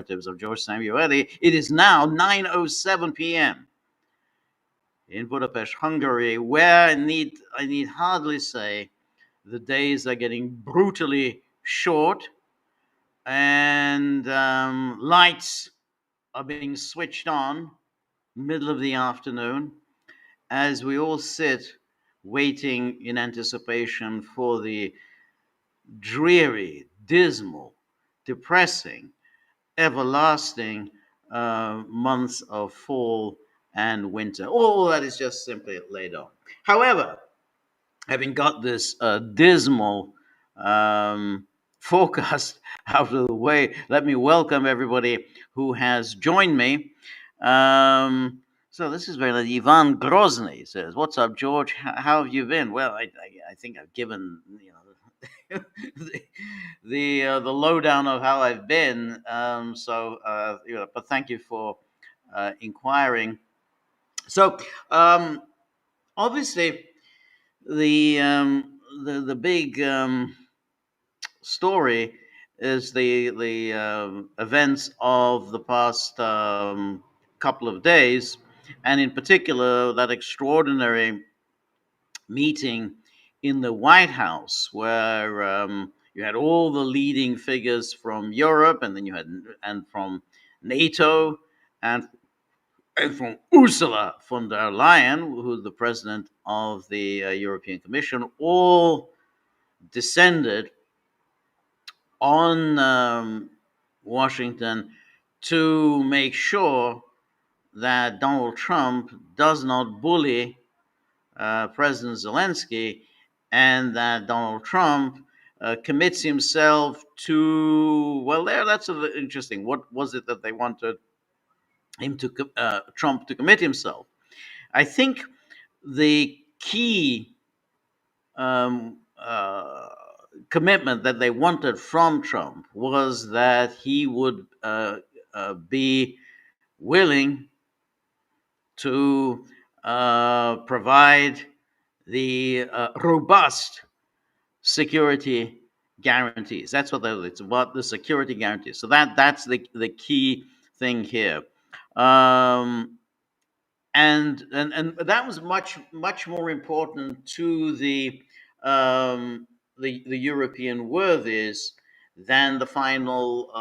operatives of George Samueli. It is now 9:07 p.m. in Budapest, Hungary, where I need hardly say the days are getting brutally short, and lights are being switched on middle of the afternoon as we all sit waiting in anticipation for the dreary, dismal, depressing, everlasting months of fall and winter. All that is just simply laid on. However, having got this dismal forecast out of the way, let me welcome everybody who has joined me. So this is very nice. Ivan Grozny says, "What's up, George? How have you been?" Well, I think I've given the lowdown of how I've been. But thank you for inquiring. So obviously the big story is the events of the past couple of days, and in particular that extraordinary meeting in the White House where you had all the leading figures from Europe, and then you had from NATO, and from Ursula von der Leyen, who's the president of the European Commission, all descended on Washington to make sure that Donald Trump does not bully President Zelensky, and that Donald Trump commits himself to, well, that's interesting. What was it that they wanted him to Trump to commit himself? I think the key commitment that they wanted from Trump was that he would be willing to provide the robust security guarantees. That's what it's about, the security guarantees. So that's the key thing here. And that was much more important to the European worthies than the final,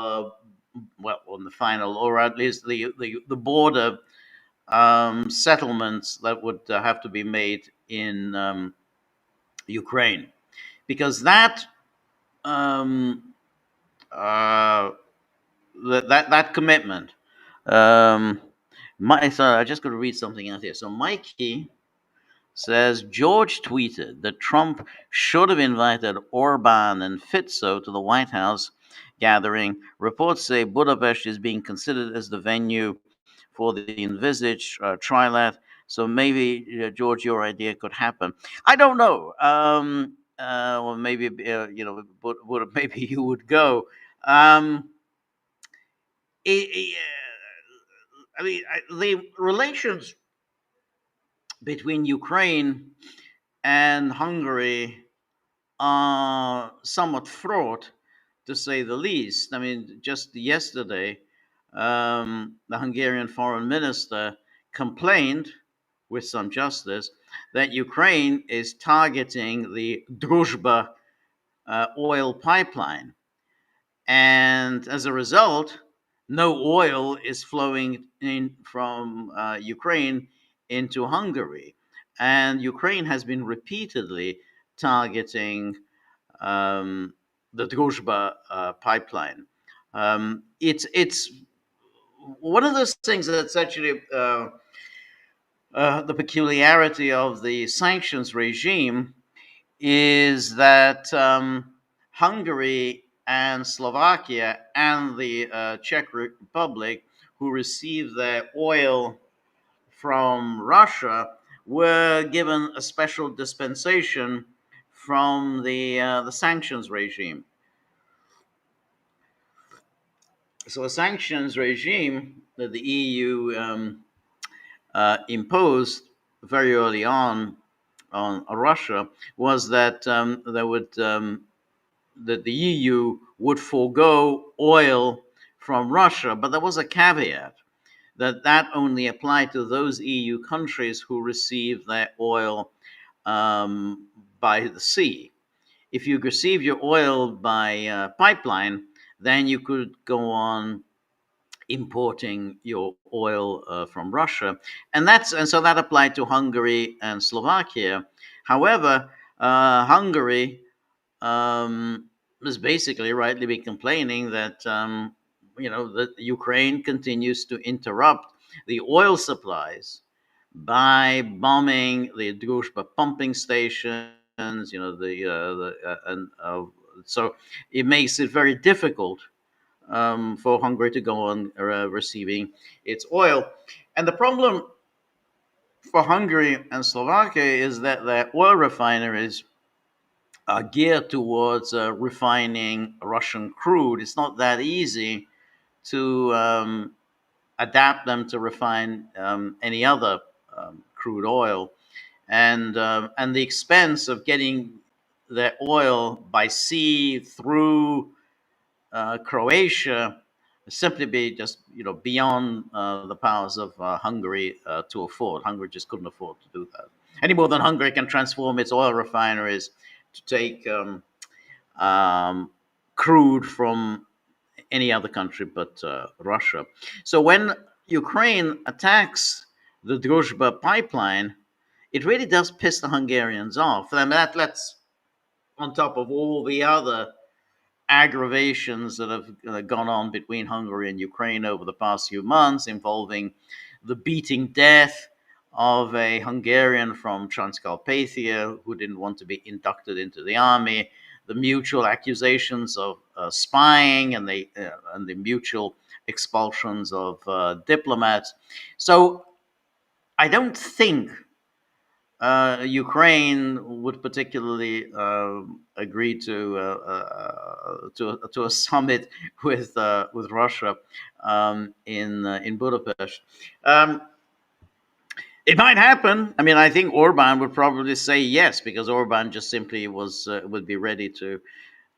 or at least the border settlements that would have to be made in Ukraine, because that commitment. Sorry, I just got to read something out here. So Mikey says George tweeted that Trump should have invited Orban and Fico to the White House gathering. Reports say Budapest is being considered as the venue for the envisaged trilateral. So maybe, George, your idea could happen. I don't know. Or maybe maybe you would go. I mean, the relations between Ukraine and Hungary are somewhat fraught, to say the least. I mean, just yesterday, the Hungarian foreign minister complained, with some justice, that Ukraine is targeting the Druzhba oil pipeline. And as a result, no oil is flowing in from Ukraine into Hungary. And Ukraine has been repeatedly targeting the Druzhba pipeline. It's one of those things that's actually the peculiarity of the sanctions regime is that Hungary and Slovakia and the Czech Republic, who received their oil from Russia, were given a special dispensation from the sanctions regime. So a sanctions regime that the EU imposed very early on Russia was that that the EU would forego oil from Russia, but there was a caveat that only applied to those EU countries who receive their oil by the sea. If you receive your oil by pipeline, then you could go on importing your oil from Russia, and so that applied to Hungary and Slovakia. However, Hungary is basically rightly be complaining that that Ukraine continues to interrupt the oil supplies by bombing the Druzhba pumping stations. So it makes it very difficult for Hungary to go on receiving its oil. And the problem for Hungary and Slovakia is that their oil refineries are geared towards refining Russian crude. It's not that easy to adapt them to refine any other crude oil, and the expense of getting their oil by sea through Croatia simply be just beyond the powers of Hungary to afford. Hungary just couldn't afford to do that any more than Hungary can transform its oil refineries to take crude from any other country but Russia. So when Ukraine attacks the Druzhba pipeline, it really does piss the Hungarians off. I mean, that's on top of all the other aggravations that have gone on between Hungary and Ukraine over the past few months, involving the beating death of a Hungarian from Transcarpathia who didn't want to be inducted into the army, the mutual accusations of spying, and the mutual expulsions of diplomats. So I don't think Ukraine would particularly agree to a summit with Russia in Budapest. It might happen. I mean, I think Orban would probably say yes, because Orban just simply would be ready to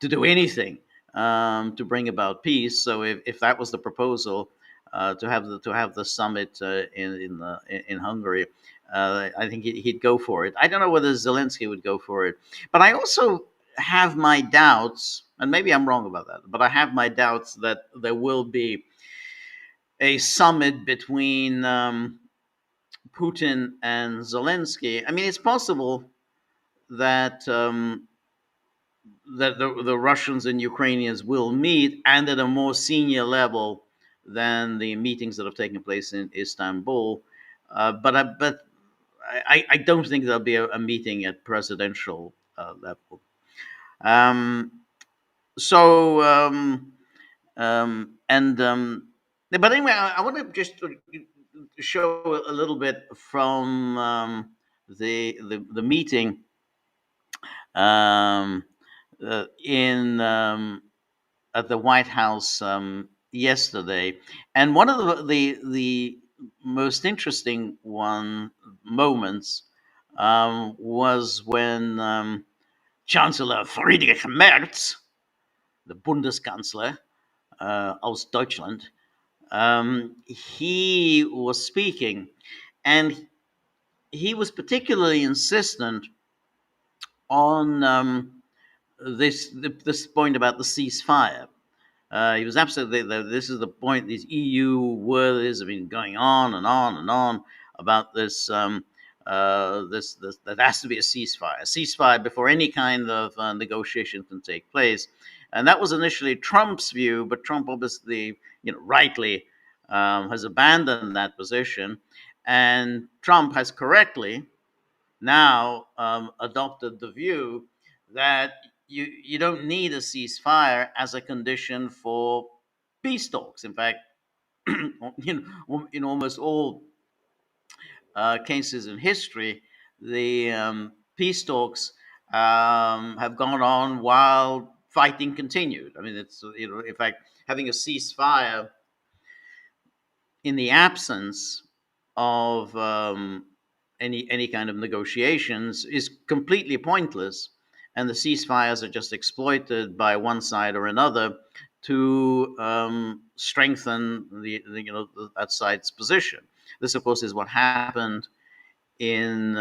do anything to bring about peace. So if that was the proposal to have the summit in Hungary, I think he'd go for it. I don't know whether Zelensky would go for it, but I also have my doubts, and maybe I'm wrong about that, but I have my doubts that there will be a summit between Putin and Zelensky. I mean, it's possible that the Russians and Ukrainians will meet, and at a more senior level than the meetings that have taken place in Istanbul. But I don't think there'll be a meeting at presidential level. Um, so, and but anyway, I want to just show a little bit from the meeting um, in at the White House yesterday, and one of the most interesting moments was when Chancellor Friedrich Merz, the Bundeskanzler aus Deutschland, he was speaking, and he was particularly insistent on this point about the ceasefire. He was absolutely, this is the point, these EU words have been going on and on and on about this, that has to be a ceasefire before any kind of negotiation can take place. And that was initially Trump's view, but Trump obviously, rightly has abandoned that position. And Trump has correctly now adopted the view that you don't need a ceasefire as a condition for peace talks. In fact, in almost all cases in history, the peace talks have gone on while fighting continued. I mean, it's in fact, having a ceasefire in the absence of any kind of negotiations is completely pointless, and the ceasefires are just exploited by one side or another to strengthen that side's position. This, of course, is what happened in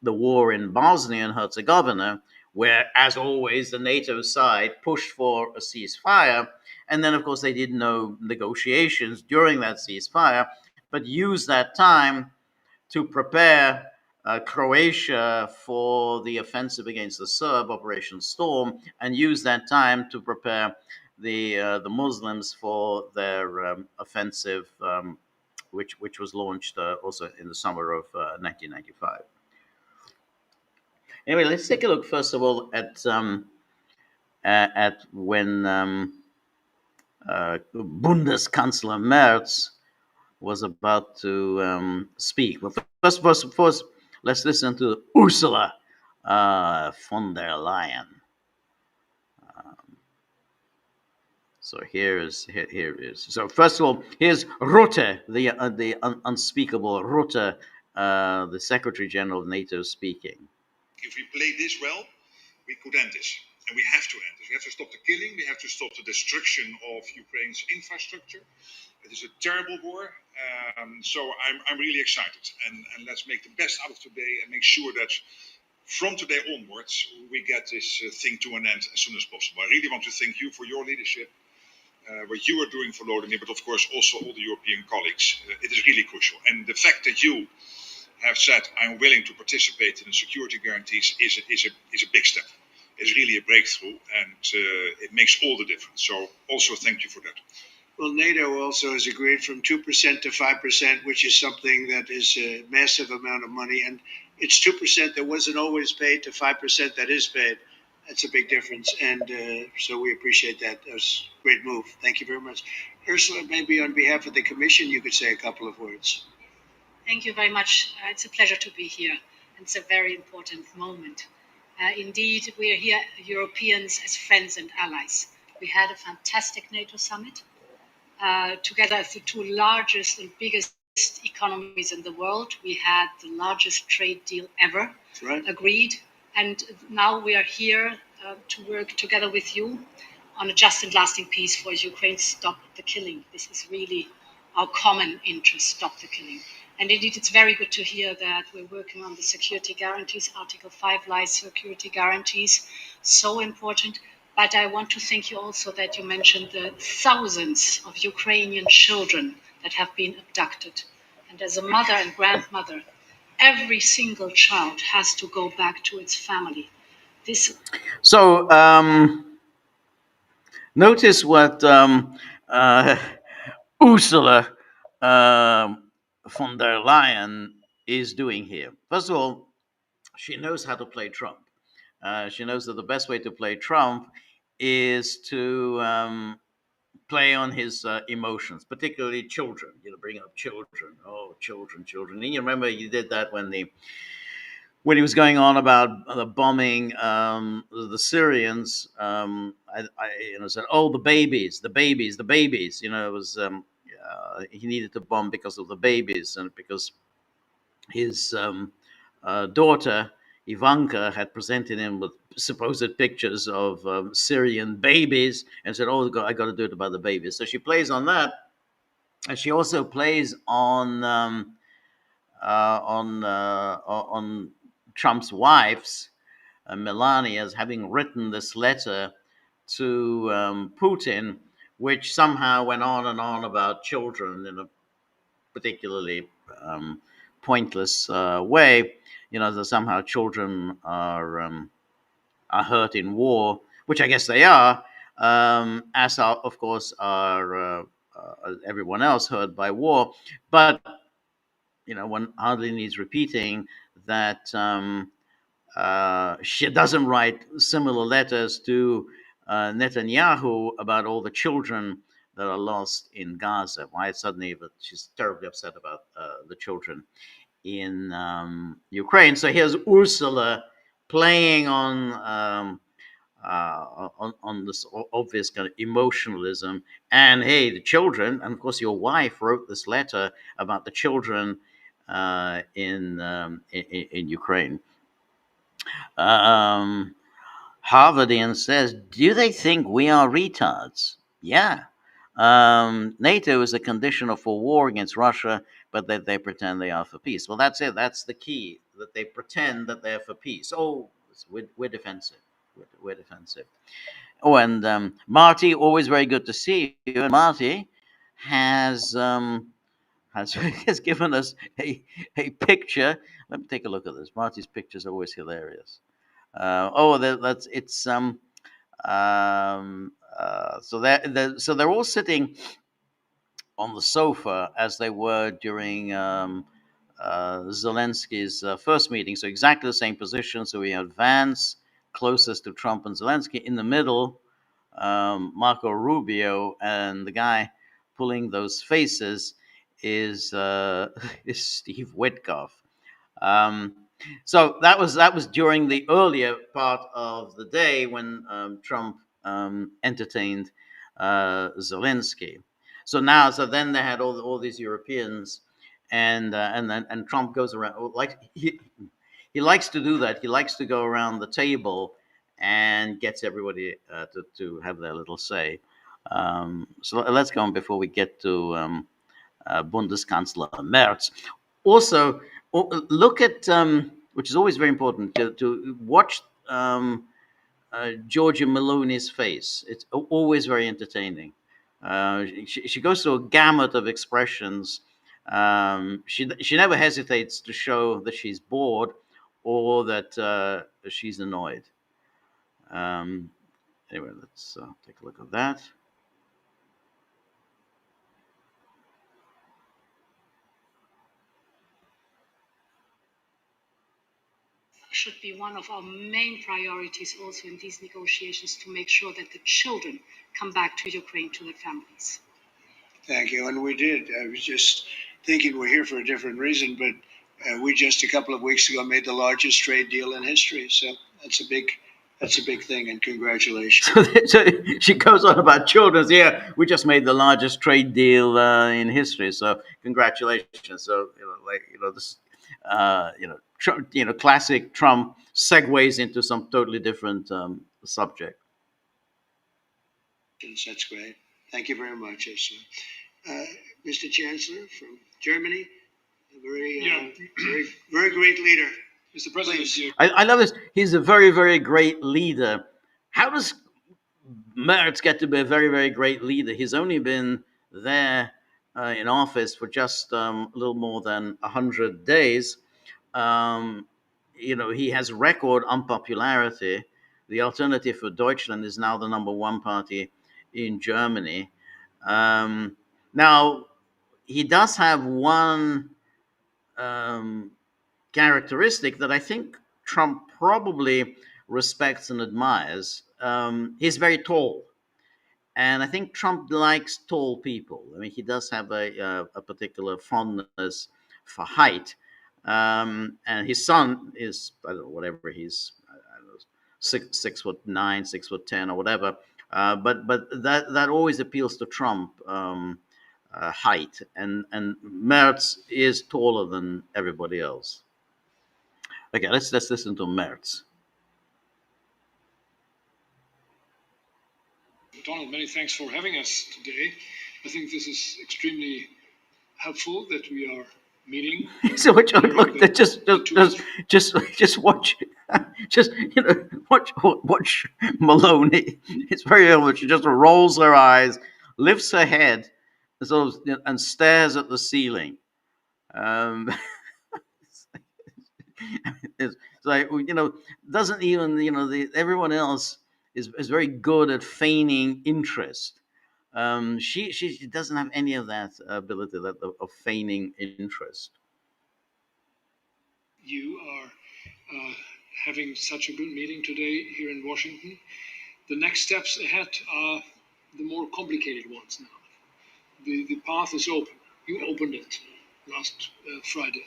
the war in Bosnia and Herzegovina, where, as always, the NATO side pushed for a ceasefire. And then, of course, they did no negotiations during that ceasefire, but used that time to prepare Croatia for the offensive against the Serb, Operation Storm, and used that time to prepare the Muslims for their offensive, which was launched also in the summer of 1995. Anyway, let's take a look first of all at when Bundeskanzler Merz was about to speak. Well, first, let's listen to Ursula von der Leyen. So here it is. So first of all, here's Rutte, the unspeakable Rutte, the Secretary General of NATO, speaking. If we play this well, we could end this. And we have to end this. We have to stop the killing. We have to stop the destruction of Ukraine's infrastructure. It is a terrible war. So I'm really excited. And let's make the best out of today and make sure that from today onwards, we get this thing to an end as soon as possible. I really want to thank you for your leadership, what you are doing for Lodemir, but of course also all the European colleagues. It is really crucial. And the fact that you have said I'm willing to participate in the security guarantees is a big step. It's really a breakthrough, and it makes all the difference. So also thank you for that. Well, NATO also has agreed from 2% to 5%, which is something that is a massive amount of money. And it's 2% that wasn't always paid to 5% that is paid. That's a big difference. And so we appreciate that. That was a great move. Thank you very much. Ursula, maybe on behalf of the Commission, you could say a couple of words. Thank you very much. It's a pleasure to be here. It's a very important moment. Indeed, we are here, Europeans, as friends and allies. We had a fantastic NATO summit, together as the two largest and biggest economies in the world. We had the largest trade deal ever agreed. And now we are here to work together with you on a just and lasting peace for Ukraine. Stop the killing. This is really our common interest, stop the killing. And indeed, it's very good to hear that we're working on the security guarantees, Article 5 lies security guarantees, so important. But I want to thank you also that you mentioned the thousands of Ukrainian children that have been abducted. And as a mother and grandmother, every single child has to go back to its family. So notice what Ursula von der Leyen is doing here. First of all, she knows how to play Trump. She knows that the best way to play Trump is to play on his emotions, particularly children. Bring up children. Oh, children. And you remember you did that when he was going on about the bombing the Syrians. I said, oh, the babies. It was. He needed to bomb because of the babies and because his daughter Ivanka had presented him with supposed pictures of Syrian babies and said, "Oh, I got to do it about the babies." So she plays on that, and she also plays on Trump's wife's Melania as having written this letter to Putin, which somehow went on and on about children in a particularly pointless way. That somehow children are hurt in war, which I guess they are, as are, of course, are everyone else hurt by war. But one hardly needs repeating that she doesn't write similar letters to Netanyahu about all the children that are lost in Gaza. Why suddenly? But she's terribly upset about the children in Ukraine. So here's Ursula playing on this obvious kind of emotionalism. And hey, the children, and of course your wife wrote this letter about the children in Ukraine. Harvardian says, do they think we are retards? Yeah. NATO is a conditional for war against Russia, but that they pretend they are for peace. Well, that's it. That's the key, that they pretend that they're for peace. Oh, we're defensive. We're defensive. Oh, and Marty, always very good to see you. And Marty has has given us a picture. Let me take a look at this. Marty's pictures are always hilarious. That's it's so they're all sitting on the sofa as they were during Zelensky's first meeting. So exactly the same position. So we have Vance closest to Trump and Zelensky. In the middle, Marco Rubio, and the guy pulling those faces is is Steve Witkoff. Um, so that was during the earlier part of the day when Trump entertained Zelensky. So then they had all these Europeans, and Trump goes around like he likes to do that. He likes to go around the table and gets everybody to have their little say. So let's go on before we get to Bundeskanzler Merz. Also, look at which is always very important to watch Georgia Maloney's face. It's always very entertaining. She goes through a gamut of expressions. She never hesitates to show that she's bored or that she's annoyed. Anyway, let's take a look at that. Should be one of our main priorities also in these negotiations, to make sure that the children come back to Ukraine, to their families. Thank you. And we did. I was just thinking we're here for a different reason, but we just a couple of weeks ago made the largest trade deal in history. So that's a big thing, and congratulations. So she goes on about children. Yeah, we just made the largest trade deal in history. So congratulations. So this, classic Trump segues into some totally different subject. That's great. Thank you very much. Mr. Chancellor from Germany, a very great leader. Mr. President, I love this. He's a very, very great leader. How does Merz get to be a very, very great leader? He's only been there in office for just a little more than 100 days. He has record unpopularity. The Alternative for Deutschland is now the number one party in Germany. Now, he does have one characteristic that I think Trump probably respects and admires. He's very tall. And I think Trump likes tall people. I mean, he does have a particular fondness for height. And his son is, I don't know, whatever he's, I don't know, 6'9", 6'10", or whatever. But that always appeals to Trump, height. And Merz is taller than everybody else. Okay, let's listen to Merz. Donald, many thanks for having us today. I think this is extremely helpful that we are meeting. So look, just watch, watch Maloney. It's very elegant. She just rolls her eyes, lifts her head, and stares at the ceiling. It's like, doesn't even everyone else is very good at feigning interest. She doesn't have any of that ability of feigning interest. You are having such a good meeting today here in Washington. The next steps ahead are the more complicated ones now. The path is open. You opened it last Friday.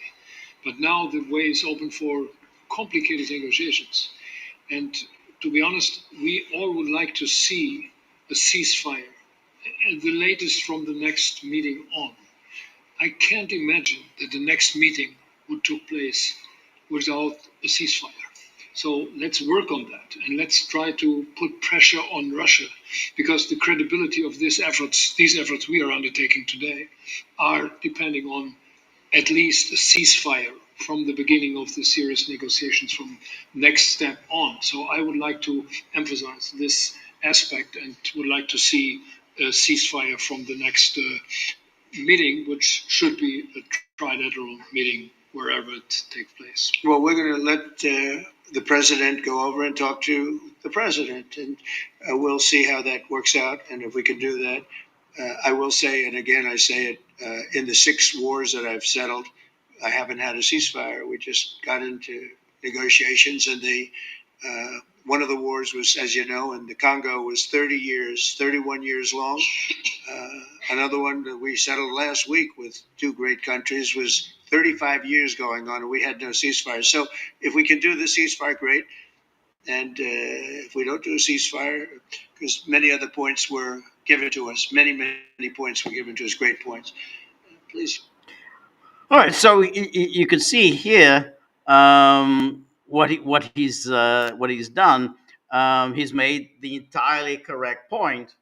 But now the way is open for complicated negotiations. And to be honest, we all would like to see a ceasefire, the latest from the next meeting on. I can't imagine that the next meeting would take place without a ceasefire. So let's work on that and let's try to put pressure on Russia, because the credibility of these efforts we are undertaking today, are depending on at least a ceasefire from the beginning of the serious negotiations from next step on. So I would like to emphasize this aspect and would like to see a ceasefire from the next meeting, which should be a trilateral meeting wherever it takes place. Well, we're going to let the president go over and talk to the president, and we'll see how that works out, and if we can do that. I will say, and again, I say it, in the 6 wars that I've settled, I haven't had a ceasefire. We just got into negotiations, and one of the wars was, as you know, in the Congo was 31 years long. Another one that we settled last week with 2 great countries was 35 years going on, and we had no ceasefire. So if we can do the ceasefire, great. And if we don't do a ceasefire, because many other points were given to us, many points were given to us, great points. Please. All right, so you can see here what he's done. He's made the entirely correct point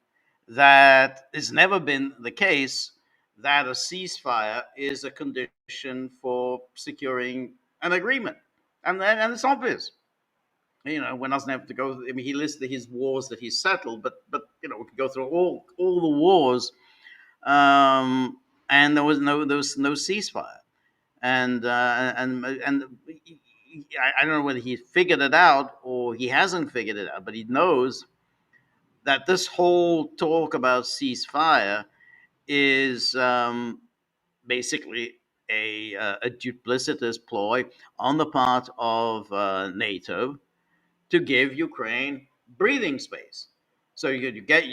that it's never been the case that a ceasefire is a condition for securing an agreement, and it's obvious. One doesn't have to go. I mean, he listed his wars that he settled, but we could go through all the wars, and there was no ceasefire, and I don't know whether he figured it out or he hasn't figured it out, but he knows that this whole talk about ceasefire is basically a duplicitous ploy on the part of NATO to give Ukraine breathing space. So you get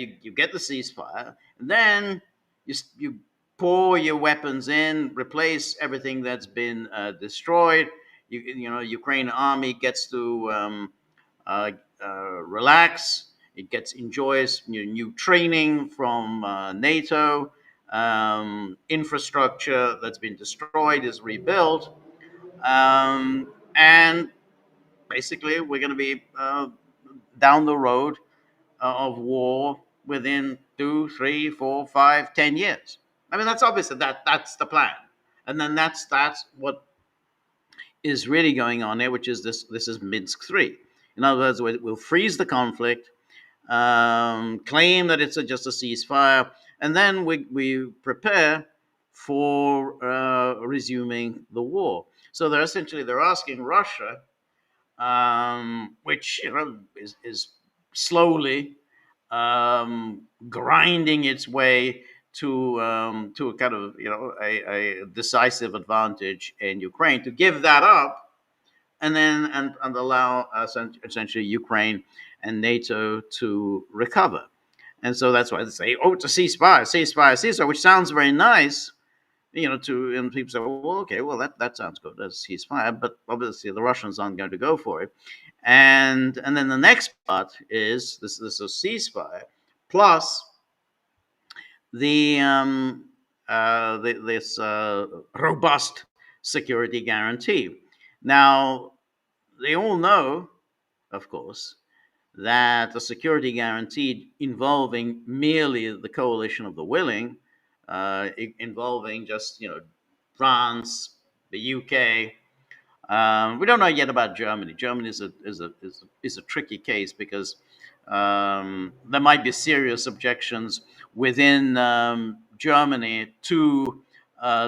the ceasefire, and then you pour your weapons in, replace everything that's been destroyed. Ukraine army gets to relax. It enjoys new training from NATO. Infrastructure that's been destroyed is rebuilt, and basically we're going to be down the road of war within 2, 3, 4, 5, 10 years. I mean, that's obviously that's the plan, and then that's what is really going on here, which is this is Minsk III. In other words, we'll freeze the conflict, claim that it's just a ceasefire, and then we prepare for resuming the war. So they're asking Russia, which is slowly grinding its way to a kind of a decisive advantage in Ukraine, to give that up, and then and allow essentially Ukraine and NATO to recover. And so that's why they say, oh, it's a ceasefire, which sounds very nice, and people say, well, okay, well, that sounds good, that's ceasefire, but obviously the Russians aren't going to go for it. And then the next part is this is a ceasefire plus this robust security guarantee. Now, they all know, of course, that a security guarantee involving merely the coalition of the willing, involving just France, the UK. We don't know yet about Germany. Germany is a tricky case because there might be serious objections within Germany to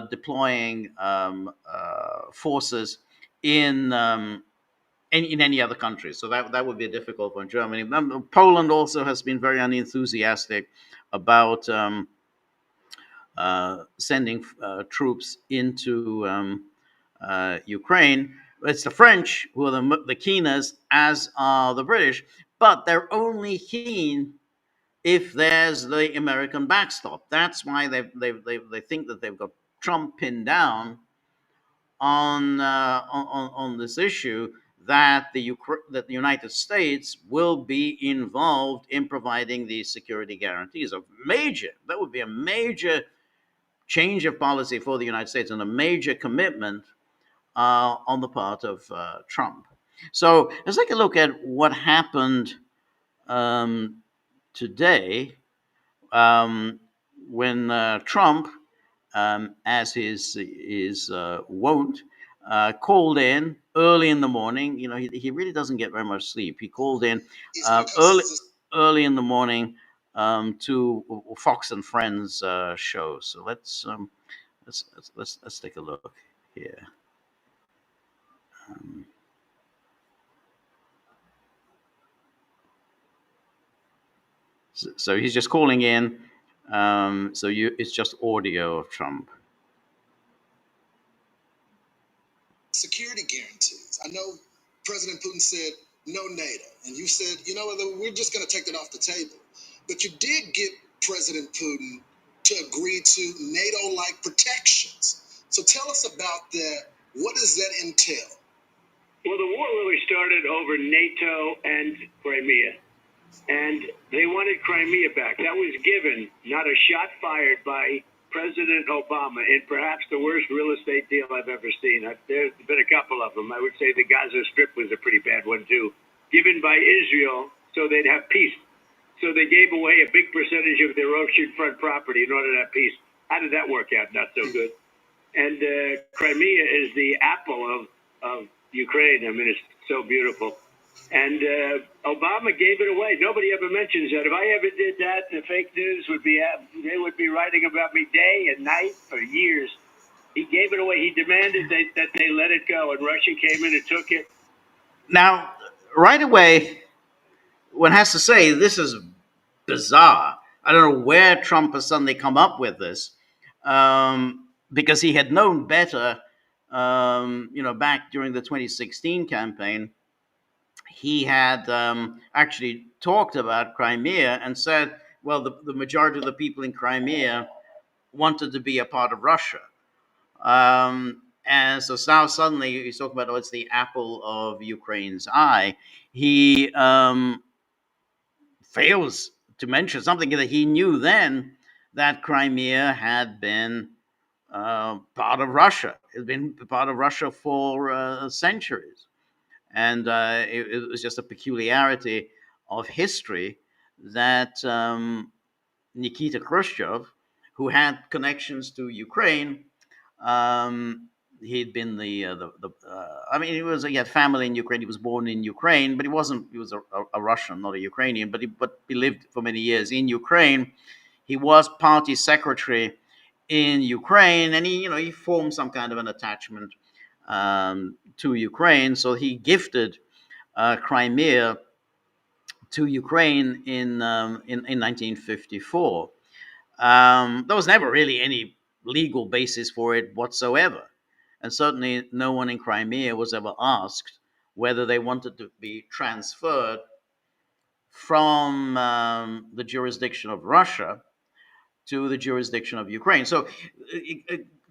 deploying forces in any other country. So that would be difficult for Germany. Poland also has been very unenthusiastic about sending troops into Ukraine. It's the French who are the keenest, as are the British, but they're only keen if there's the American backstop. That's why they think that they've got Trump pinned down on this issue, that the United States will be involved in providing these security guarantees. That would be a major change of policy for the United States and a major commitment on the part of Trump. So let's take a look at what happened today when Trump, as his wont, called in early in the morning. You know, he really doesn't get very much sleep. He called in early in the morning to Fox and Friends show. So let's take a look here. So he's just calling in. It's just audio of Trump. Security guarantees. I know President Putin said no NATO, and you said, you know, we're just going to take that off the table. But you did get President Putin to agree to NATO-like protections. So tell us about that. What does that entail? Well, the war really started over NATO and Crimea. And they wanted Crimea back. That was given, not a shot fired by President Obama in perhaps the worst real estate deal I've ever seen. There's been a couple of them. I would say the Gaza Strip was a pretty bad one, too. Given by Israel so they'd have peace. So they gave away a big percentage of their oceanfront property in order to have peace. How did that work out? Not so good. And Crimea is the apple of Ukraine. I mean, it's so beautiful. And Obama gave it away. Nobody ever mentions that. If I ever did that, the fake news would be, they would be writing about me day and night for years. He gave it away. He demanded that they let it go, and Russia came in and took it. Now, right away, one has to say this is bizarre. I don't know where Trump has suddenly come up with this, because he had known better, back during the 2016 campaign. He had actually talked about Crimea and said, well, the majority of the people in Crimea wanted to be a part of Russia. And so now suddenly he's talking about, it's the apple of Ukraine's eye. He fails to mention something that he knew then, that Crimea had been part of Russia. It had been part of Russia for centuries. And it was just a peculiarity of history that Nikita Khrushchev, who had connections to Ukraine, he'd been he had family in Ukraine. He was born in Ukraine, but he was a Russian, not a Ukrainian, but he lived for many years in Ukraine. He was party secretary in Ukraine, and he formed some kind of an attachment to Ukraine. So he gifted Crimea to Ukraine in 1954. There was never really any legal basis for it whatsoever, and certainly no one in Crimea was ever asked whether they wanted to be transferred from the jurisdiction of Russia to the jurisdiction of Ukraine. So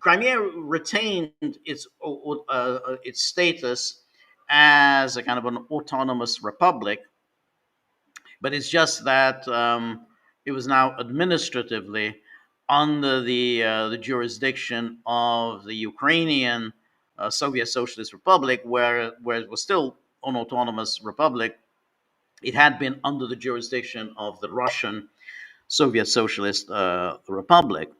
Crimea retained its status as a kind of an autonomous republic, but it's just that it was now administratively under the jurisdiction of the Ukrainian Soviet Socialist Republic, where it was still an autonomous republic. It had been under the jurisdiction of the Russian Soviet Socialist Republic.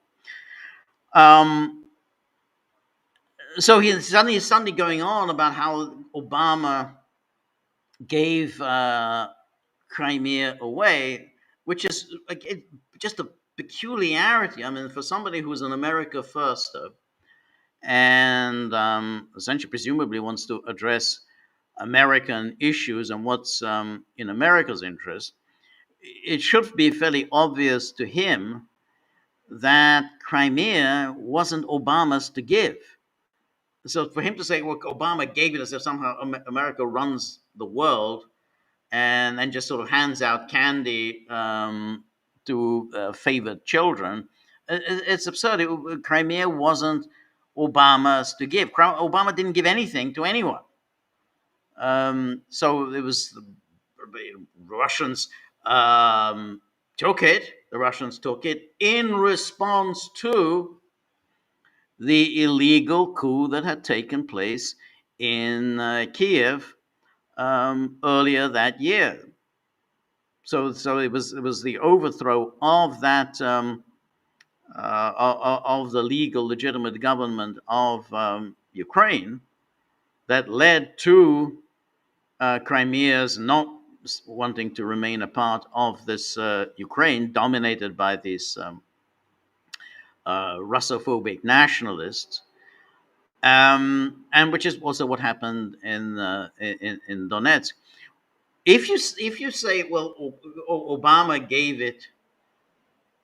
So he's suddenly going on about how Obama gave Crimea away, which is just a peculiarity. I mean, for somebody who's an America firster and essentially presumably wants to address American issues and what's in America's interest, it should be fairly obvious to him that Crimea wasn't Obama's to give. So for him to say, well, Obama gave it as if somehow America runs the world and then just sort of hands out candy to favored children, it's absurd. Crimea wasn't Obama's to give. Obama didn't give anything to anyone. So it was the Russians took it. The Russians took it in response to the illegal coup that had taken place in Kiev earlier that year. So it was the overthrow of that of the legal, legitimate government of Ukraine that led to Crimea's not wanting to remain a part of this Ukraine dominated by these Russophobic nationalists, and which is also what happened in Donetsk. If you say, well, Obama gave it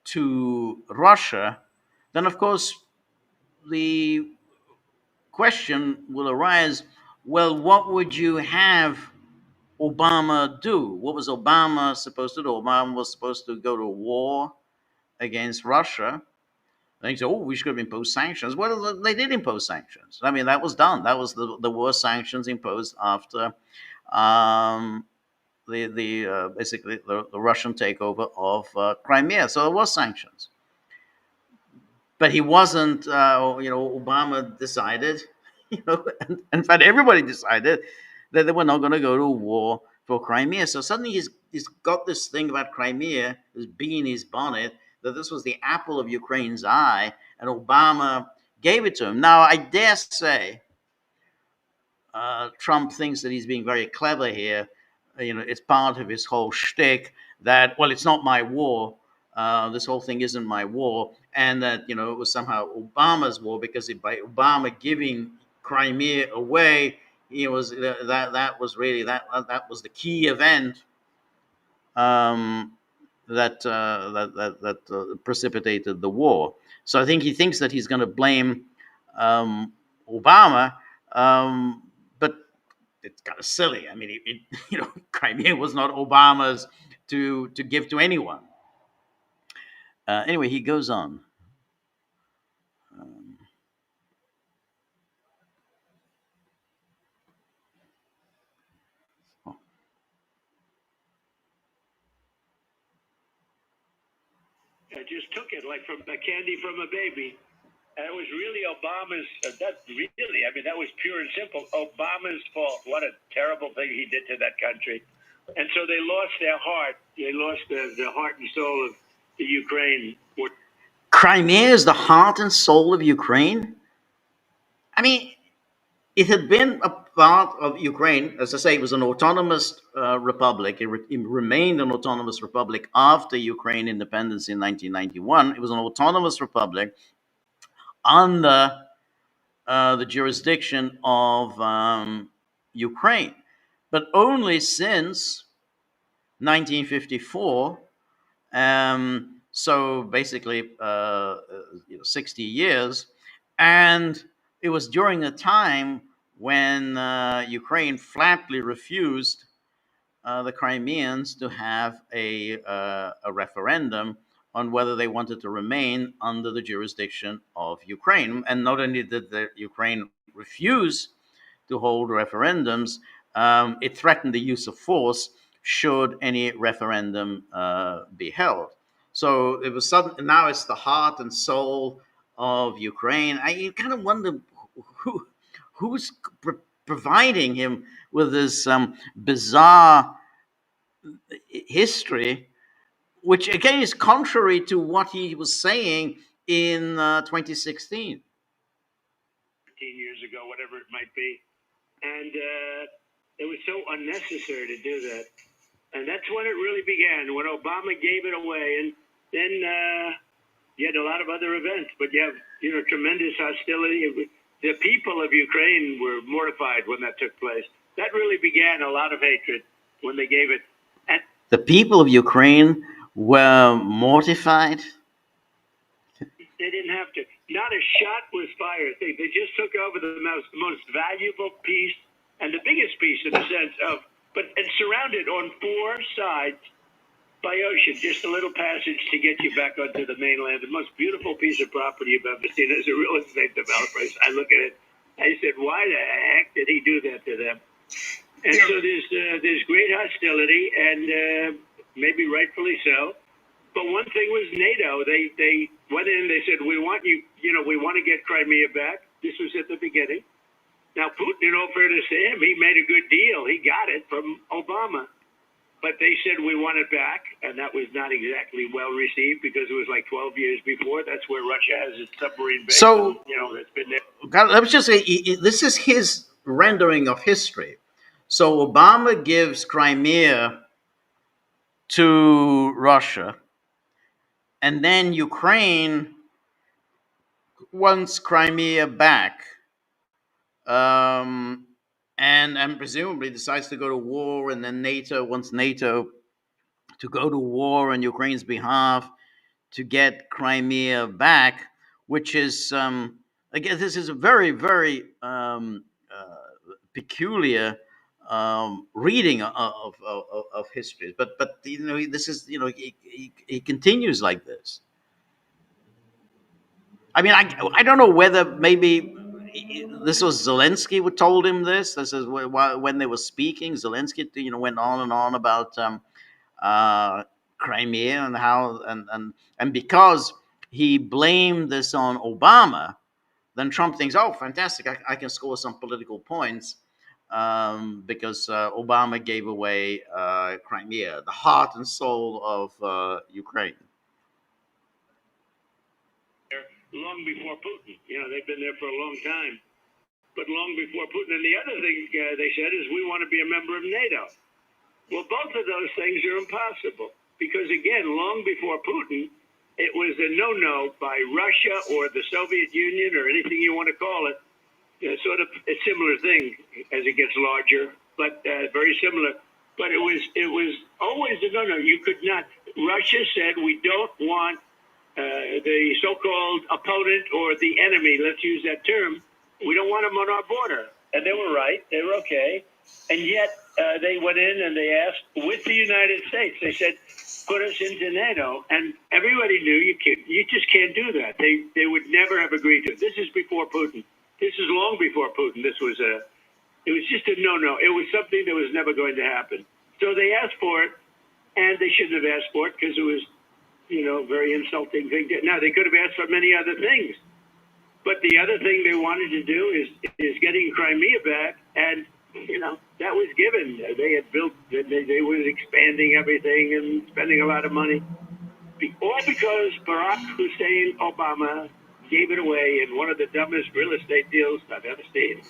to Russia, then of course the question will arise: well, what would you have Obama do? What was Obama supposed to do? Obama was supposed to go to war against Russia. They say, oh, we should impose sanctions. Well, they did impose sanctions. I mean, that was done. That was the worst sanctions imposed after um, the basically the Russian takeover of Crimea. So there was sanctions, but he wasn't. Obama decided, and in fact, everybody decided that they were not going to go to war for Crimea. So suddenly he's got this thing about Crimea as being in his bonnet, that this was the apple of Ukraine's eye, and Obama gave it to him. Now, I dare say Trump thinks that he's being very clever here. It's part of his whole shtick that, well, it's not my war. This whole thing isn't my war, and that it was somehow Obama's war because by Obama giving Crimea away, he was that was really that was the key event that precipitated the war. So I think he thinks that he's going to blame Obama, but it's kind of silly. I mean, Crimea was not Obama's to give to anyone. Anyway, he goes on. I just took it like from a candy from a baby. And it was really Obama's, that was pure and simple, Obama's fault. What a terrible thing he did to that country. And so they lost their heart. They lost the heart and soul of the Ukraine. Crimea is the heart and soul of Ukraine? I mean, it had been a part of Ukraine. As I say, it was an autonomous republic. It remained an autonomous republic after Ukraine independence in 1991. It was an autonomous republic under the jurisdiction of Ukraine. But only since 1954, so basically 60 years, and it was during the time when Ukraine flatly refused the Crimeans to have a referendum on whether they wanted to remain under the jurisdiction of Ukraine. And not only did the Ukraine refuse to hold referendums, it threatened the use of force should any referendum be held. So it was sudden. Now it's the heart and soul of Ukraine. You kind of wonder who's providing him with this bizarre history, which again is contrary to what he was saying in 2016. 15 years ago, whatever it might be. And it was so unnecessary to do that. And that's when it really began, when Obama gave it away. And then you had a lot of other events, but you have, tremendous hostility. The people of Ukraine were mortified when that took place. That really began a lot of hatred when they gave it. And the people of Ukraine were mortified? They didn't have to. Not a shot was fired. They just took over the most valuable piece and the biggest piece in the sense of, and surrounded on four sides by ocean, just a little passage to get you back onto the mainland. The most beautiful piece of property you've ever seen as a real estate developer. I look at it, I said, why the heck did he do that to them? And so there's great hostility, and maybe rightfully so. But one thing was NATO. They went in. They said, "We want you. We want to get Crimea back." This was at the beginning, Now, Putin, in all fairness to him, he made a good deal. He got it from Obama. But they said we want it back, and that was not exactly well received because it was like 12 years before. That's where Russia has its submarine base. So, That's been there. God, let me just say, this is his rendering of history. So Obama gives Crimea to Russia, and then Ukraine wants Crimea back, and presumably decides to go to war, and then NATO wants NATO to go to war on Ukraine's behalf to get Crimea back, which is, again, this is a very, very peculiar reading of history. But this is, he continues like this. I mean, I don't know whether maybe this was Zelensky who told him this. This is when they were speaking. Zelensky, went on and on about Crimea and how and because he blamed this on Obama, then Trump thinks, oh, fantastic, I can score some political points because Obama gave away Crimea, the heart and soul of Ukraine. Long before Putin. They've been there for a long time. But long before Putin. And the other thing they said is we want to be a member of NATO. Well, both of those things are impossible. Because, again, long before Putin, it was a no-no by Russia or the Soviet Union or anything you want to call it. Sort of a similar thing as it gets larger, but very similar. But it was always a no-no. You could not. Russia said we don't want the so-called opponent or the enemy, let's use that term, we don't want them on our border. And they were right. They were okay. And yet they went in and they asked, with the United States, they said, put us into NATO. And everybody knew you just can't do that. They would never have agreed to it. This is before Putin. This is long before Putin. It was just a no-no. It was something that was never going to happen. So they asked for it, and they shouldn't have asked for it because it was very insulting thing. Now, they could have asked for many other things. But the other thing they wanted to do is getting Crimea back, and, that was given. They had built, they were expanding everything and spending a lot of money. All because Barack Hussein Obama gave it away in one of the dumbest real estate deals I've ever seen.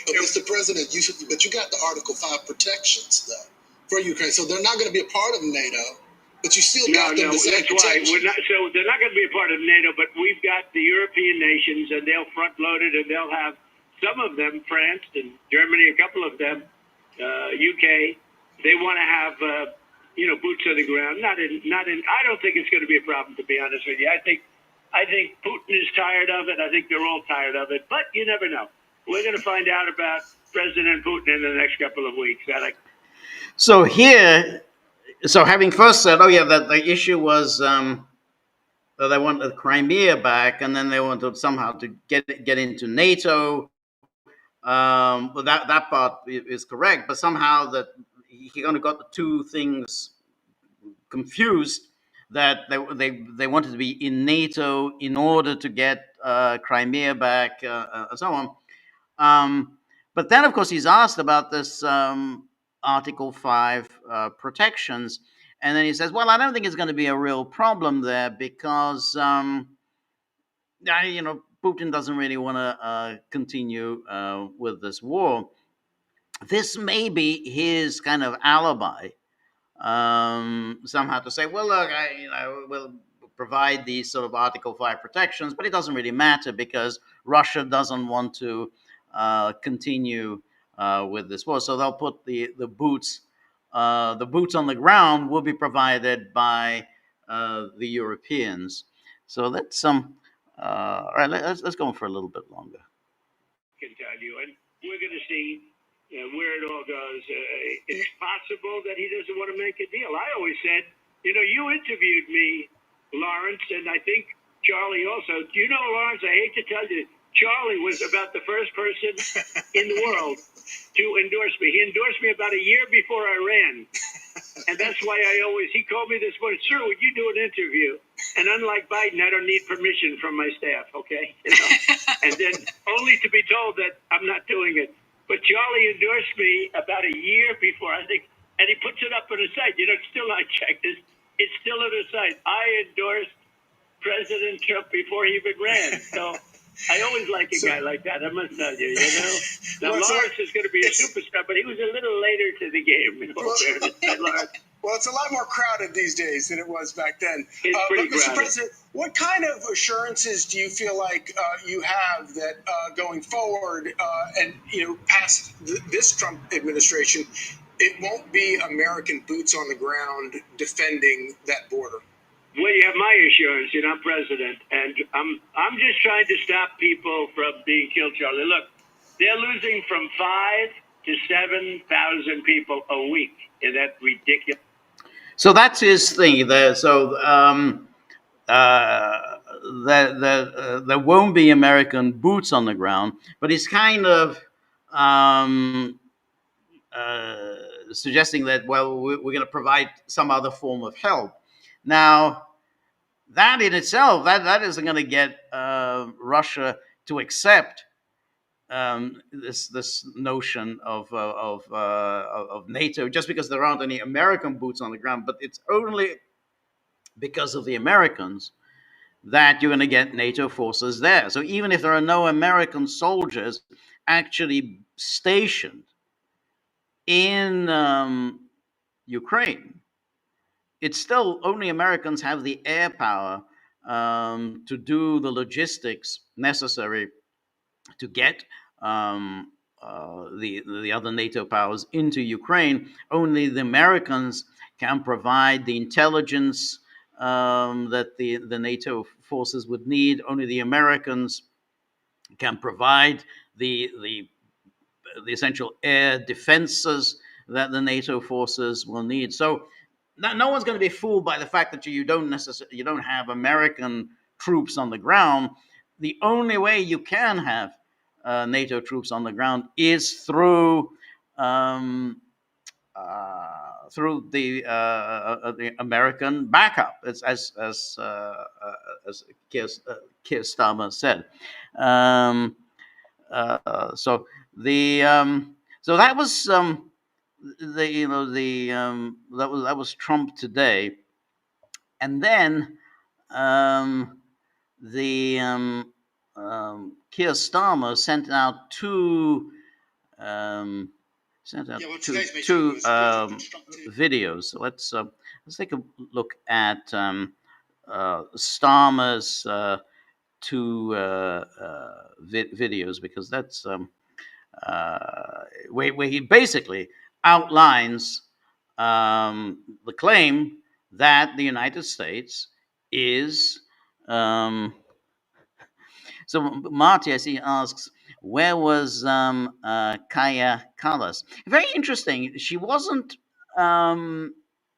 But Mr. President, but you got the Article 5 protections, though, for Ukraine. So they're not going to be a part of NATO. But you still got them the same protection. So they're not going to be a part of NATO, but we've got the European nations, and they'll front load it, and they'll have some of them, France and Germany, a couple of them, UK. They want to have boots on the ground. Not in. I don't think it's going to be a problem, to be honest with you. I think Putin is tired of it. I think they're all tired of it. But you never know. We're going to find out about President Putin in the next couple of weeks. So here. So having first said, that the issue was that they wanted Crimea back, and then they wanted somehow to get into NATO. Well, that part is correct, but somehow that he kind of got the two things confused. That they wanted to be in NATO in order to get Crimea back, and so on. But then, of course, he's asked about this. Article 5 protections, and then he says, well, I don't think it's going to be a real problem there because Putin doesn't really want to continue with this war. This may be his kind of alibi somehow to say, well, look, we'll provide these sort of Article 5 protections, but it doesn't really matter because Russia doesn't want to continue with this war. So they'll put the boots on the ground will be provided by the Europeans. So that's all right. Let's go on for a little bit longer. I can tell you, and we're going to see where it all goes. It's possible that he doesn't want to make a deal. I always said, you interviewed me, Lawrence, and I think Charlie also. Lawrence, I hate to tell you, Charlie was about the first person in the world to endorse me. He endorsed me about a year before I ran. And that's why he called me this morning, sir, would you do an interview? And unlike Biden, I don't need permission from my staff, okay? And then only to be told that I'm not doing it. But Charlie endorsed me about a year before, I think, and he puts it up on his site. It's still not checked. It's still on his site. I endorsed President Trump before he even ran. So I always like a guy like that, I must tell you, Now, Well, Lawrence is going to be a superstar, but he was a little later to the game, Lawrence. Well, it's a lot more crowded these days than it was back then. It's pretty but Mr. crowded. President, what kind of assurances do you feel like you have that going forward and past this Trump administration, it won't be American boots on the ground defending that border? Well, you have my assurance. You're not president, and I'm just trying to stop people from being killed, Charlie. Look, they're losing from 5 to 7,000 people a week. Is that ridiculous? So that's his thing there. So there won't be American boots on the ground, but he's kind of suggesting that, well, we're going to provide some other form of help. Now, that in itself, that isn't going to get Russia to accept this notion of NATO, just because there aren't any American boots on the ground. But it's only because of the Americans that you're going to get NATO forces there. So even if there are no American soldiers actually stationed in Ukraine, it's still only Americans have the air power to do the logistics necessary to get the other NATO powers into Ukraine. Only the Americans can provide the intelligence that the NATO forces would need. Only the Americans can provide the essential air defenses that the NATO forces will need. So no one's going to be fooled by the fact that you don't have American troops on the ground. The only way you can have NATO troops on the ground is through the American backup, as Keir Starmer said. So that was that was Trump today, and then Keir Starmer sent out two videos. So let's take a look at Starmer's two videos, because that's where he basically outlines the claim that the United States is. So Marty, I see, asks, where was Kaya Kallas? Very interesting. She wasn't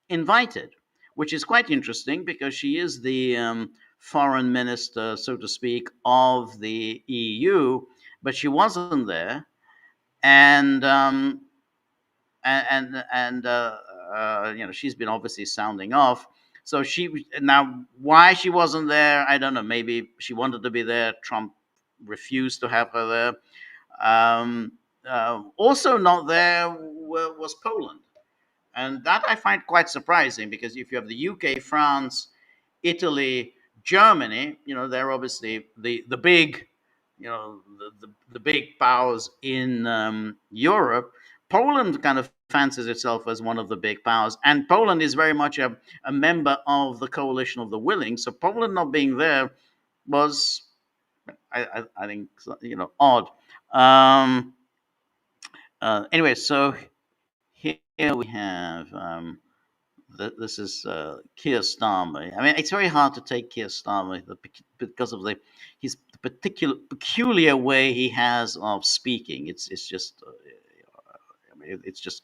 invited, which is quite interesting because she is the foreign minister, so to speak, of the EU, but she wasn't there, and she's been obviously sounding off. So now, why she wasn't there, I don't know. Maybe she wanted to be there. Trump refused to have her there. Also not there was Poland, and that I find quite surprising, because if you have the UK, France, Italy, Germany, they're obviously the big, the big powers in Europe. Poland kind of fancies itself as one of the big powers, and Poland is very much a member of the coalition of the willing. So Poland not being there was, I think, odd. Anyway, so here we have this is Keir Starmer. I mean, it's very hard to take Keir Starmer because of his peculiar way he has of speaking. It's just it's just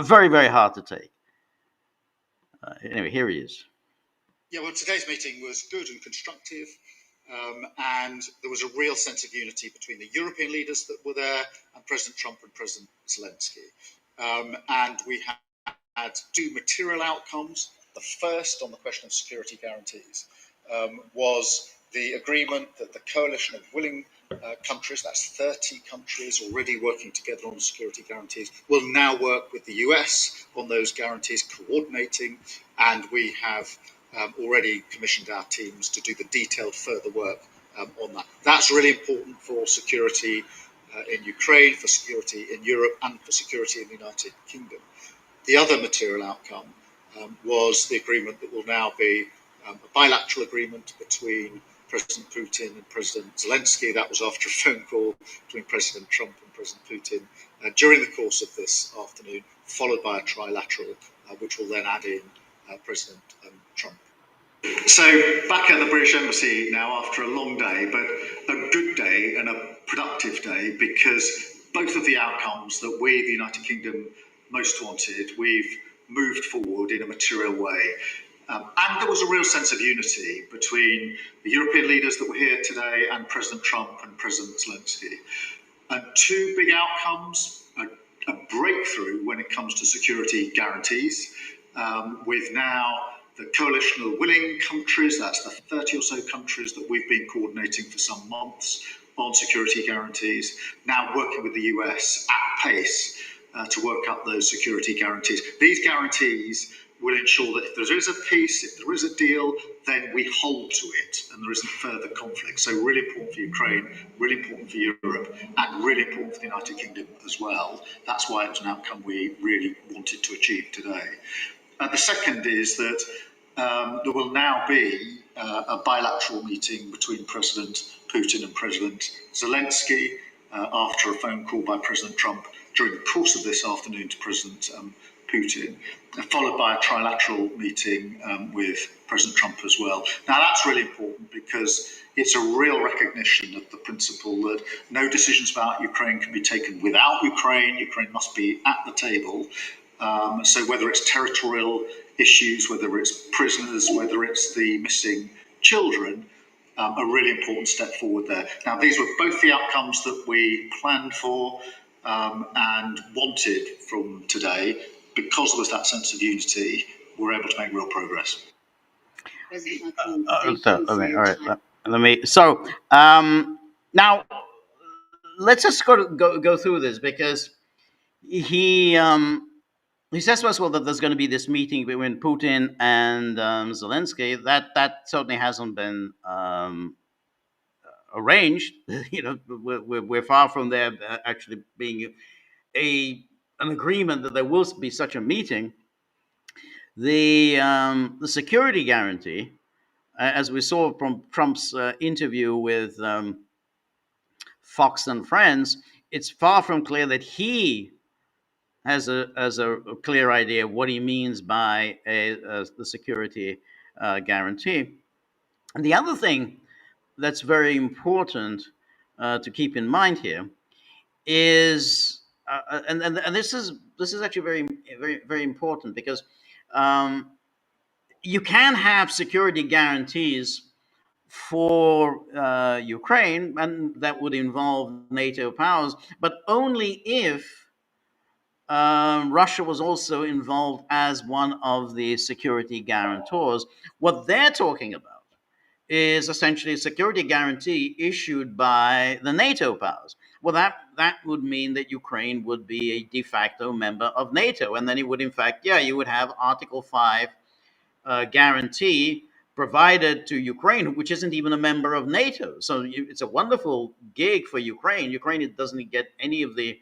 very, very hard to take. Anyway, here he is. Yeah, well, today's meeting was good and constructive, and there was a real sense of unity between the European leaders that were there and President Trump and President Zelensky. And we had two material outcomes. The first, on the question of security guarantees, was the agreement that the coalition of willing countries, that's 30 countries already working together on security guarantees, will now work with the US on those guarantees, coordinating, and we have already commissioned our teams to do the detailed further work on that. That's really important for security in Ukraine, for security in Europe, and for security in the United Kingdom. The other material outcome was the agreement that will now be a bilateral agreement between President Putin and President Zelensky. That was after a phone call between President Trump and President Putin during the course of this afternoon, followed by a trilateral, which will then add in President Trump. So back at the British Embassy now after a long day, but a good day and a productive day, because both of the outcomes that we, the United Kingdom, most wanted, we've moved forward in a material way. And there was a real sense of unity between the European leaders that were here today and President Trump and President Zelensky. And two big outcomes, a breakthrough when it comes to security guarantees, with now the coalition of willing countries, that's the 30 or so countries that we've been coordinating for some months on security guarantees, now working with the US at pace to work up those security guarantees. These guarantees will ensure that if there is a peace, if there is a deal, then we hold to it and there isn't further conflict. So really important for Ukraine, really important for Europe, and really important for the United Kingdom as well. That's why it was an outcome we really wanted to achieve today. The second is that there will now be a bilateral meeting between President Putin and President Zelensky after a phone call by President Trump during the course of this afternoon to President Putin, followed by a trilateral meeting with President Trump as well. Now that's really important because it's a real recognition of the principle that no decisions about Ukraine can be taken without Ukraine. Ukraine must be at the table. So whether it's territorial issues, whether it's prisoners, whether it's the missing children, a really important step forward there. Now, these were both the outcomes that we planned for and wanted from today. Because there was that sense of unity, we're able to make real progress. President Macron, Let me. So now let's just go through this, because he says to us, well, that there's going to be this meeting between Putin and Zelensky. That certainly hasn't been arranged. We're far from there actually being an agreement that there will be such a meeting. The security guarantee, as we saw from Trump's interview with Fox and Friends, it's far from clear that he has a clear idea of what he means by the security guarantee. And the other thing that's very important to keep in mind here is, and this is actually very important, because you can have security guarantees for Ukraine, and that would involve NATO powers, but only if Russia was also involved as one of the security guarantors. What they're talking about is essentially a security guarantee issued by the NATO powers. Well, that would mean that Ukraine would be a de facto member of NATO, and then it would, in fact, you would have Article 5 guarantee provided to Ukraine, which isn't even a member of NATO. So it's a wonderful gig for Ukraine. Ukraine doesn't get any of the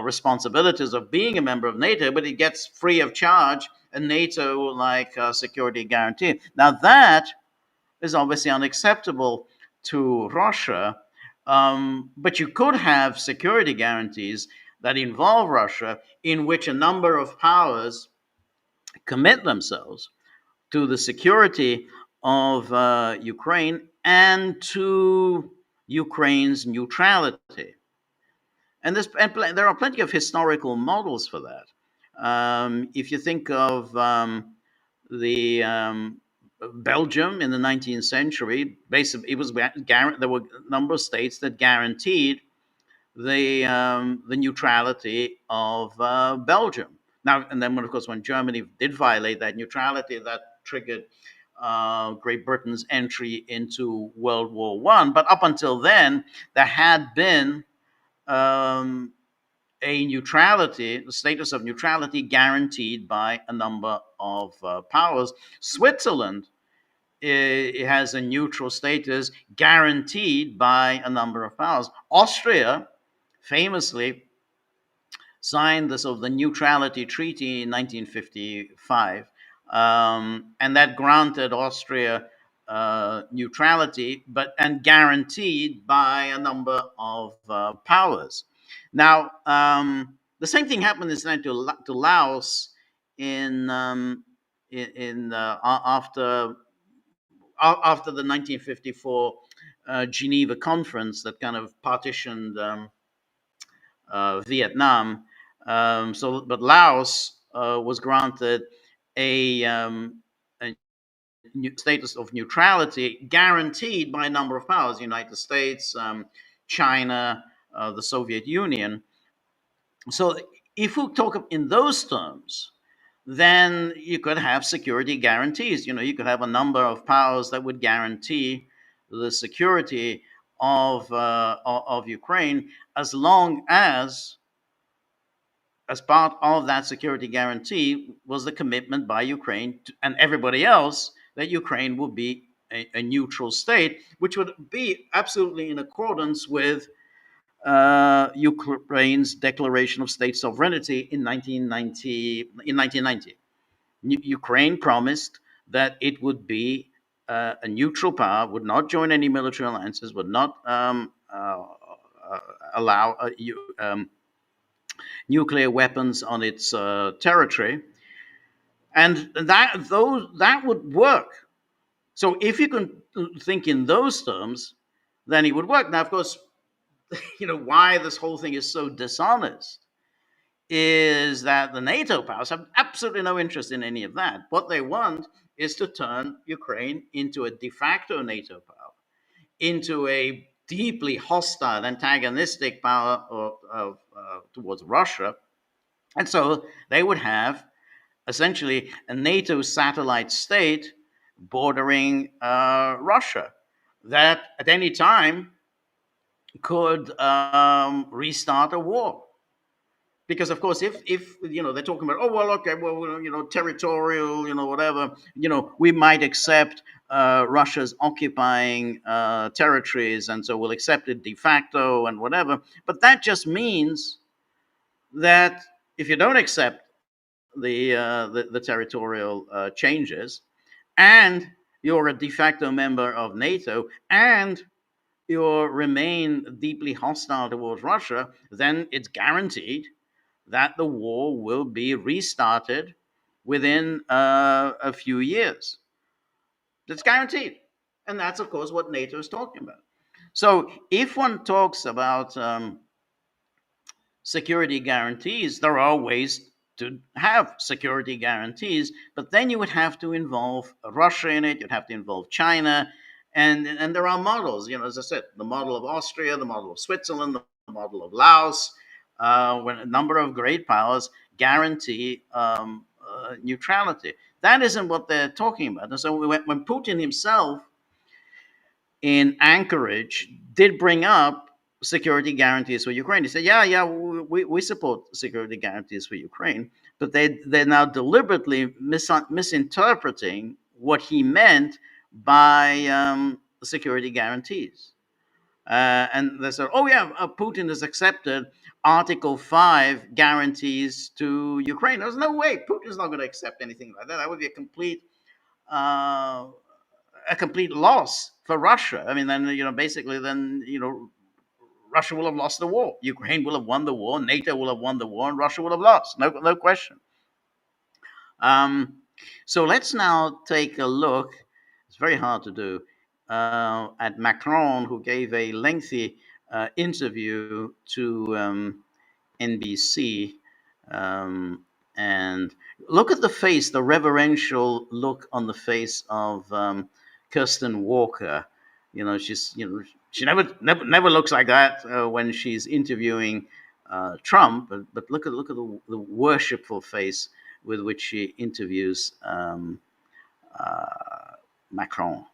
responsibilities of being a member of NATO, but it gets free of charge a NATO-like security guarantee. Now that is obviously unacceptable to Russia, but you could have security guarantees that involve Russia, in which a number of powers commit themselves to the security of Ukraine and to Ukraine's neutrality. And there are plenty of historical models for that. If you think of the Belgium in the 19th century, basically there were a number of states that guaranteed the neutrality of Belgium. Now, and then, of course, when Germany did violate that neutrality, that triggered Great Britain's entry into World War I. But up until then, there had been a neutrality, the status of neutrality guaranteed by a number of powers. Switzerland, it has a neutral status guaranteed by a number of powers. Austria famously signed the sort of the neutrality treaty in 1955, and that granted Austria neutrality, and guaranteed by a number of powers. Now, the same thing happened this time to Laos in after the 1954 Geneva conference that kind of partitioned Vietnam. But Laos was granted a status of neutrality guaranteed by a number of powers: United States, China, the Soviet Union. So if we talk in those terms, then you could have security guarantees. You could have a number of powers that would guarantee the security of Ukraine, as long as part of that security guarantee was the commitment by Ukraine and everybody else that Ukraine would be a neutral state, which would be absolutely in accordance with Ukraine's declaration of state sovereignty in 1990. Ukraine promised that it would be a neutral power, would not join any military alliances, would not allow nuclear weapons on its territory, and that would work. So if you can think in those terms, then it would work. Now, of course, why this whole thing is so dishonest is that the NATO powers have absolutely no interest in any of that. What they want is to turn Ukraine into a de facto NATO power, into a deeply hostile, antagonistic power towards Russia. And so they would have essentially a NATO satellite state bordering Russia that at any time could restart a war. Because of course, if they're talking about, territorial, whatever, we might accept Russia's occupying territories, and so we'll accept it de facto and whatever. But that just means that if you don't accept the territorial changes, and you're a de facto member of NATO, and you remain deeply hostile towards Russia, then it's guaranteed that the war will be restarted within a few years. That's guaranteed. And that's, of course, what NATO is talking about. So if one talks about security guarantees, there are ways to have security guarantees, but then you would have to involve Russia in it, you'd have to involve China, and there are models, as I said, the model of Austria, the model of Switzerland, the model of Laos, when a number of great powers guarantee neutrality. That isn't what they're talking about. And so when Putin himself in Anchorage did bring up security guarantees for Ukraine, he said, yeah, we support security guarantees for Ukraine, but they're now deliberately misinterpreting what he meant by security guarantees. And they said, Putin has accepted Article 5 guarantees to Ukraine. There's no way. Putin's not going to accept anything like that. That would be a complete loss for Russia. I mean, then, basically, Russia will have lost the war. Ukraine will have won the war. NATO will have won the war, and Russia will have lost. No question. So let's now take a look. It's very hard to do. At Macron, who gave a lengthy interview to NBC. And look at the face, the reverential look on the face of Kirsten Walker. She never looks like that when she's interviewing Trump. But look at the worshipful face with which she interviews Macron.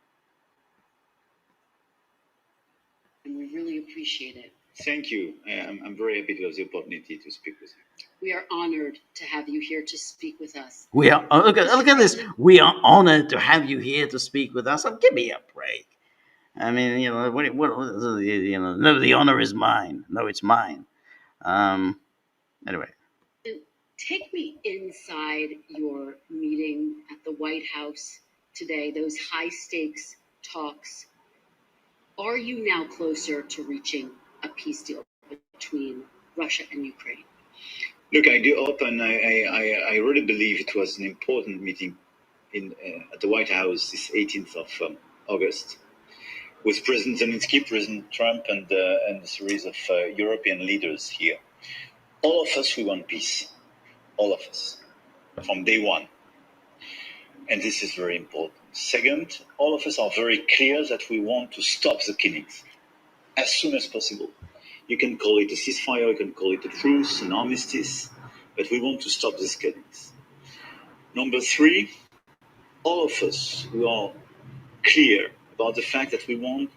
And we really appreciate it. Thank you. I'm very happy to have the opportunity to speak with you. We are honored to have you here to speak with us. We are look at this. We are honored to have you here to speak with us. Oh, give me a break. I mean, no, the honor is mine. No, it's mine. Anyway. Take me inside your meeting at the White House today, those high stakes talks. Are you now closer to reaching a peace deal between Russia and Ukraine? Look, I do hope, and I really believe it was an important meeting at the White House this 18th of August with President Zelensky, President Trump, and a series of European leaders here. All of us, we want peace. All of us, from day one. And this is very important. Second, all of us are very clear that we want to stop the killings as soon as possible. You can call it a ceasefire, you can call it a truce, an armistice, but we want to stop these killings. Number three, all of us, we are clear about the fact that we want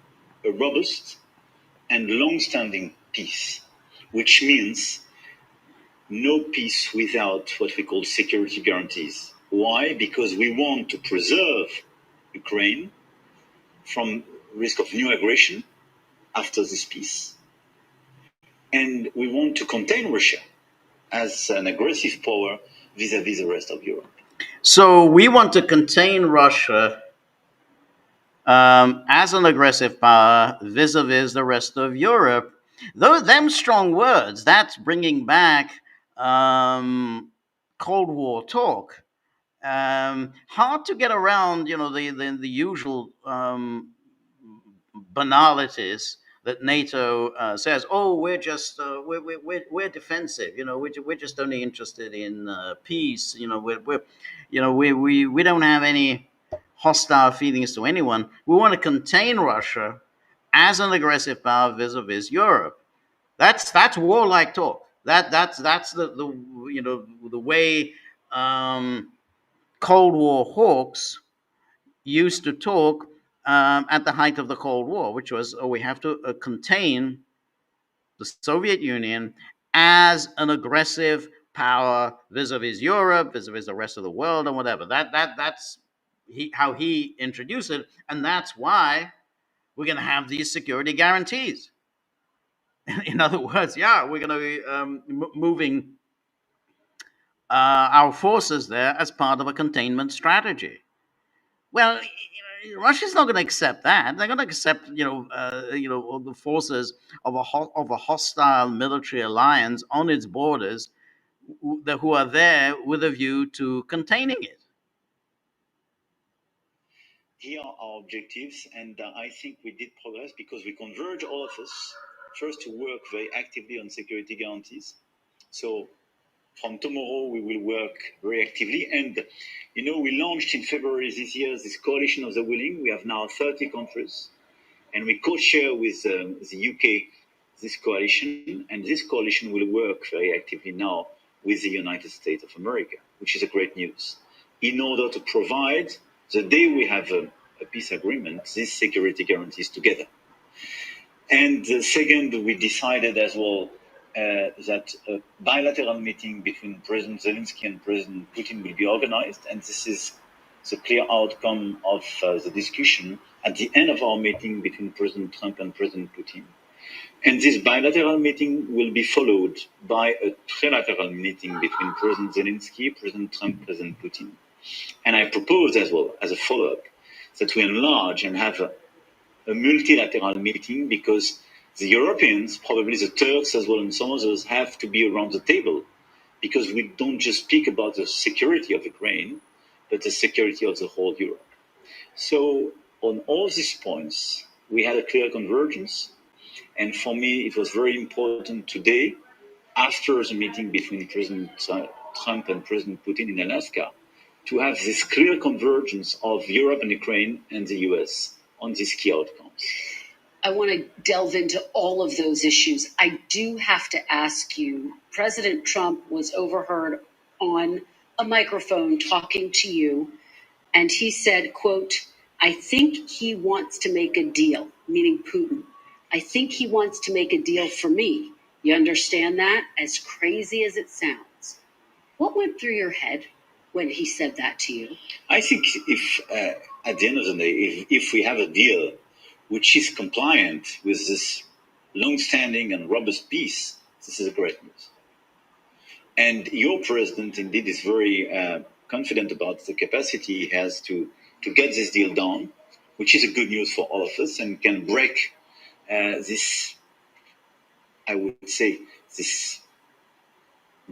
a robust and long-standing peace, which means no peace without what we call security guarantees. Why? Because we want to preserve Ukraine from risk of new aggression after this peace. And we want to contain Russia as an aggressive power vis-à-vis the rest of Europe. So we want to contain Russia as an aggressive power vis-a-vis the rest of Europe. Them strong words. That's bringing back Cold War talk. Hard to get around, the usual banalities that NATO says. Oh, we're just we're defensive. We're just only interested in peace. We don't have any hostile feelings to anyone. We want to contain Russia as an aggressive power vis-a-vis Europe. That's warlike talk. That's the way Cold War hawks used to talk at the height of the Cold War, which was, we have to contain the Soviet Union as an aggressive power vis-a-vis Europe, vis-a-vis the rest of the world, and whatever. That's how he introduced it, and that's why we're going to have these security guarantees. In other words, we're going to be moving our forces there as part of a containment strategy. Well, Russia's not going to accept that. They're going to accept, the forces of a hostile military alliance on its borders, who are there with a view to containing it. Here are our objectives, and I think we did progress because we converge, all of us, first to work very actively on security guarantees. So from tomorrow, we will work very actively. And, we launched in February this year this coalition of the willing. We have now 30 countries, and we co-share with the UK this coalition. And this coalition will work very actively now with the United States of America, which is a great news, in order to provide, the day we have a peace agreement, these security guarantees together. And second, we decided as well that a bilateral meeting between President Zelensky and President Putin will be organized, and this is the clear outcome of the discussion at the end of our meeting between President Trump and President Putin. And this bilateral meeting will be followed by a trilateral meeting between President Zelensky, President Trump, President Putin. And I propose as well, as a follow-up, that we enlarge and have a multilateral meeting, because the Europeans, probably the Turks as well, and some others, have to be around the table, because we don't just speak about the security of Ukraine, but the security of the whole Europe. So on all these points, we had a clear convergence. And for me, it was very important today, after the meeting between President Trump and President Putin in Alaska, to have this clear convergence of Europe and Ukraine and the US on these key outcomes. I want to delve into all of those issues. I do have to ask you, President Trump was overheard on a microphone talking to you, and he said, quote, I think he wants to make a deal, meaning Putin. I think he wants to make a deal for me. You understand that? As crazy as it sounds. What went through your head when he said that to you? I think if, at the end of the day, if we have a deal which is compliant with this long-standing and robust peace, this is a great news. And your president indeed is very confident about the capacity he has to get this deal done, which is a good news for all of us and can break this, I would say, this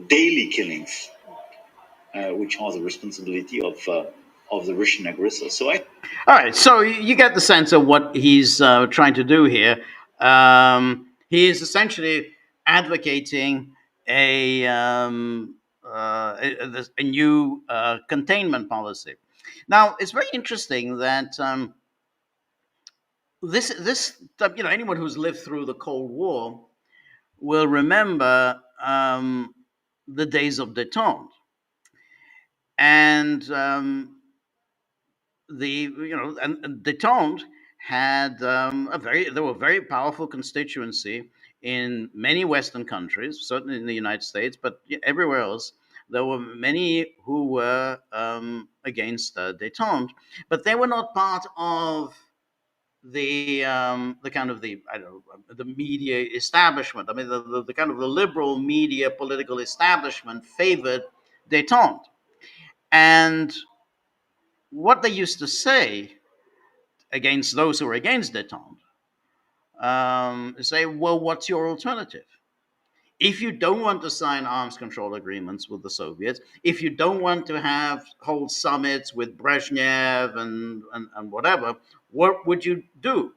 daily killings, which are the responsibility of the Russian aggressor. So All right, so you get the sense of what he's trying to do here. He is essentially advocating a new containment policy. Now, it's very interesting that anyone who's lived through the Cold War will remember the days of détente, and and détente had there were very powerful constituency in many Western countries, certainly in the United States, but everywhere else. There were many who were against détente, but they were not part of the kind of the media establishment. I mean, the kind of the liberal media political establishment favored détente, and what they used to say against those who are against détente, say, well, what's your alternative? If you don't want to sign arms control agreements with the Soviets, if you don't want to hold summits with Brezhnev and whatever, what would you do?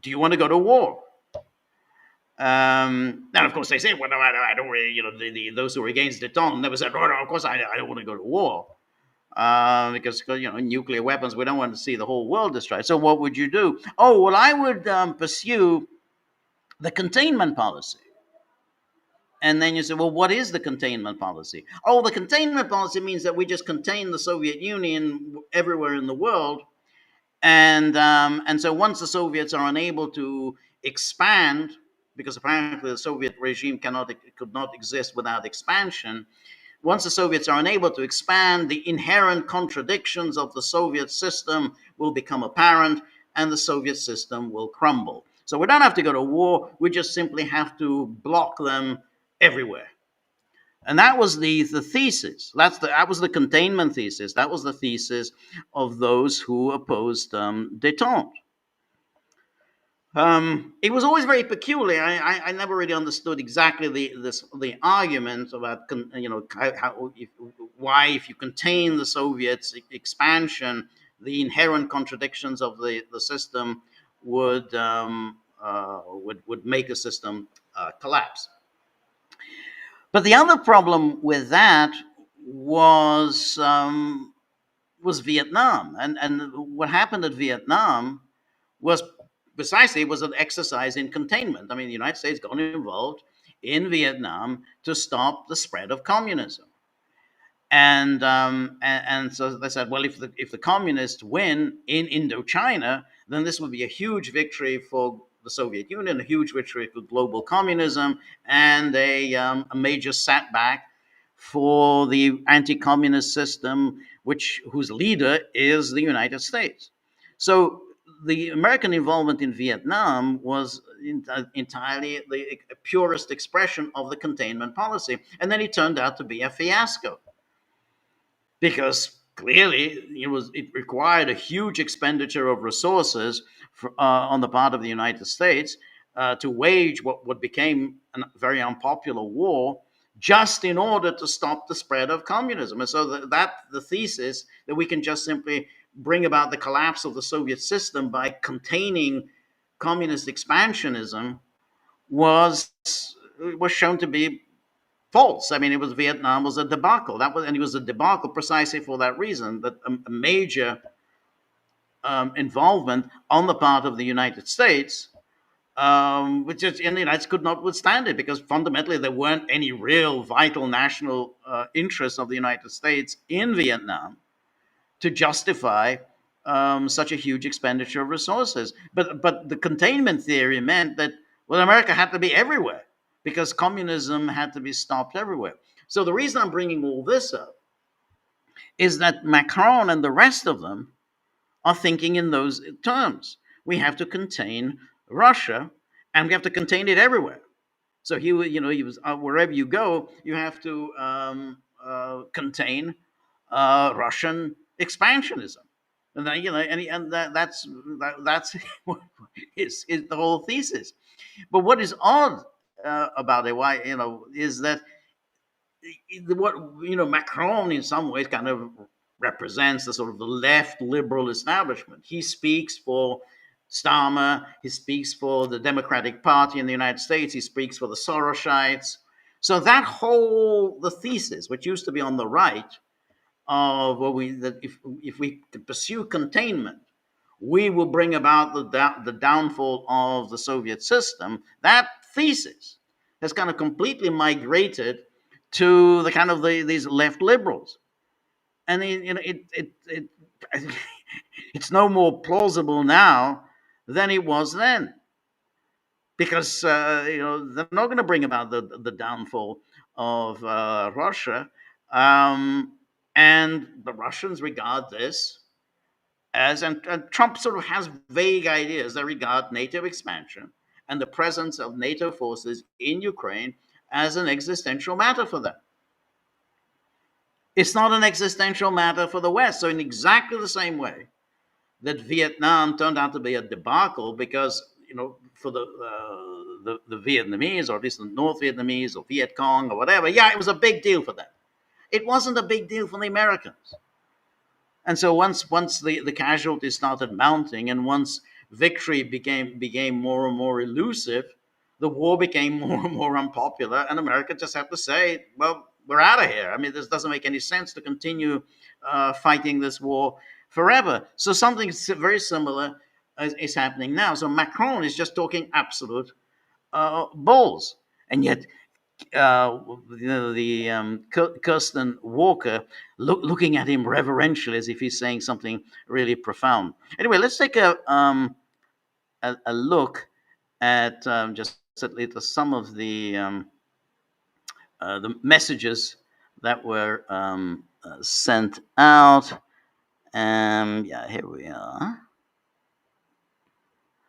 Do you want to go to war? Now, of course, they say, well, no, I don't really, those who are against détente never said, oh, no, of course, I don't want to go to war. Because nuclear weapons, we don't want to see the whole world destroyed. So what would you do? Oh, well, I would pursue the containment policy. And then you say, well, what is the containment policy? Oh, the containment policy means that we just contain the Soviet Union everywhere in the world, and so once the Soviets are unable to expand, because apparently the Soviet regime could not exist without expansion. Once the Soviets are unable to expand, the inherent contradictions of the Soviet system will become apparent, and the Soviet system will crumble. So we don't have to go to war. We just simply have to block them everywhere. And that was the thesis. That was the containment thesis. That was the thesis of those who opposed détente. It was always very peculiar. I never really understood exactly the argument about why, if you contain the Soviets' expansion, the inherent contradictions of the system would make a system collapse. But the other problem with that was Vietnam, and what happened at Vietnam was precisely an exercise in containment. I mean, the United States got involved in Vietnam to stop the spread of communism, and so they said, well, if the communists win in Indochina, then this would be a huge victory for the Soviet Union, a huge victory for global communism, and a major setback for the anti-communist system, whose leader is the United States. So the American involvement in Vietnam was entirely the purest expression of the containment policy, and then it turned out to be a fiasco, because clearly it required a huge expenditure of resources on the part of the United States to wage what became a very unpopular war, just in order to stop the spread of communism. And so the thesis that we can just simply bring about the collapse of the Soviet system by containing communist expansionism was shown to be false. I mean, Vietnam was a debacle. And it was a debacle precisely for that reason, that a major involvement on the part of the United States, which in the United States could not withstand it, because fundamentally there weren't any real vital national interests of the United States in Vietnam to justify such a huge expenditure of resources. But the containment theory meant that, well, America had to be everywhere because communism had to be stopped everywhere. So the reason I'm bringing all this up is that Macron and the rest of them are thinking in those terms. We have to contain Russia, and we have to contain it everywhere. So he was wherever you go, you have to contain Russian expansionism, and that, that's is the whole thesis. But what is odd about it, why is that what Macron in some ways kind of represents the sort of the left liberal establishment. He speaks for Starmer, he speaks for the Democratic Party in the United States, he speaks for the Sorosites. So that whole the thesis, which used to be on the right, of that if we pursue containment, we will bring about the downfall of the Soviet system. That thesis has kind of completely migrated to the kind of these left liberals, and it's no more plausible now than it was then, because they're not going to bring about the downfall of Russia, and the Russians regard this as, and Trump sort of has vague ideas that regard NATO expansion and the presence of NATO forces in Ukraine as an existential matter for them. It's not an existential matter for the West. So in exactly the same way that Vietnam turned out to be a debacle because, for the Vietnamese, or at least the North Vietnamese or Viet Cong or whatever, yeah, it was a big deal for them. It wasn't a big deal for the Americans. And so once the casualties started mounting, and once victory became more and more elusive, the war became more and more unpopular, and America just had to say, well, we're out of here. I mean, this doesn't make any sense to continue fighting this war forever. So something very similar is happening now. So Macron is just talking absolute balls, and yet Kirsten Walker looking at him reverentially as if he's saying something really profound. Anyway, let's take a look at just at least some of the messages that were sent out. Yeah, here we are.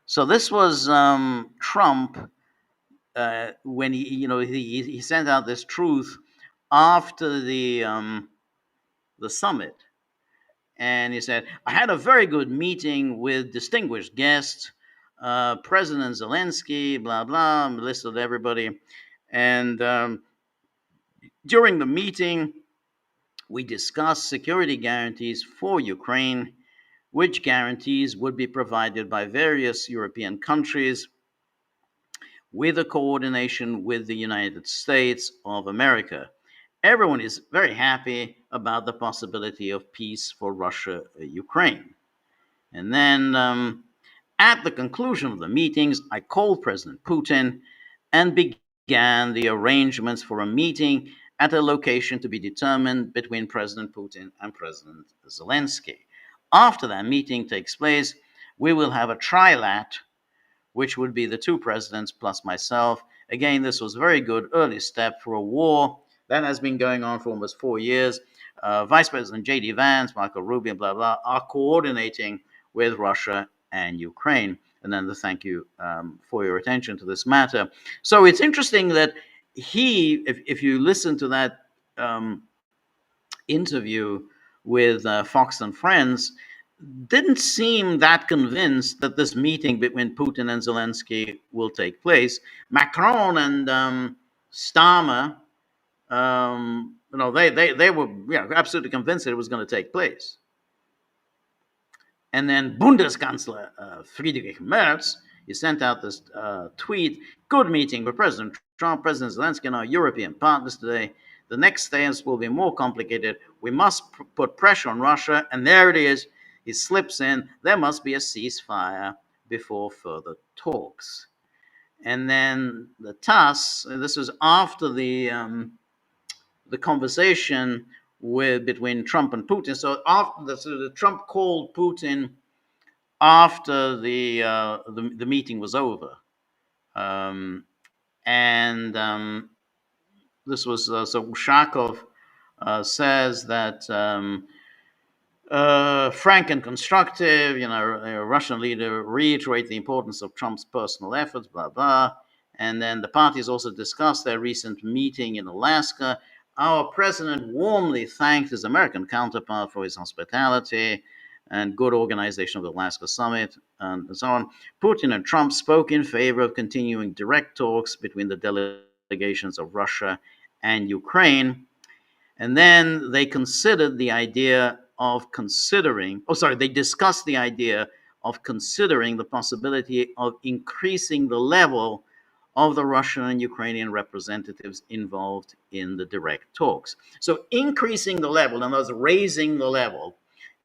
So this was Trump. When he sent out this truth after the summit, and he said, "I had a very good meeting with distinguished guests, President Zelensky, blah blah," listed everybody, and during the meeting, we discussed security guarantees for Ukraine, which guarantees would be provided by various European countries, with a coordination with the United States of America. Everyone is very happy about the possibility of peace for Russia, Ukraine. And then at the conclusion of the meetings, I called President Putin and began the arrangements for a meeting at a location to be determined between President Putin and President Zelensky. After that meeting takes place, we will have a trilat, which would be the two presidents plus myself. Again, this was a very good early step for a war that has been going on for almost 4 years. Vice President J.D. Vance, Marco Rubio, blah, blah, are coordinating with Russia and Ukraine. And then the thank you for your attention to this matter. So it's interesting that if you listen to that interview with Fox and Friends, didn't seem that convinced that this meeting between Putin and Zelensky will take place. Macron and Starmer, they were absolutely convinced that it was going to take place. And then Bundeskanzler Friedrich Merz, he sent out this tweet: "Good meeting with President Trump, President Zelensky, and our European partners today. The next steps will be more complicated. We must put pressure on Russia," and there it is. He slips in, "There must be a ceasefire before further talks." And then the TASS, this was after the conversation between Trump and Putin. So the Trump called Putin after the meeting was over, and this was so Ushakov says that. Frank and constructive, a Russian leader reiterate the importance of Trump's personal efforts, blah, blah. And then the parties also discussed their recent meeting in Alaska. Our president warmly thanked his American counterpart for his hospitality and good organization of the Alaska summit, and so on. Putin and Trump spoke in favor of continuing direct talks between the delegations of Russia and Ukraine. And then they considered the idea of they discussed the idea of considering the possibility of increasing the level of the Russian and Ukrainian representatives involved in the direct talks. So increasing the level, and thus raising the level,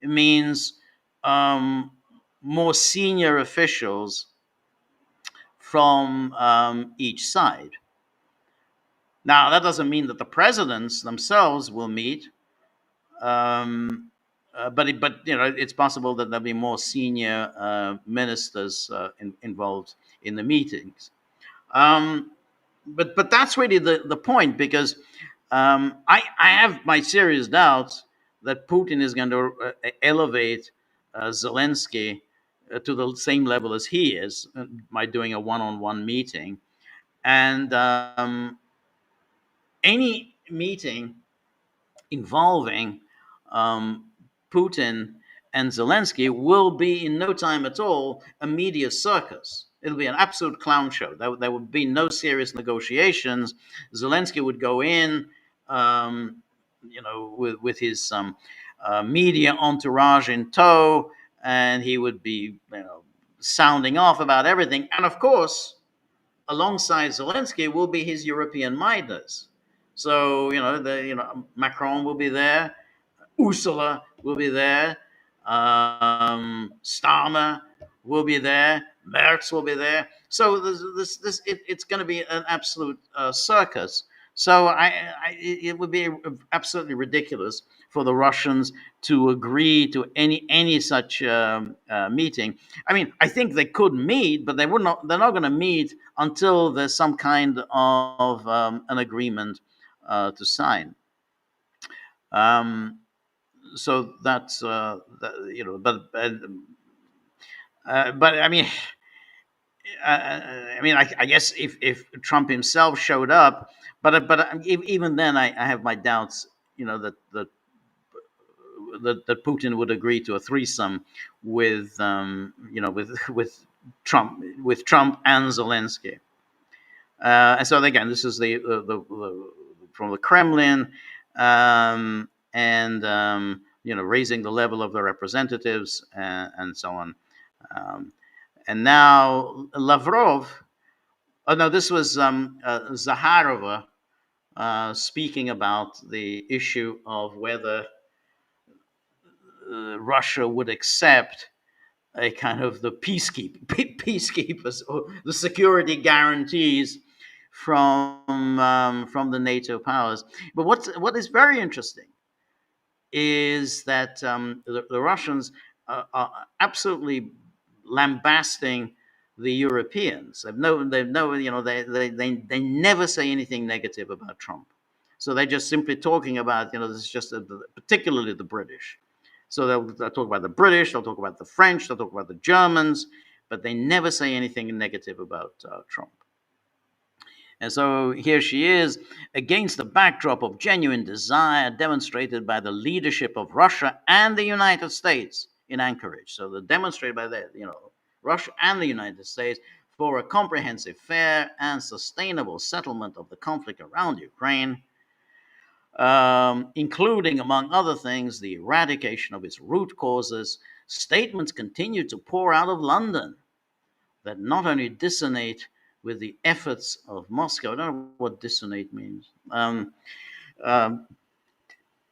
means more senior officials from each side. Now, that doesn't mean that the presidents themselves will meet, but it's possible that there'll be more senior ministers involved in the meetings. But that's really the point, because I have my serious doubts that Putin is going to elevate Zelensky to the same level as he is by doing a one-on-one meeting. And any meeting involving Putin and Zelensky will be in no time at all a media circus. It'll be an absolute clown show. There would be no serious negotiations. Zelensky would go in, with his media entourage in tow, and he would be, sounding off about everything. And of course, alongside Zelensky will be his European minders. So Macron will be there, Ursula will be there, Starmer will be there, Merz will be there. So it's going to be an absolute circus. So it would be absolutely ridiculous for the Russians to agree to any such meeting. I mean, I think they could meet, but they're not going to meet until there's some kind of an agreement to sign. So that's but I mean, I guess if Trump himself showed up, but even then, I have my doubts, that Putin would agree to a threesome with with Trump and Zelensky. And so again, this is the from the Kremlin, and raising the level of the representatives, and so on. And now Lavrov. Oh no, this was Zaharova speaking about the issue of whether Russia would accept a kind of the peacekeepers or the security guarantees from the NATO powers. But what is very interesting is that the Russians are absolutely lambasting the Europeans. They never say anything negative about Trump. So they're just simply talking about, this is just particularly the British. So they'll talk about the British, they'll talk about the French, they'll talk about the Germans, but they never say anything negative about Trump. And so here she is, against the backdrop of genuine desire demonstrated by the leadership of Russia and the United States in Anchorage. So they're demonstrated by Russia and the United States for a comprehensive, fair, and sustainable settlement of the conflict around Ukraine, including, among other things, the eradication of its root causes. Statements continue to pour out of London that not only dissonate with the efforts of Moscow. I don't know what dissonate means.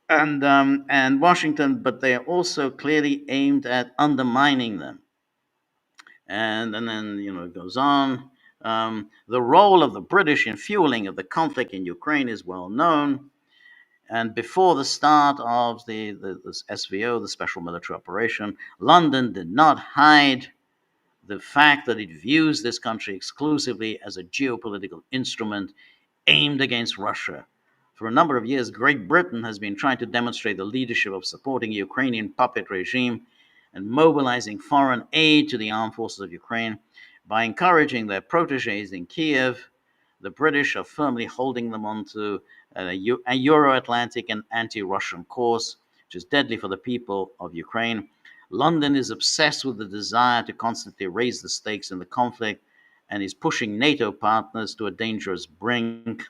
And Washington, but they are also clearly aimed at undermining them. And then it goes on. The role of the British in fueling of the conflict in Ukraine is well known. And before the start of the SVO, the Special Military Operation, London did not hide the fact that it views this country exclusively as a geopolitical instrument aimed against Russia. For a number of years, Great Britain has been trying to demonstrate the leadership of supporting a Ukrainian puppet regime and mobilizing foreign aid to the armed forces of Ukraine. By encouraging their proteges in Kiev, the British are firmly holding them onto a Euro-Atlantic and anti-Russian course, which is deadly for the people of Ukraine. London is obsessed with the desire to constantly raise the stakes in the conflict and is pushing NATO partners to a dangerous brink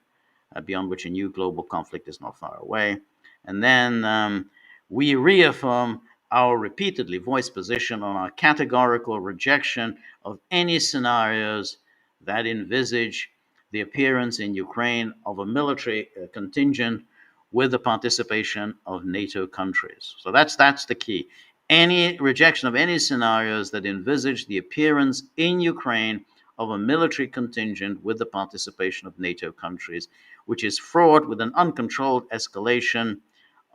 beyond which a new global conflict is not far away. And then we reaffirm our repeatedly voiced position on our categorical rejection of any scenarios that envisage the appearance in Ukraine of a military contingent with the participation of NATO countries. So that's the key. Any rejection of any scenarios that envisage the appearance in Ukraine of a military contingent with the participation of NATO countries, which is fraught with an uncontrolled escalation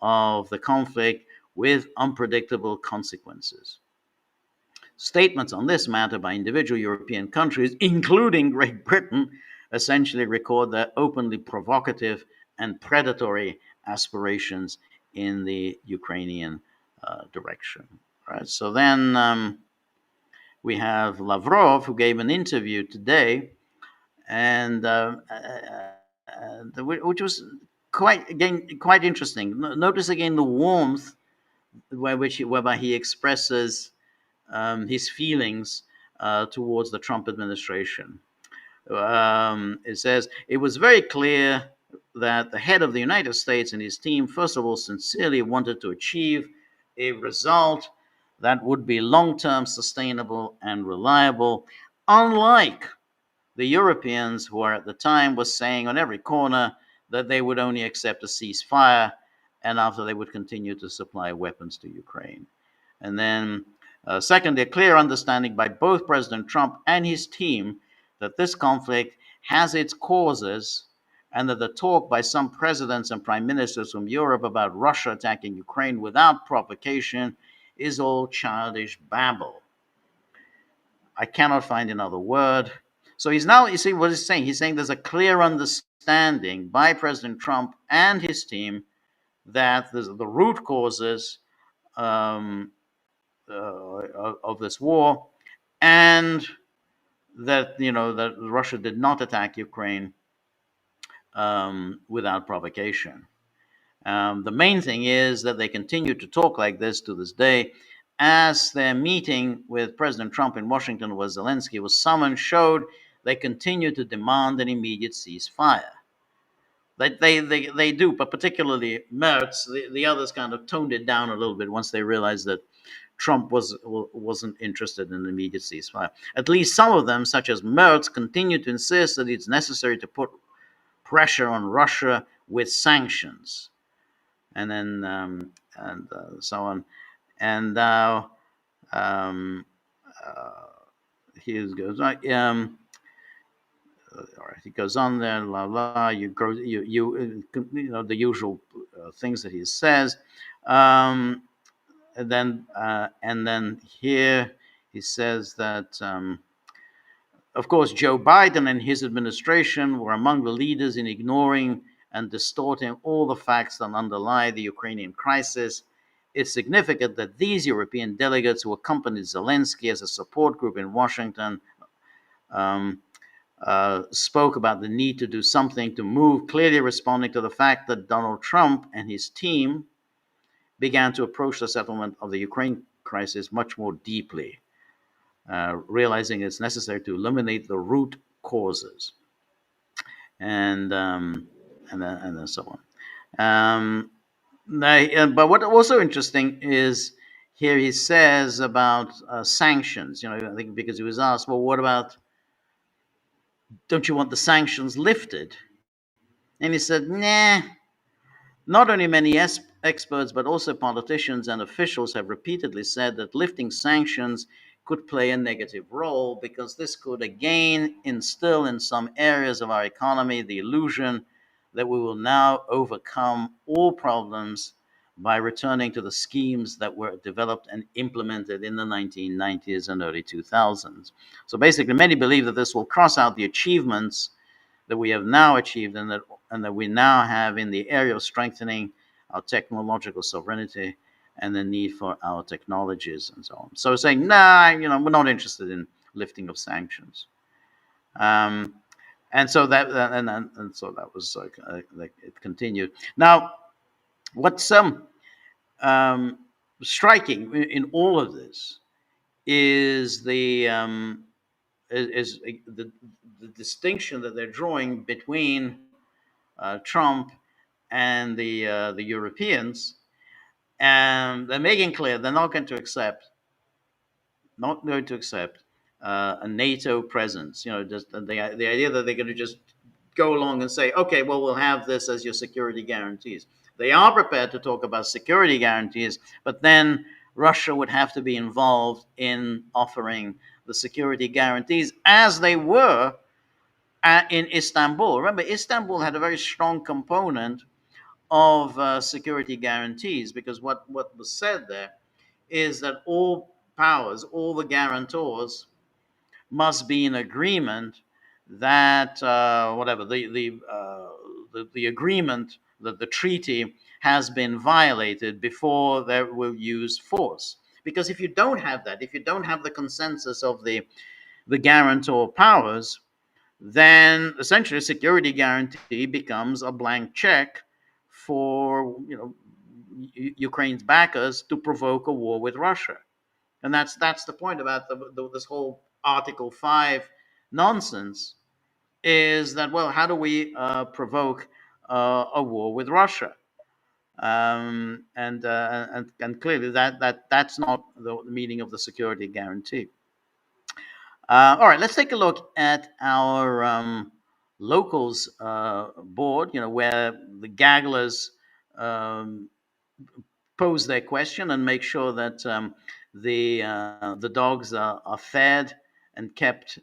of the conflict with unpredictable consequences. Statements on this matter by individual European countries, including Great Britain, essentially record their openly provocative and predatory aspirations in the Ukrainian direction. Right. So then we have Lavrov, who gave an interview today, and which was quite interesting. Notice again the warmth whereby he expresses his feelings towards the Trump administration. It says, it was very clear that the head of the United States and his team, first of all, sincerely wanted to achieve a result that would be long-term, sustainable, and reliable, unlike the Europeans, who at the time was saying on every corner that they would only accept a ceasefire, and after they would continue to supply weapons to Ukraine. And then, secondly, a clear understanding by both President Trump and his team that this conflict has its causes, and that the talk by some presidents and prime ministers from Europe about Russia attacking Ukraine without provocation is all childish babble. I cannot find another word. So he's now, you see what he's saying? He's saying there's a clear understanding by President Trump and his team that the root causes of this war, and that that Russia did not attack Ukraine without provocation. The main thing is that they continue to talk like this to this day, as their meeting with President Trump in Washington, where Zelensky was summoned, showed they continue to demand an immediate ceasefire. They do, but particularly Merz, the others kind of toned it down a little bit once they realized that Trump wasn't interested in an immediate ceasefire. At least some of them, such as Merz, continue to insist that it's necessary to put pressure on Russia with sanctions, and then so on. And now he goes on. All right, he goes on there, you know the usual things that he says, and then here he says that of course Joe Biden and his administration were among the leaders in ignoring and distorting all the facts that underlie the Ukrainian crisis. It's significant that these European delegates who accompanied Zelensky as a support group in Washington spoke about the need to do something to move, clearly responding to the fact that Donald Trump and his team began to approach the settlement of the Ukraine crisis much more deeply, realizing it's necessary to eliminate the root causes, and then so on. But what also interesting is here he says about sanctions. I think because he was asked, well, what about, don't you want the sanctions lifted? And he said, nah. Not only many experts, but also politicians and officials have repeatedly said that lifting sanctions could play a negative role, because this could again instill in some areas of our economy the illusion that we will now overcome all problems by returning to the schemes that were developed and implemented in the 1990s and early 2000s. So basically, many believe that this will cross out the achievements that we have now achieved and that we now have in the area of strengthening our technological sovereignty and the need for our technologies and so on. So saying, nah, we're not interested in lifting of sanctions. And so that so that was like it continued. Now, what's striking in all of this is is the distinction that they're drawing between Trump and the Europeans, and they're making clear they're not going to accept a NATO presence. Just the idea that they're going to just go along and say, okay, well, we'll have this as your security guarantees. They are prepared to talk about security guarantees, but then Russia would have to be involved in offering the security guarantees as they were in Istanbul. Remember, Istanbul had a very strong component of security guarantees, because what was said there is that all powers, all the guarantors, must be in agreement that whatever the agreement, that the treaty has been violated before they will use force. Because if you don't have that, if you don't have the consensus of the guarantor powers, then essentially a security guarantee becomes a blank check for Ukraine's backers to provoke a war with Russia. And that's the point about this whole Article 5 nonsense, is that, well, how do we provoke a war with Russia? And clearly that's not the meaning of the security guarantee. All right, let's take a look at our locals board, where the Gagglers pose their question and make sure that the dogs are fed and kept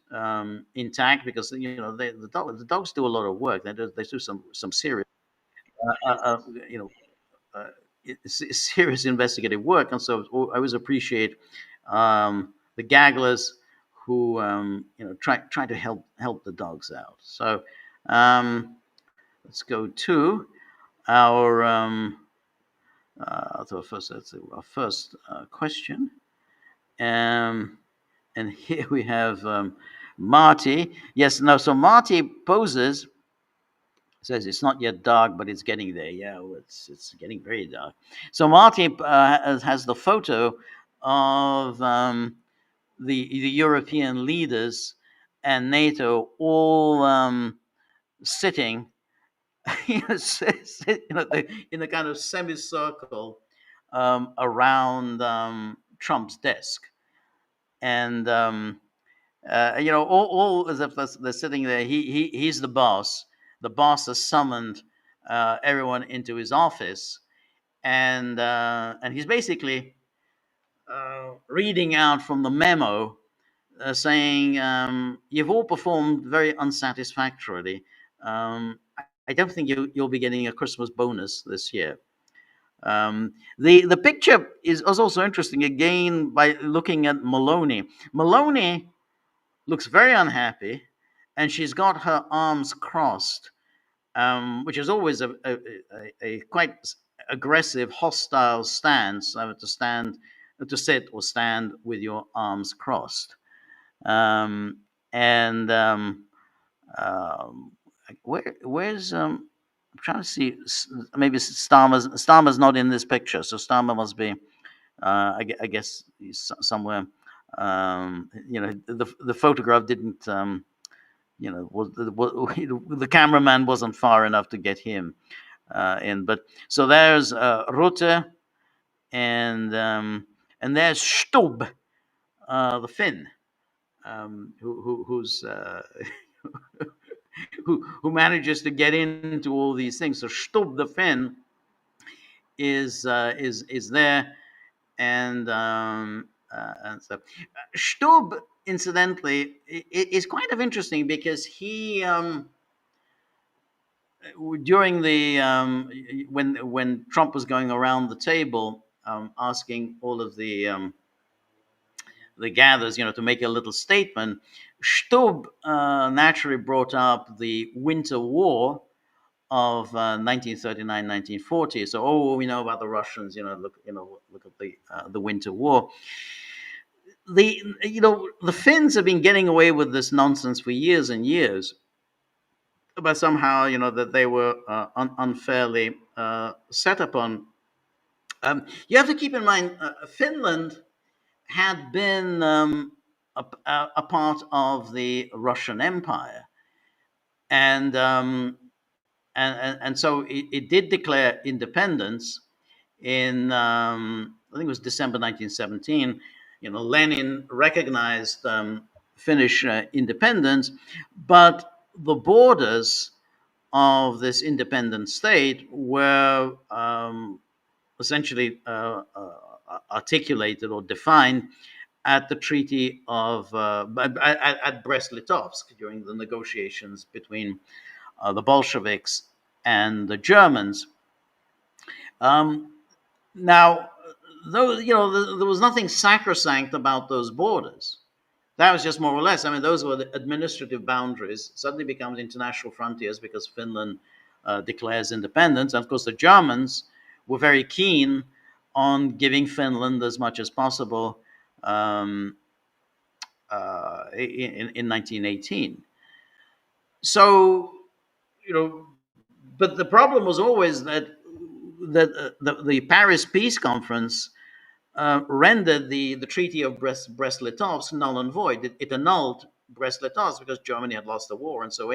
intact, because the dogs do a lot of work. They do some serious you know serious investigative work, and so I always appreciate the Gagglers who try to help the dogs out. So let's go to our our first question. And here we have Marty. Yes, no. So Marty poses, says it's not yet dark, but it's getting there. Yeah, well, it's getting very dark. So Marty has the photo of the European leaders and NATO all sitting in a kind of semicircle around Trump's desk. And all as if they're sitting there. He's the boss. The boss has summoned everyone into his office, and he's basically reading out from the memo, saying, "You've all performed very unsatisfactorily. I don't think you'll be getting a Christmas bonus this year." The picture is also interesting again by looking at Maloney. Maloney looks very unhappy, and she's got her arms crossed, which is always a quite aggressive, hostile stance. To sit or stand with your arms crossed. And where's I'm trying to see. Maybe Starmer's not in this picture, so Starmer must be. I guess he's somewhere. The photograph didn't. The cameraman wasn't far enough to get him in. But so there's Rutte, and there's Stubb, the Finn, who's who manages to get into all these things. So Stubb, the Finn, is there, and so Stubb, incidentally, is kind of interesting because he during the when Trump was going around the table asking all of the gatherers, to make a little statement, Stubb naturally brought up the Winter War of 1939, 1940. So, we know about the Russians. Look at the Winter War. The Finns have been getting away with this nonsense for years and years, but somehow that they were unfairly set upon. You have to keep in mind, Finland had been a part of the Russian Empire, and so it did declare independence in I think it was December 1917. Lenin recognized Finnish independence, but the borders of this independent state were essentially articulated or defined at the Treaty of at Brest-Litovsk during the negotiations between the Bolsheviks and the Germans. Now, though there was nothing sacrosanct about those borders. That was just more or less. I mean, those were the administrative boundaries. Suddenly becomes international frontiers because Finland declares independence. And of course, the Germans were very keen on giving Finland as much as possible in 1918. So, but the problem was always that the Paris Peace Conference rendered the Treaty of Brest-Litovsk null and void. It annulled Brest-Litovsk because Germany had lost the war, and so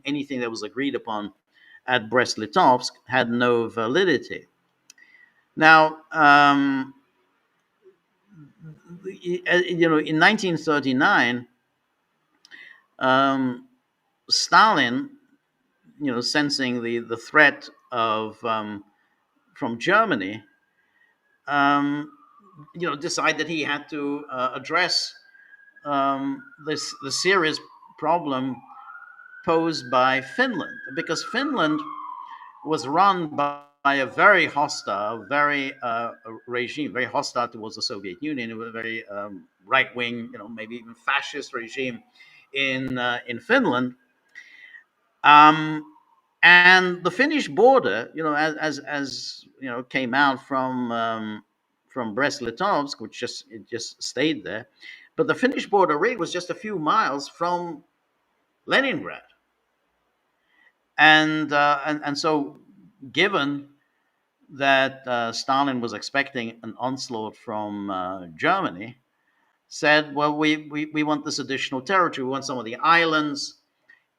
anything that was agreed upon at Brest-Litovsk had no validity. Now, in 1939, Stalin, sensing the threat of from Germany, decided he had to address the serious problem posed by Finland, because Finland was run by a very hostile, regime, very hostile towards the Soviet Union. It was a very right wing, maybe even fascist regime in Finland. And the Finnish border, as came out from Brest-Litovsk, which just stayed there, but the Finnish border really was just a few miles from Leningrad, and so given that Stalin was expecting an onslaught from Germany, said, well, we want this additional territory. We want some of the islands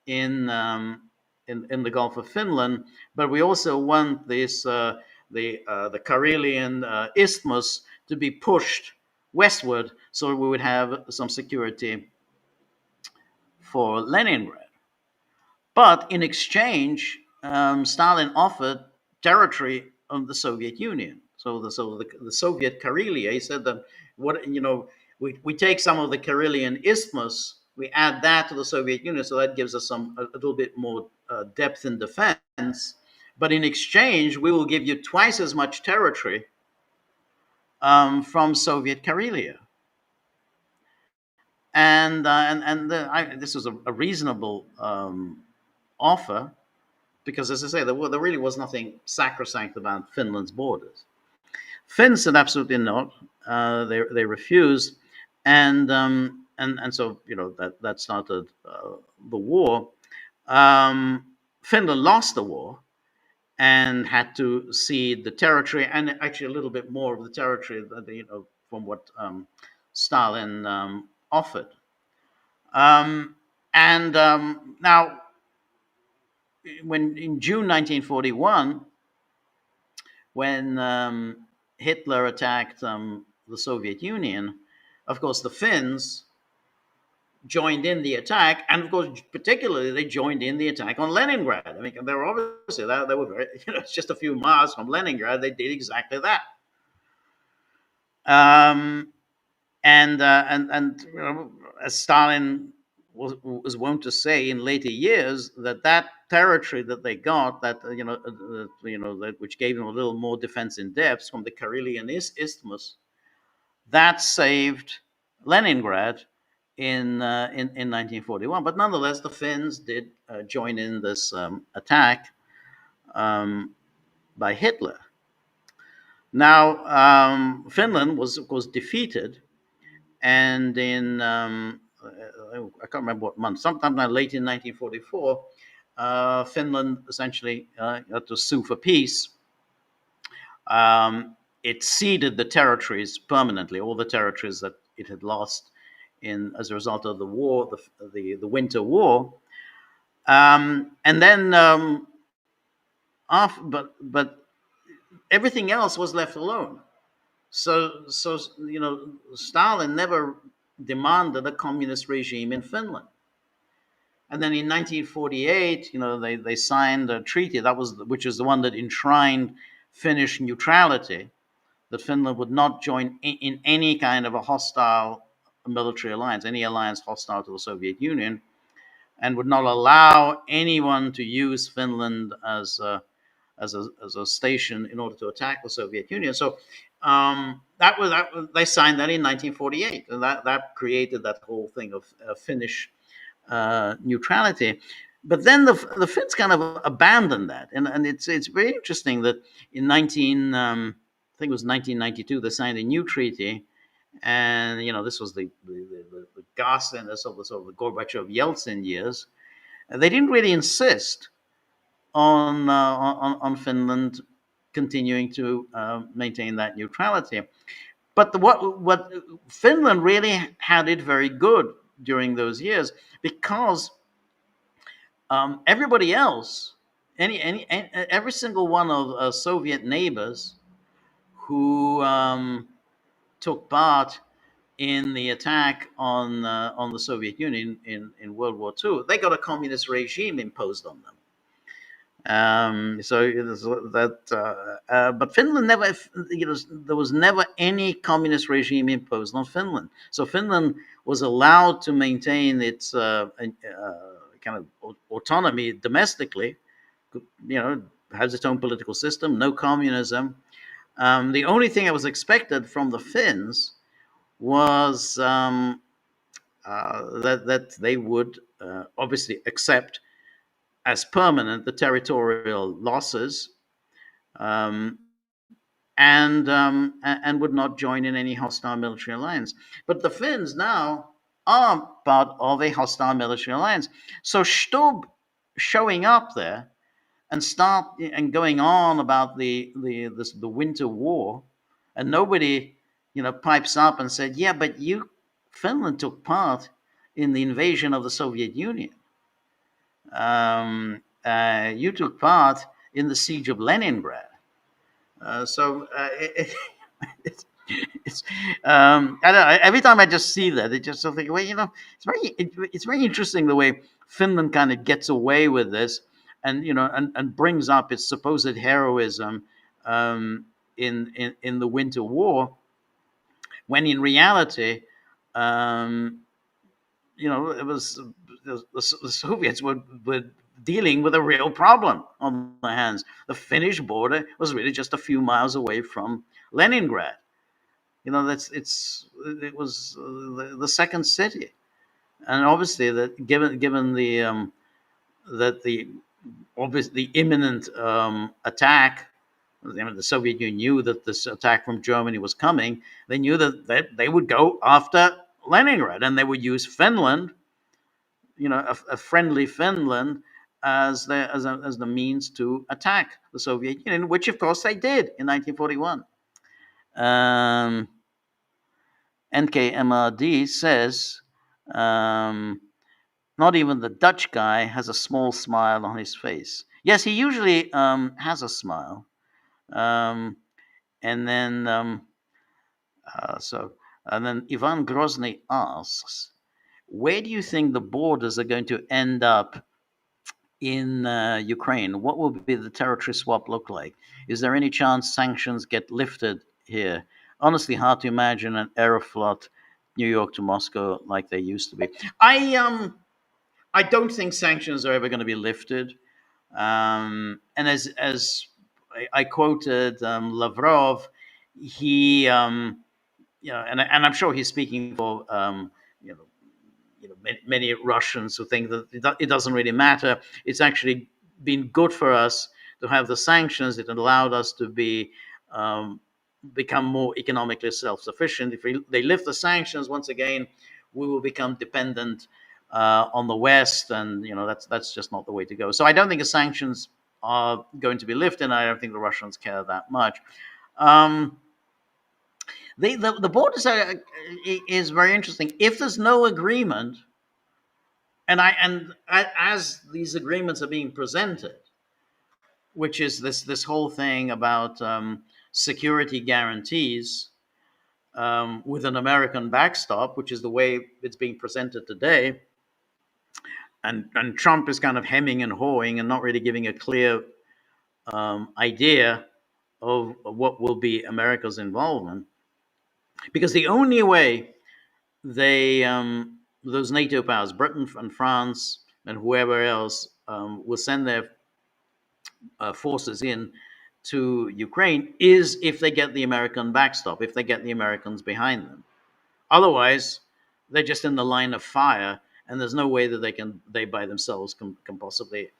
in the Gulf of Finland, but we also want this the Karelian isthmus to be pushed westward, so we would have some security for Leningrad. But in exchange, Stalin offered territory of the Soviet Union. So the Soviet Karelia, he said that we take some of the Karelian isthmus, we add that to the Soviet Union, so that gives us a little bit more depth in defense. But in exchange, we will give you twice as much territory from Soviet Karelia. And this was a reasonable offer, because, as I say, there really was nothing sacrosanct about Finland's borders. Finns said absolutely not. They refused, and so that started the war. Finland lost the war and had to cede the territory, and actually a little bit more of the territory from what Stalin offered. Now, when in June 1941, when Hitler attacked the Soviet Union, of course the Finns joined in the attack, and of course particularly they joined in the attack on Leningrad. I mean, they were obviously they were very, it's just a few miles from Leningrad. They did exactly that. And as Stalin was wont to say in later years that that territory that they got, that that which gave them a little more defense in depth from the Karelian Isthmus, that saved Leningrad in 1941. But nonetheless, the Finns did join in this attack by Hitler. Now, Finland was, of course, defeated, and in I can't remember what month, sometime late in 1944, Finland essentially had to sue for peace. It ceded the territories permanently, all the territories that it had lost as a result of the war, the Winter War, and then but everything else was left alone. So Stalin never demanded a communist regime in Finland. And then in 1948, they signed a treaty which is the one that enshrined Finnish neutrality, that Finland would not join in any kind of a hostile military alliance, any alliance hostile to the Soviet Union, and would not allow anyone to use Finland as a station in order to attack the Soviet Union. So they signed that in 1948, and that created that whole thing of Finnish neutrality. But then the Finns kind of abandoned that, and it's very interesting that in I think it was 1992, they signed a new treaty, and this was the ghastliness of the sort of the Gorbachev-Yeltsin years. They didn't really insist on Finland continuing to maintain that neutrality. But what Finland really had it very good during those years, because everybody else, every single one of Soviet neighbors who took part in the attack on the Soviet Union in World War II, they got a communist regime imposed on them. But Finland never, there was never any communist regime imposed on Finland. So Finland was allowed to maintain its kind of autonomy domestically. Has its own political system, no communism. The only thing that was expected from the Finns was that they would obviously accept as permanent the territorial losses, and would not join in any hostile military alliance. But the Finns now are part of a hostile military alliance. So Stubb showing up there and going on about the Winter War, and nobody pipes up and said, yeah, but Finland took part in the invasion of the Soviet Union. You took part in the siege of Leningrad. It's I don't know, every time I just see that, it just sort of think, well, it's very interesting the way Finland kind of gets away with this, and and brings up its supposed heroism in the Winter War, when in reality, it was the Soviets were dealing with a real problem on their hands. The Finnish border was really just a few miles away from Leningrad. It was the second city, and obviously that given the imminent attack. The Soviet Union knew that this attack from Germany was coming. They knew that they would go after Leningrad, and they would use Finland, a friendly Finland, as the means to attack the Soviet Union, which of course they did in 1941. NKMRD says, not even the Dutch guy has a small smile on his face. Yes, he usually has a smile. And then Ivan Grozny asks, where do you think the borders are going to end up in Ukraine? What will be the territory swap look like? Is there any chance sanctions get lifted here? Honestly, hard to imagine an Aeroflot New York to Moscow like they used to be. I I don't think sanctions are ever going to be lifted. And as I quoted Lavrov, he and I'm sure he's speaking for you know many Russians who think that it doesn't really matter. It's actually been good for us to have the sanctions. It allowed us to um, become more economically self-sufficient. If they lift the sanctions once again, we will become dependent on the West, and that's just not the way to go. So I don't think the sanctions are going to be lifted. And I don't think the Russians care that much. Um, the borders is very interesting. If there's no agreement, as these agreements are being presented, which is this whole thing about security guarantees with an American backstop, which is the way it's being presented today, and Trump is kind of hemming and hawing and not really giving a clear idea of what will be America's involvement, because the only way they those NATO powers, Britain and France and whoever else, will send their forces in to Ukraine is if they get the American backstop, if they get the Americans behind them. Otherwise, they're just in the line of fire, and there's no way that they by themselves can possibly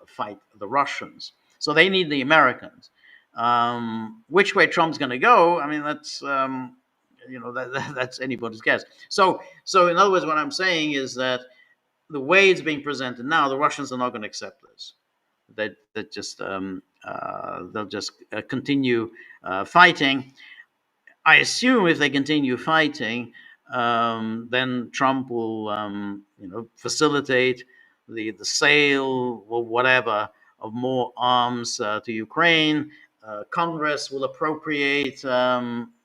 fight the Russians. So they need the Americans. Which way Trump's going to go? I mean, that's that's anybody's guess. So in other words, what I'm saying is that the way it's being presented now, the Russians are not going to accept this. That just they'll just continue fighting. I assume if they continue fighting, then Trump will facilitate the sale or whatever of more arms to Ukraine. Congress will appropriate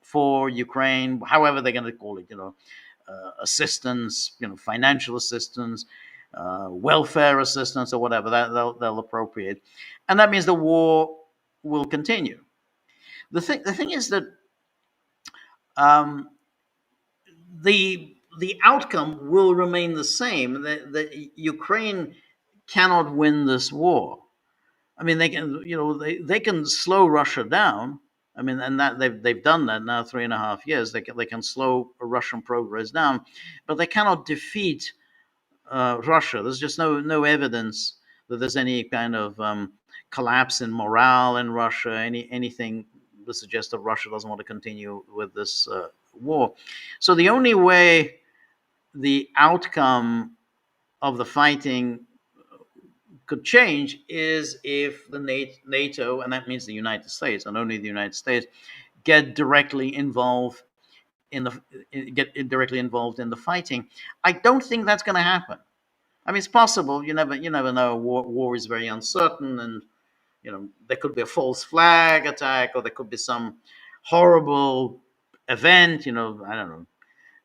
for Ukraine, however they're going to call it, assistance, financial assistance, welfare assistance, or whatever that they'll appropriate, and that means the war will continue. The thing is that the outcome will remain the same. The Ukraine cannot win this war. I mean, they can, they can slow Russia down. I mean, and that they've done that now 3.5 years. They can slow Russian progress down, but they cannot defeat Russia. There's just no evidence that there's any kind of collapse in morale in Russia. Anything that suggests that Russia doesn't want to continue with this war. So the only way the outcome of the fighting could change is if the NATO, and that means the United States, and only the United States, get directly involved in the fighting. I don't think that's going to happen. I mean, it's possible. You never know. War is very uncertain, and there could be a false flag attack, or there could be some horrible event. I don't know,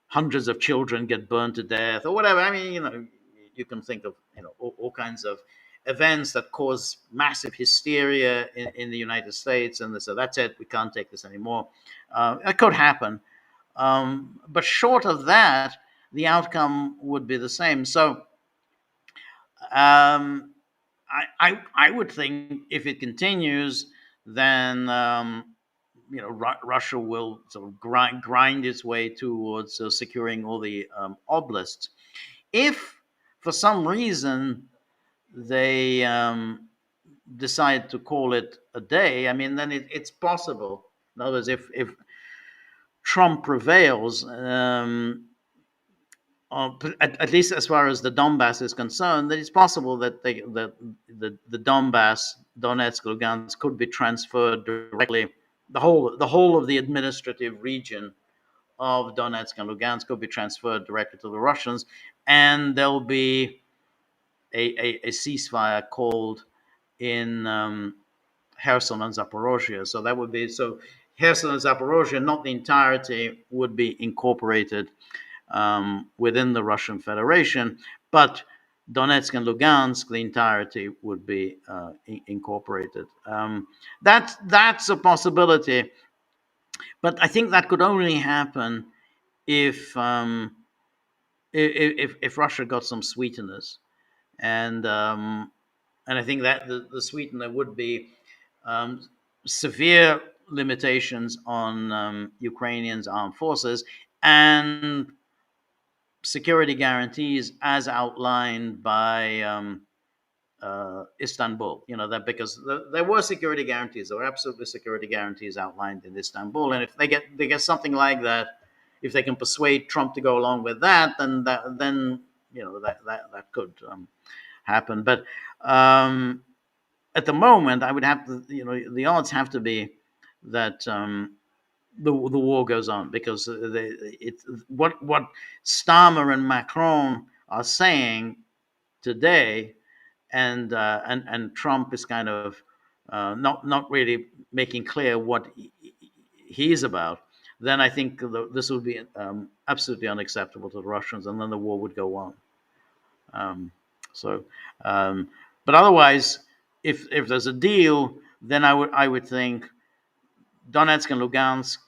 hundreds of children get burned to death, or whatever. I mean, you can think of all kinds of events that cause massive hysteria in the United States, and they say that's it, we can't take this anymore. It could happen, but short of that, the outcome would be the same. So I would think if it continues, then Russia will sort of grind its way towards securing all the oblasts. If for some reason they decide to call it a day, I mean, then it's possible. In other words, if Trump prevails, at least as far as the Donbass is concerned, that it's possible that the Donbass, Donetsk, Lugansk could be transferred directly. The whole of the administrative region of Donetsk and Lugansk could be transferred directly to the Russians, and there'll be a ceasefire called in Kherson and Zaporozhye. So that would be Kherson and Zaporozhye, not the entirety, would be incorporated within the Russian Federation, but Donetsk and Lugansk, the entirety, would be incorporated. That's a possibility, but I think that could only happen if if Russia got some sweeteners, and I think that the sweetener would be um, severe limitations on Ukrainians' armed forces and security guarantees as outlined by Istanbul. You know that because there were security guarantees, there were absolutely security guarantees outlined in Istanbul, and if they get something like that, if they can persuade Trump to go along with that, then you know that could happen. But at the moment, I would have to, you know, the odds have to be that the war goes on because what Starmer and Macron are saying today, and Trump is kind of not really making clear what he's about. Then I think this would be absolutely unacceptable to the Russians, and then the war would go on. Um, so, but otherwise, if there's a deal, then I would think Donetsk and Lugansk,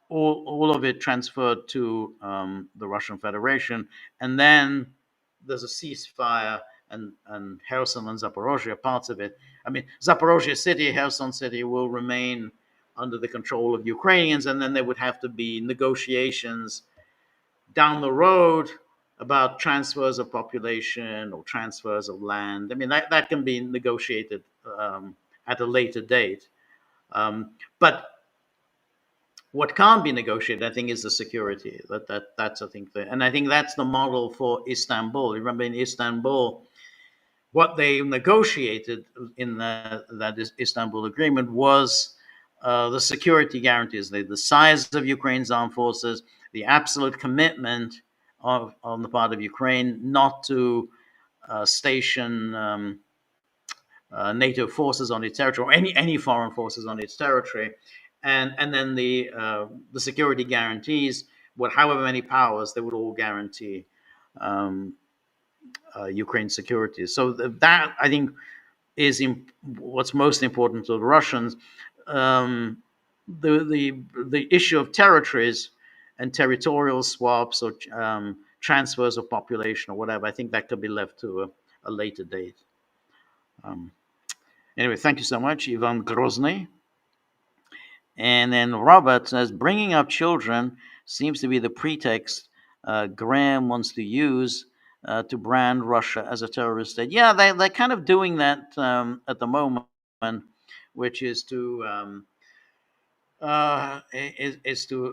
all of it transferred to the Russian Federation, and then there's a ceasefire, and Kherson and Zaporozhye, parts of it. I mean, Zaporozhye city, Kherson city will remain under the control of Ukrainians, and then there would have to be negotiations down the road about transfers of population or transfers of land. I mean, that can be negotiated at a later date. But what can't be negotiated, I think, is the security. That's I think, and I think that's the model for Istanbul. Remember, in Istanbul, what they negotiated in that Istanbul agreement was the security guarantees, the size of Ukraine's armed forces, the absolute commitment on the part of Ukraine not to station NATO forces on its territory, or any foreign forces on its territory, and then the security guarantees, however many powers, they would all guarantee Ukraine security. So that, I think, is what's most important to the Russians. The issue of territories and territorial swaps or transfers of population or whatever, I think that could be left to a later date. Anyway, thank you so much, Ivan Grozny. And then Robert says, bringing up children seems to be the pretext Graham wants to use to brand Russia as a terrorist state. Yeah, they're kind of doing that at the moment, which is to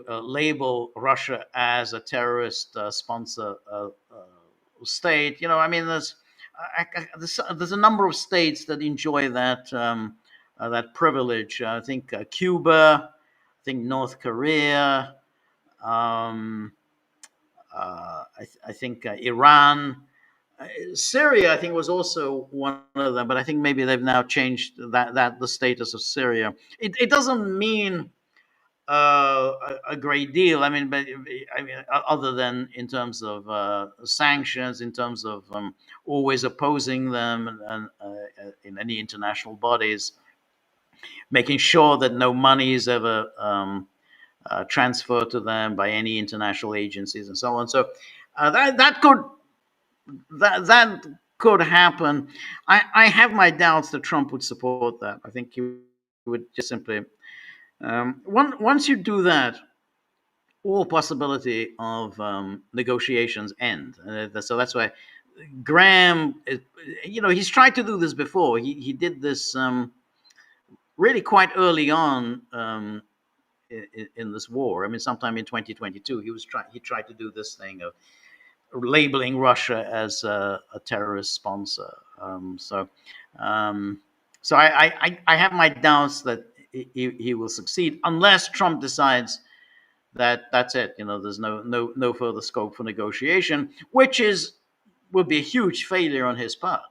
label Russia as a terrorist sponsor state. You know, I mean, there's a number of states that enjoy that that privilege. I think Cuba, I think North Korea, I think Iran, Syria. I think was also one of them, but I think maybe they've now changed that the status of Syria. It doesn't mean a great deal. I mean, but other than in terms of sanctions, in terms of always opposing them and in any international bodies, making sure that no money is ever transferred to them by any international agencies and so on. So that could happen. I have my doubts that Trump would support that. I think he would just simply once you do that, all possibility of negotiations end. So that's why Graham, he's tried to do this before. He did this really quite early on in this war. I mean, sometime in 2022, he tried to do this thing of labeling Russia as a terrorist sponsor. So I have my doubts that he will succeed unless Trump decides that that's it. There's no further scope for negotiation, which would be a huge failure on his part.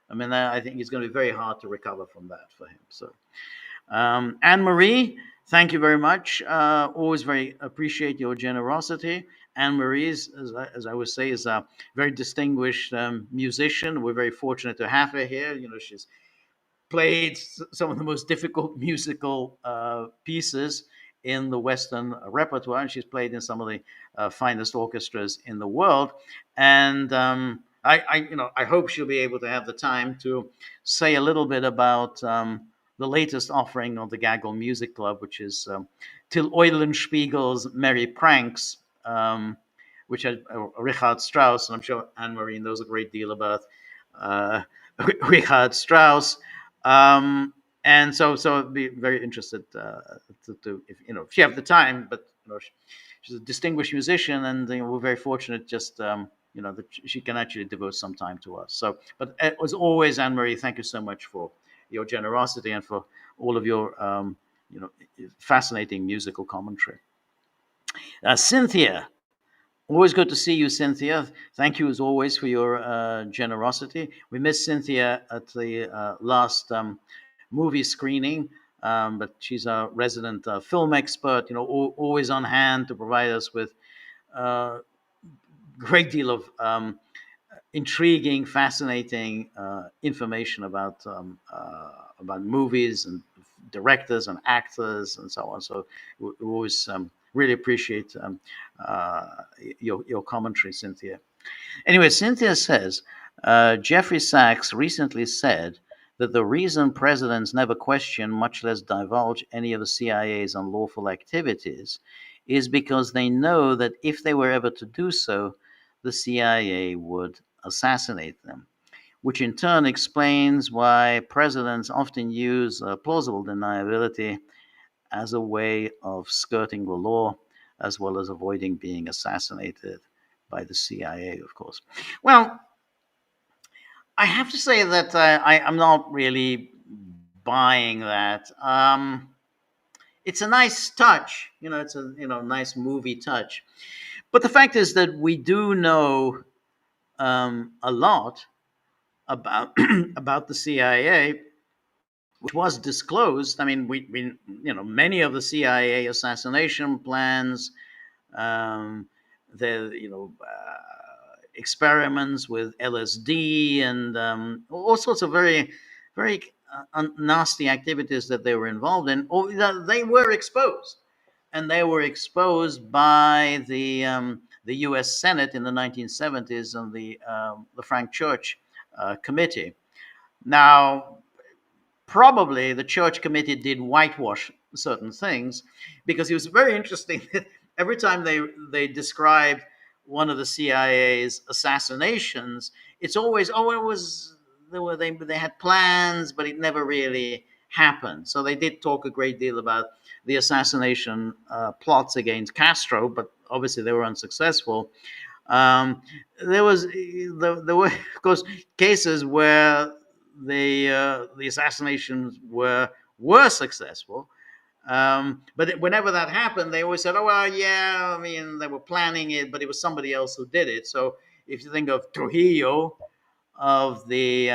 I mean, I think it's going to be very hard to recover from that for him. So, Anne-Marie, thank you very much. Always very appreciate your generosity. Anne-Marie, as I always say, is a very distinguished musician. We're very fortunate to have her here. She's played some of the most difficult musical pieces, in the Western repertoire, and she's played in some of the finest orchestras in the world. And I hope she'll be able to have the time to say a little bit about the latest offering of the Gaggle Music Club, which is Till Eulenspiegel's Merry Pranks, which had Richard Strauss, and I'm sure Anne-Marie knows a great deal about Richard Strauss. And so I'd be very interested to if you have the time. But she's a distinguished musician, and we're very fortunate just that she can actually devote some time to us. So, but as always, Anne-Marie, thank you so much for your generosity and for all of your fascinating musical commentary. Cynthia. Always good to see you, Cynthia. Thank you, as always, for your generosity. We missed Cynthia at the last movie screening, but she's a resident film expert, always on hand to provide us with a great deal of intriguing, fascinating information about movies and directors and actors and so on. So we always really appreciate your commentary, Cynthia. Anyway, Cynthia says, Jeffrey Sachs recently said that the reason presidents never question, much less divulge, any of the CIA's unlawful activities is because they know that if they were ever to do so, the CIA would assassinate them, which in turn explains why presidents often use plausible deniability as a way of skirting the law, as well as avoiding being assassinated by the CIA, of course. Well, I have to say that I'm not really buying that. It's a nice touch, it's a nice movie touch. But the fact is that we do know a lot about about the CIA, which was disclosed. I mean, we many of the CIA assassination plans, the experiments with LSD and all sorts of very nasty activities that they were involved in. They were exposed, and they were exposed by the U.S. Senate in the 1970s and the Frank Church Committee. Now, probably the Church Committee did whitewash certain things, because it was very interesting that every time they described one of the CIA's assassinations, it's always, they had plans, but it never really happened. So they did talk a great deal about the assassination plots against Castro, but obviously they were unsuccessful. There were, of course, cases where the assassinations were successful. But whenever that happened, they always said, "Oh well, yeah, I mean, they were planning it, but it was somebody else who did it." So if you think of Trujillo of the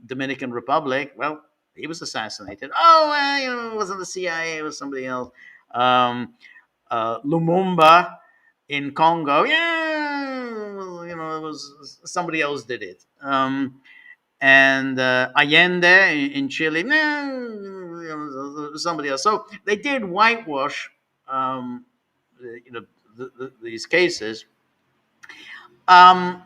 Dominican Republic, well, he was assassinated. Oh, well, it wasn't the CIA; it was somebody else. Lumumba in Congo, yeah, it was somebody else did it. And Allende in Chile, somebody else. So they did whitewash, these cases, and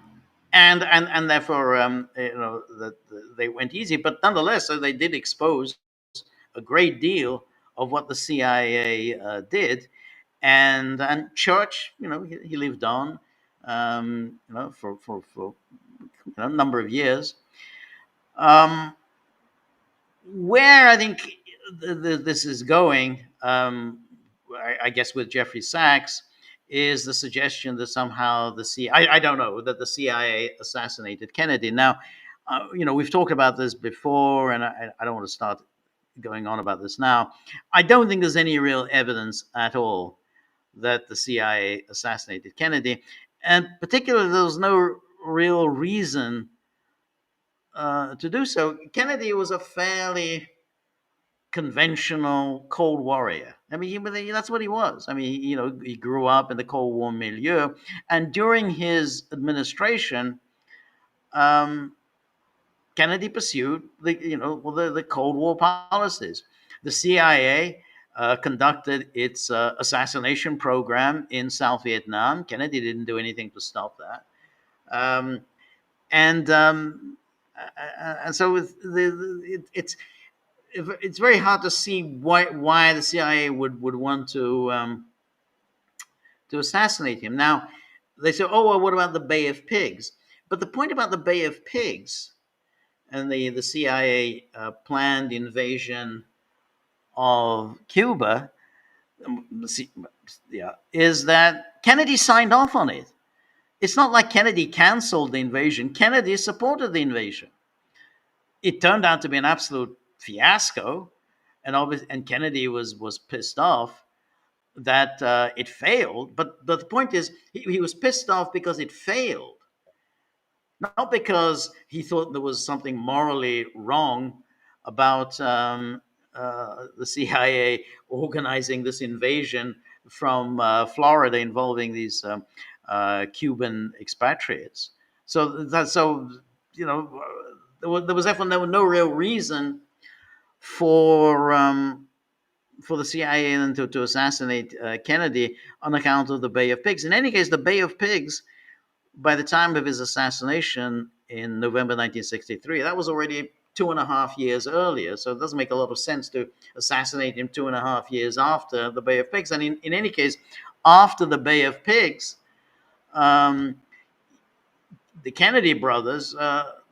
therefore, that they went easy. But nonetheless, so they did expose a great deal of what the CIA did, and Church, he lived on, for a number of years. Where I think this is going, I guess with Jeffrey Sachs, is the suggestion that somehow the CIA, I don't know, that the CIA assassinated Kennedy. Now, we've talked about this before, and I don't want to start going on about this now. I don't think there's any real evidence at all that the CIA assassinated Kennedy. And particularly, there's no real reason to do so. Kennedy was a fairly conventional Cold Warrior. I mean, that's what he was. I mean, he grew up in the Cold War milieu, and during his administration, Kennedy pursued the Cold War policies. The CIA conducted its assassination program in South Vietnam. Kennedy didn't do anything to stop that. Um, and so it's very hard to see why the CIA would want to assassinate him. Now, they say, oh, well, what about the Bay of Pigs? But the point about the Bay of Pigs and the CIA planned invasion of Cuba, is that Kennedy signed off on it. It's not like Kennedy canceled the invasion. Kennedy supported the invasion. It turned out to be an absolute fiasco, and Kennedy was pissed off that it failed. But the point is, he was pissed off because it failed, not because he thought there was something morally wrong about the CIA organizing this invasion from Florida involving these Cuban expatriates. So there was definitely no real reason for the CIA then to assassinate Kennedy on account of the Bay of Pigs. In any case, the Bay of Pigs, by the time of his assassination in November 1963, that was already 2.5 years earlier. So it doesn't make a lot of sense to assassinate him 2.5 years after the Bay of Pigs. And in any case, after the Bay of Pigs, the Kennedy brothers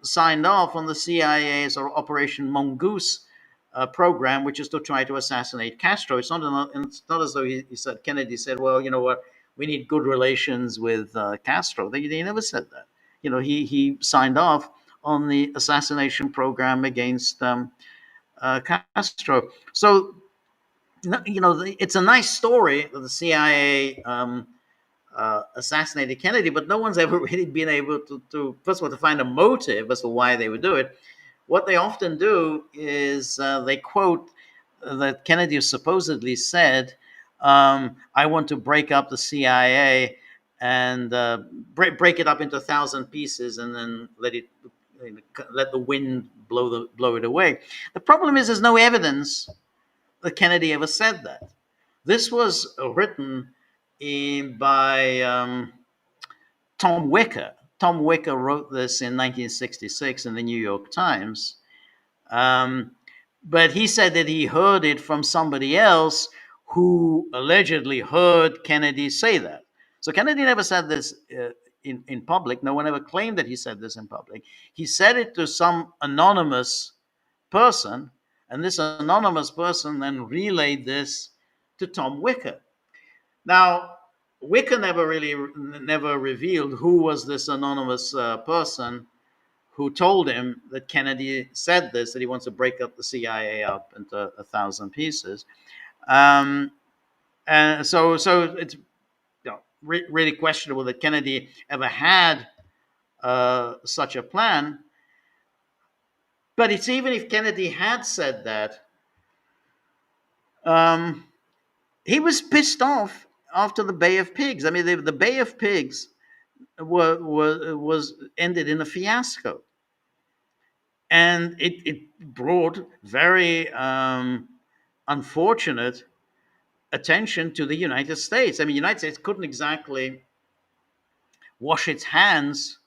signed off on the CIA's Operation Mongoose program, which is to try to assassinate Castro. It's not as though Kennedy said, well, you know what, we need good relations with Castro. They never said that. He signed off on the assassination program against Castro. So, it's a nice story that the CIA assassinated Kennedy, but no one's ever really been able to first of all, to find a motive as to why they would do it. What they often do is they quote that Kennedy supposedly said, I want to break up the CIA and break it up into 1,000 pieces and then let the wind blow it away. The problem is there's no evidence that Kennedy ever said that. This was written by Tom Wicker. Tom Wicker wrote this in 1966 in the New York Times. But he said that he heard it from somebody else who allegedly heard Kennedy say that. So Kennedy never said this in public. No one ever claimed that he said this in public. He said it to some anonymous person, and this anonymous person then relayed this to Tom Wicker. Now, Wicker never revealed who was this anonymous person who told him that Kennedy said this, that he wants to break up the CIA up into 1,000 pieces. And so it's really questionable that Kennedy ever had such a plan. But it's even if Kennedy had said that, he was pissed off after the Bay of Pigs. I mean, the Bay of Pigs was ended in a fiasco, and it brought very unfortunate attention to the United States. I mean, the United States couldn't exactly wash its hands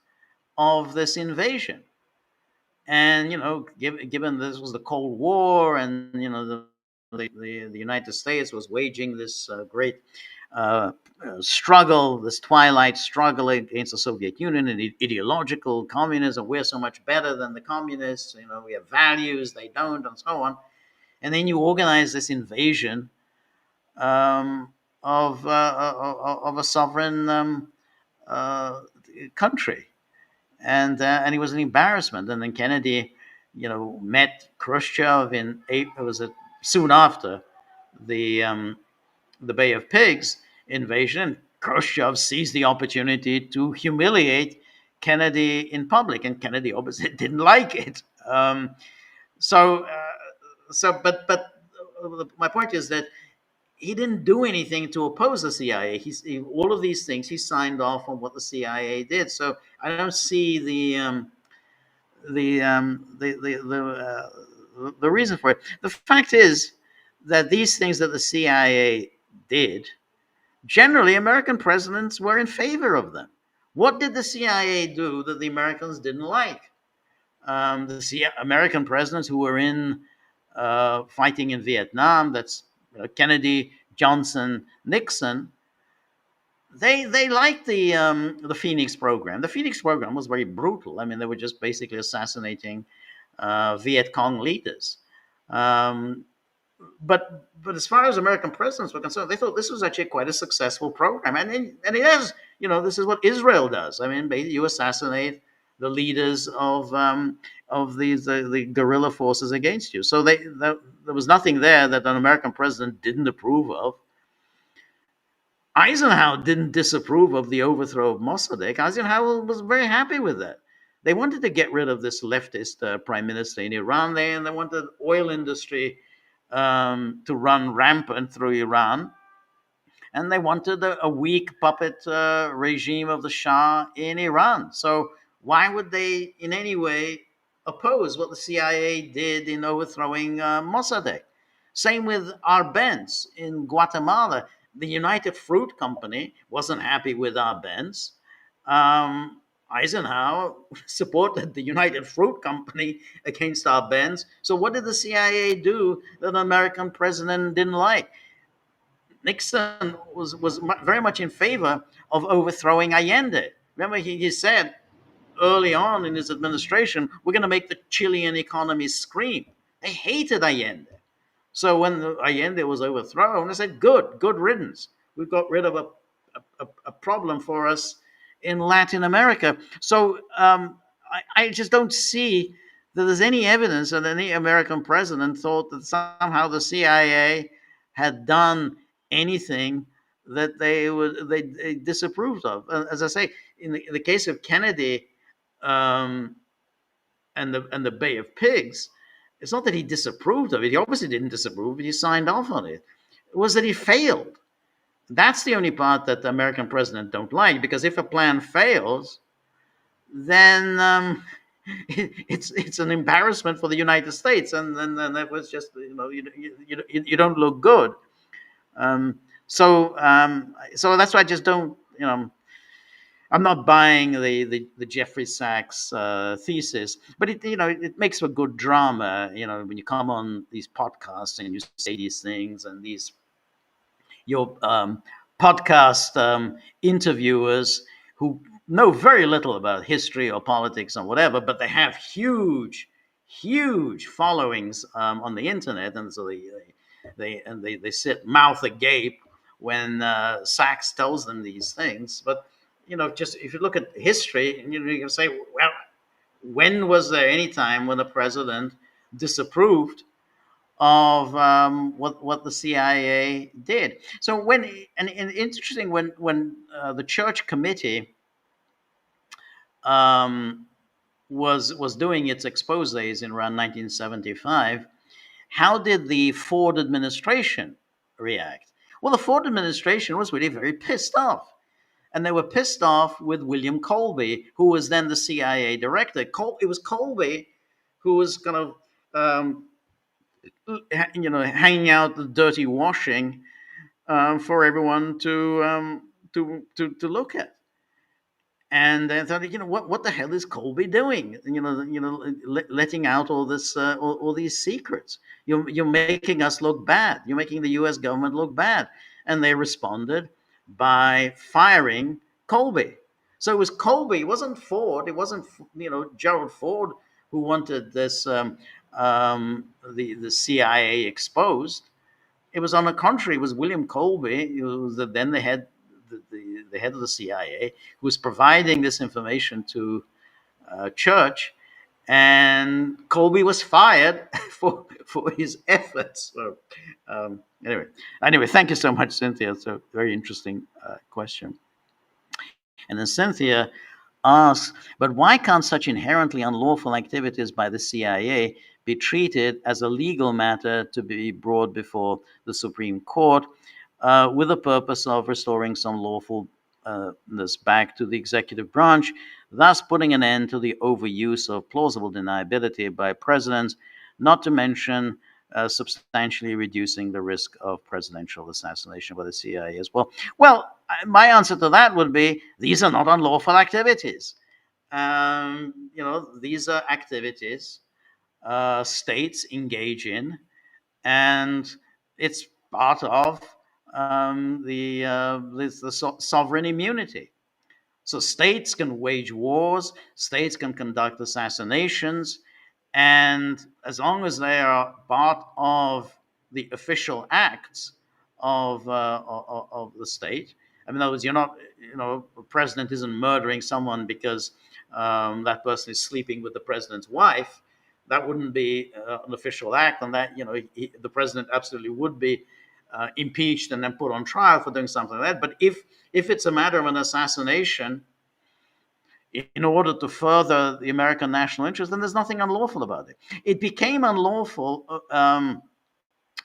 of this invasion, and given this was the Cold War, and the United States was waging this great struggle, this twilight struggle against the Soviet Union and ideological communism. We're so much better than the communists. We have values, they don't, and so on. And then you organize this invasion of a sovereign country, and it was an embarrassment. And then Kennedy, met Khrushchev soon after the Bay of Pigs invasion, and Khrushchev seized the opportunity to humiliate Kennedy in public, and Kennedy obviously didn't like it. But my point is that he didn't do anything to oppose the CIA. All of these things he signed off on what the CIA did. So I don't see the reason for it. The fact is that these things that the CIA did, generally American presidents were in favor of them. What did the CIA do that the Americans didn't like? The American presidents who were in fighting in Vietnam, that's Kennedy, Johnson, Nixon, they liked the Phoenix program. The Phoenix program was very brutal. I mean, they were just basically assassinating Viet Cong leaders. Um, but as far as American presidents were concerned, they thought this was actually quite a successful program, and it is. This is what Israel does. I mean, you assassinate the leaders of the guerrilla forces against you. So there was nothing there that an American president didn't approve of. Eisenhower didn't disapprove of the overthrow of Mossadegh. Eisenhower was very happy with that. They wanted to get rid of this leftist prime minister in Iran. They wanted the oil industry to run rampant through Iran. And they wanted a weak puppet regime of the Shah in Iran. So why would they in any way oppose what the CIA did in overthrowing Mossadegh? Same with Arbenz in Guatemala. The United Fruit Company wasn't happy with Arbenz. Eisenhower supported the United Fruit Company against Arbenz. So what did the CIA do that an American president didn't like? Nixon was very much in favor of overthrowing Allende. Remember, he said early on in his administration, we're going to make the Chilean economy scream. They hated Allende. So when Allende was overthrown, they said, good riddance. We've got rid of a problem for us in Latin America. So I just don't see that there's any evidence that any American president thought that somehow the CIA had done anything that they disapproved of. As I say, in the case of Kennedy and the Bay of Pigs, it's not that he disapproved of it. He obviously didn't disapprove, but he signed off on it. It was that he failed. That's the only part that the American president don't like, because if a plan fails, then it's an embarrassment for the United States, and then that was just you don't look good. So that's why I just don't I'm not buying the Jeffrey Sachs thesis, but it makes for good drama. When you come on these podcasts and you say these things, and your podcast interviewers who know very little about history or politics or whatever, but they have huge followings on the internet, and so they sit mouth agape when Sachs tells them these things. But just if you look at history, and you can say, well, when was there any time when the president disapproved of what the CIA did? So and interesting, when the Church Committee was doing its exposés in around 1975, how did the Ford administration react? Well, the Ford administration was really very pissed off. And they were pissed off with William Colby, who was then the CIA director. It was Colby who was kind of, hanging out the dirty washing for everyone to look at. And they thought, what the hell is Colby doing? Letting out all this, all these secrets. You're making us look bad. You're making the U.S. government look bad. And they responded by firing Colby. So it was Colby. It wasn't Ford. It wasn't Gerald Ford who wanted this the CIA exposed. It was, on the contrary, it was William Colby, who was then the head of the CIA, who was providing this information to Church, and Colby was fired for his efforts. So anyway, thank you so much, Cynthia. It's a very interesting question. And then Cynthia asks, but why can't such inherently unlawful activities by the CIA be treated as a legal matter to be brought before the Supreme Court with the purpose of restoring some lawfulness back to the executive branch, thus putting an end to the overuse of plausible deniability by presidents, not to mention substantially reducing the risk of presidential assassination by the CIA as well. Well, my answer to that would be these are not unlawful activities. These are activities states engage in, and it's part of the sovereign immunity. So states can wage wars, states can conduct assassinations, and as long as they are part of the official acts of the state, I mean, in other words, you're not, the president isn't murdering someone because that person is sleeping with the president's wife. That wouldn't be an official act, and that the president absolutely would be impeached and then put on trial for doing something like that. But if it's a matter of an assassination in order to further the American national interest, then there's nothing unlawful about it. It became unlawful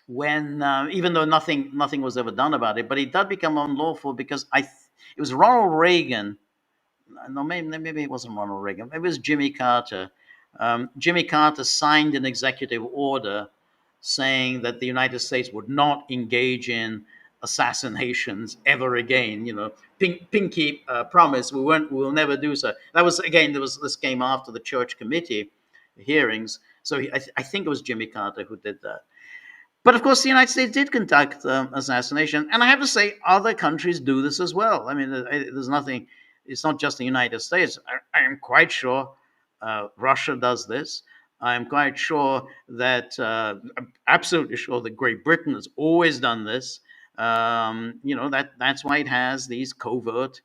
when, even though nothing was ever done about it, but it did become unlawful because it was Ronald Reagan. No, maybe it wasn't Ronald Reagan. Maybe it was Jimmy Carter. Jimmy Carter signed an executive order saying that the United States would not engage in assassinations ever again. Pinky promise, we will never do so. That was, again, this came after the Church Committee hearings. So I think it was Jimmy Carter who did that. But of course, the United States did conduct assassination, and I have to say, other countries do this as well. I mean, there's nothing. It's not just the United States. I am quite sure Russia does this. I'm quite sure that, I'm absolutely sure that Great Britain has always done this. That's why it has these covert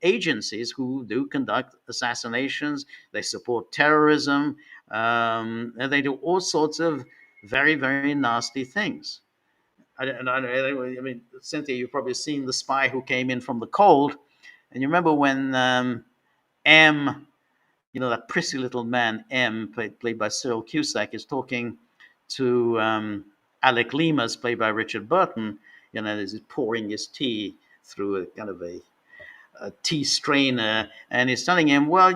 agencies who do conduct assassinations. They support terrorism, and they do all sorts of very, very nasty things. I mean, Cynthia, you've probably seen The Spy Who Came In From the Cold, and you remember when M, that prissy little man M, played by Cyril Cusack, is talking to Alec Lemus, played by Richard Burton. He's pouring his tea through a kind of a tea strainer, and he's telling him, well,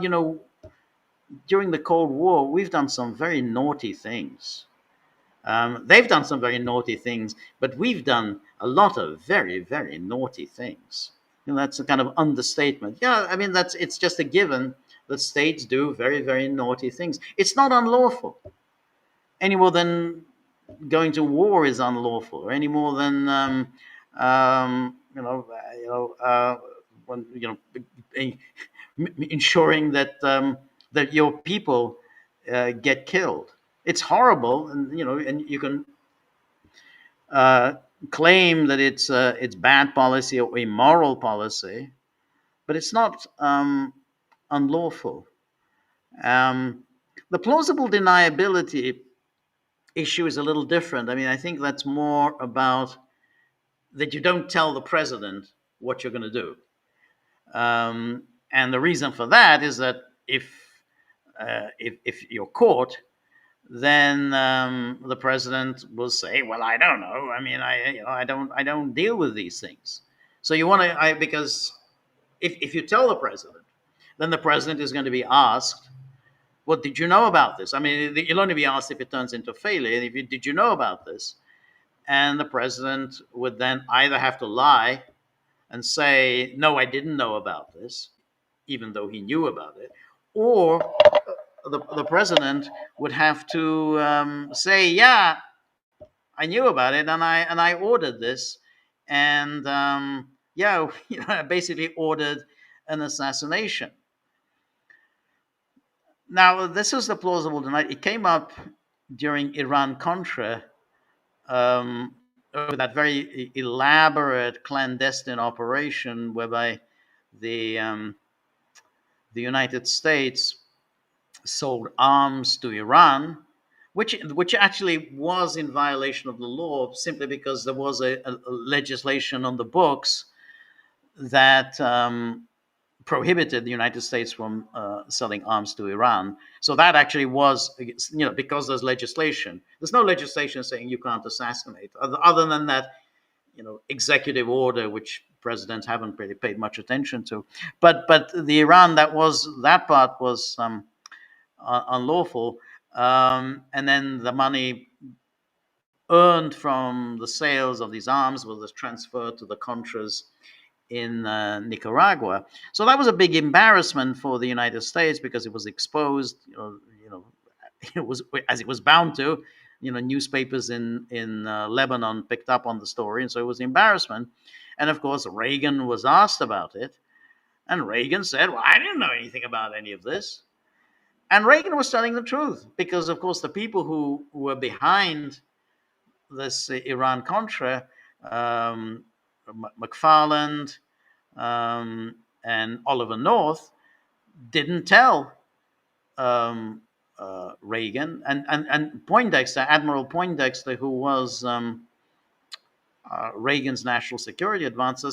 during the Cold War, we've done some very naughty things. They've done some very naughty things, but we've done a lot of very, very naughty things. That's a kind of understatement. Yeah, I mean, it's just a given that states do very, very naughty things. It's not unlawful any more than going to war is unlawful, or any more than ensuring that your people get killed. It's horrible, and you can claim that it's bad policy or immoral policy, but it's not unlawful. The plausible deniability issue is a little different. I mean, I think that's more about that you don't tell the president what you're going to do. And the reason for that is that if you're caught, then the president will say, "Well, I don't know. I mean, I don't deal with these things." So you want to, because if you tell the president, then the president is going to be asked, "What did you know about this?" I mean, you'll only be asked if it turns into failure. Did you know about this? And the president would then either have to lie and say, "No, I didn't know about this," even though he knew about it, or the president would have to say, "Yeah, I knew about it, and I ordered this, and I basically ordered an assassination." Now, this is the plausible deniability. It came up during Iran-Contra, that very elaborate clandestine operation whereby the United States sold arms to Iran, which actually was in violation of the law, simply because there was a legislation on the books that prohibited the United States from selling arms to Iran. So that actually was, because there's legislation. There's no legislation saying you can't assassinate, other than that, executive order, which presidents haven't really paid much attention to. But the Iran, that part was unlawful. And then the money earned from the sales of these arms was transferred to the Contras in Nicaragua. So that was a big embarrassment for the United States because it was exposed, it was, as it was bound to. Newspapers in Lebanon picked up on the story, and so it was embarrassment. And of course, Reagan was asked about it, and Reagan said, "Well, I didn't know anything about any of this." And Reagan was telling the truth because, of course, the people who were behind this Iran-Contra, McFarland and Oliver North, didn't tell Reagan, and Poindexter, Admiral Poindexter, who was Reagan's national security advisor,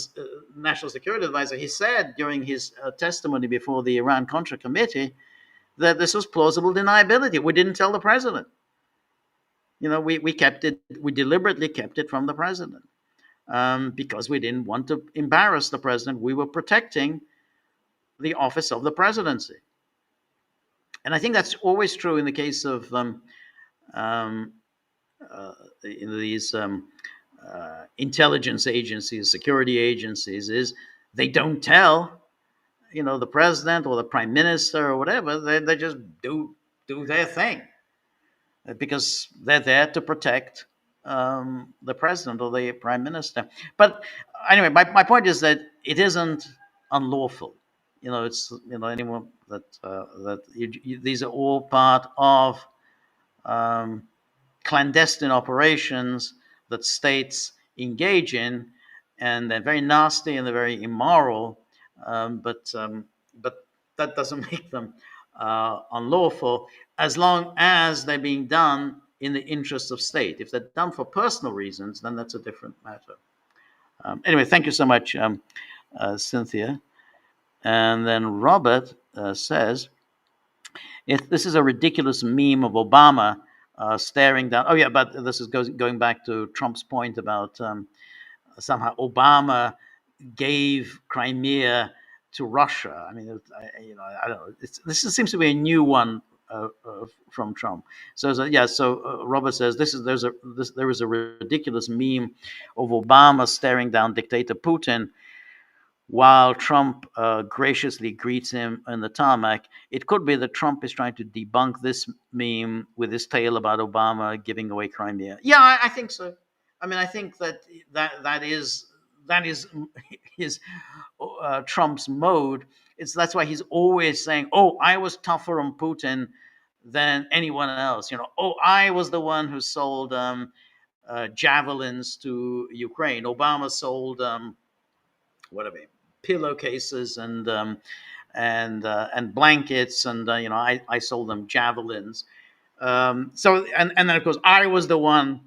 he said during his testimony before the Iran-Contra Committee that this was plausible deniability. We didn't tell the president. We kept it. We deliberately kept it from the president because we didn't want to embarrass the president. We were protecting the office of the presidency. And I think that's always true in the case of these intelligence agencies, security agencies, is they don't tell, the president or the prime minister or whatever. They just do their thing because they're there to protect the president or the prime minister. But anyway, my point is that it isn't unlawful. It's anyone these are all part of clandestine operations that states engage in, and they're very nasty and they're very immoral. But that doesn't make them unlawful as long as they're being done in the interests of state. If they're done for personal reasons, then that's a different matter. Anyway, thank you so much, Cynthia. And then Robert says, if this is a ridiculous meme of Obama staring down. Oh, yeah, but this is going back to Trump's point about somehow Obama gave Crimea to Russia. I mean, I don't know. This seems to be a new one from Trump. So Robert says there is a ridiculous meme of Obama staring down dictator Putin while Trump graciously greets him on the tarmac. It could be that Trump is trying to debunk this meme with his tale about Obama giving away Crimea. Yeah, I think so. I mean, I think that is his Trump's mode. That's why he's always saying, "Oh, I was tougher on Putin than anyone else." "Oh, I was the one who sold javelins to Ukraine. Obama sold pillowcases and blankets, and I sold them javelins." So then of course I was the one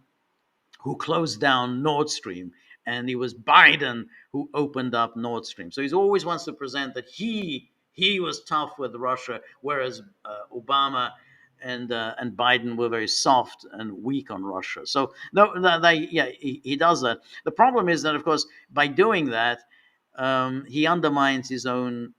who closed down Nord Stream, and it was Biden who opened up Nord Stream. So he always wants to present that he was tough with Russia, whereas Obama and Biden were very soft and weak on Russia. So he does that. The problem is that, of course, by doing that, he undermines his own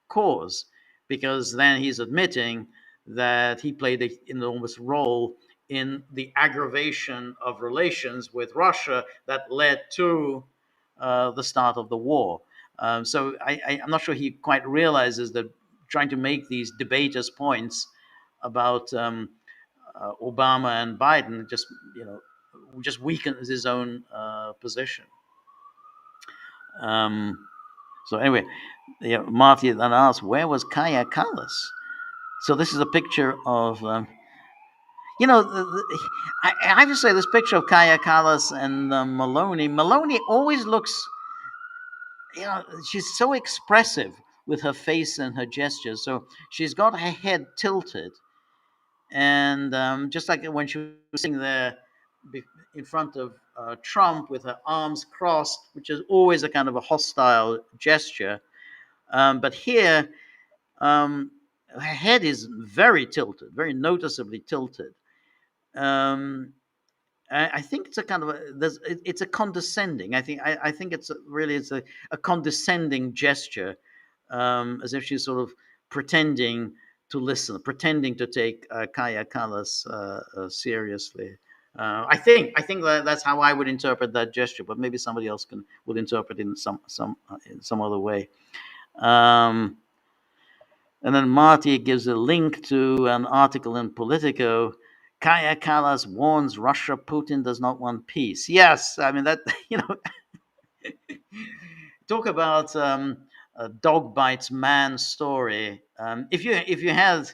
cause, because then he's admitting that he played an enormous role in the aggravation of relations with Russia that led to the start of the war. So I'm not sure he quite realizes that trying to make these debaters' points about Obama and Biden just weakens his own position. So anyway, Marty then asked, where was Kaya Kallas? So this is a picture of, I have to say, this picture of Kaya Kallas and Maloney always looks, she's so expressive with her face and her gestures. So she's got her head tilted. And just like when she was sitting there in front of Trump with her arms crossed, which is always a kind of a hostile gesture. But here, her head is very tilted, very noticeably tilted. I think it's a kind of it's a condescending. I think it's a condescending gesture, as if she's sort of pretending to listen, pretending to take Kaya Kallas seriously. I think that's how I would interpret that gesture, but maybe somebody else would interpret it in some other way. Um, and then Marty gives a link to an article in Politico. Kaya Kallas warns Russia Putin does not want peace. Yes, I mean that you know talk about a dog bites man story. If you had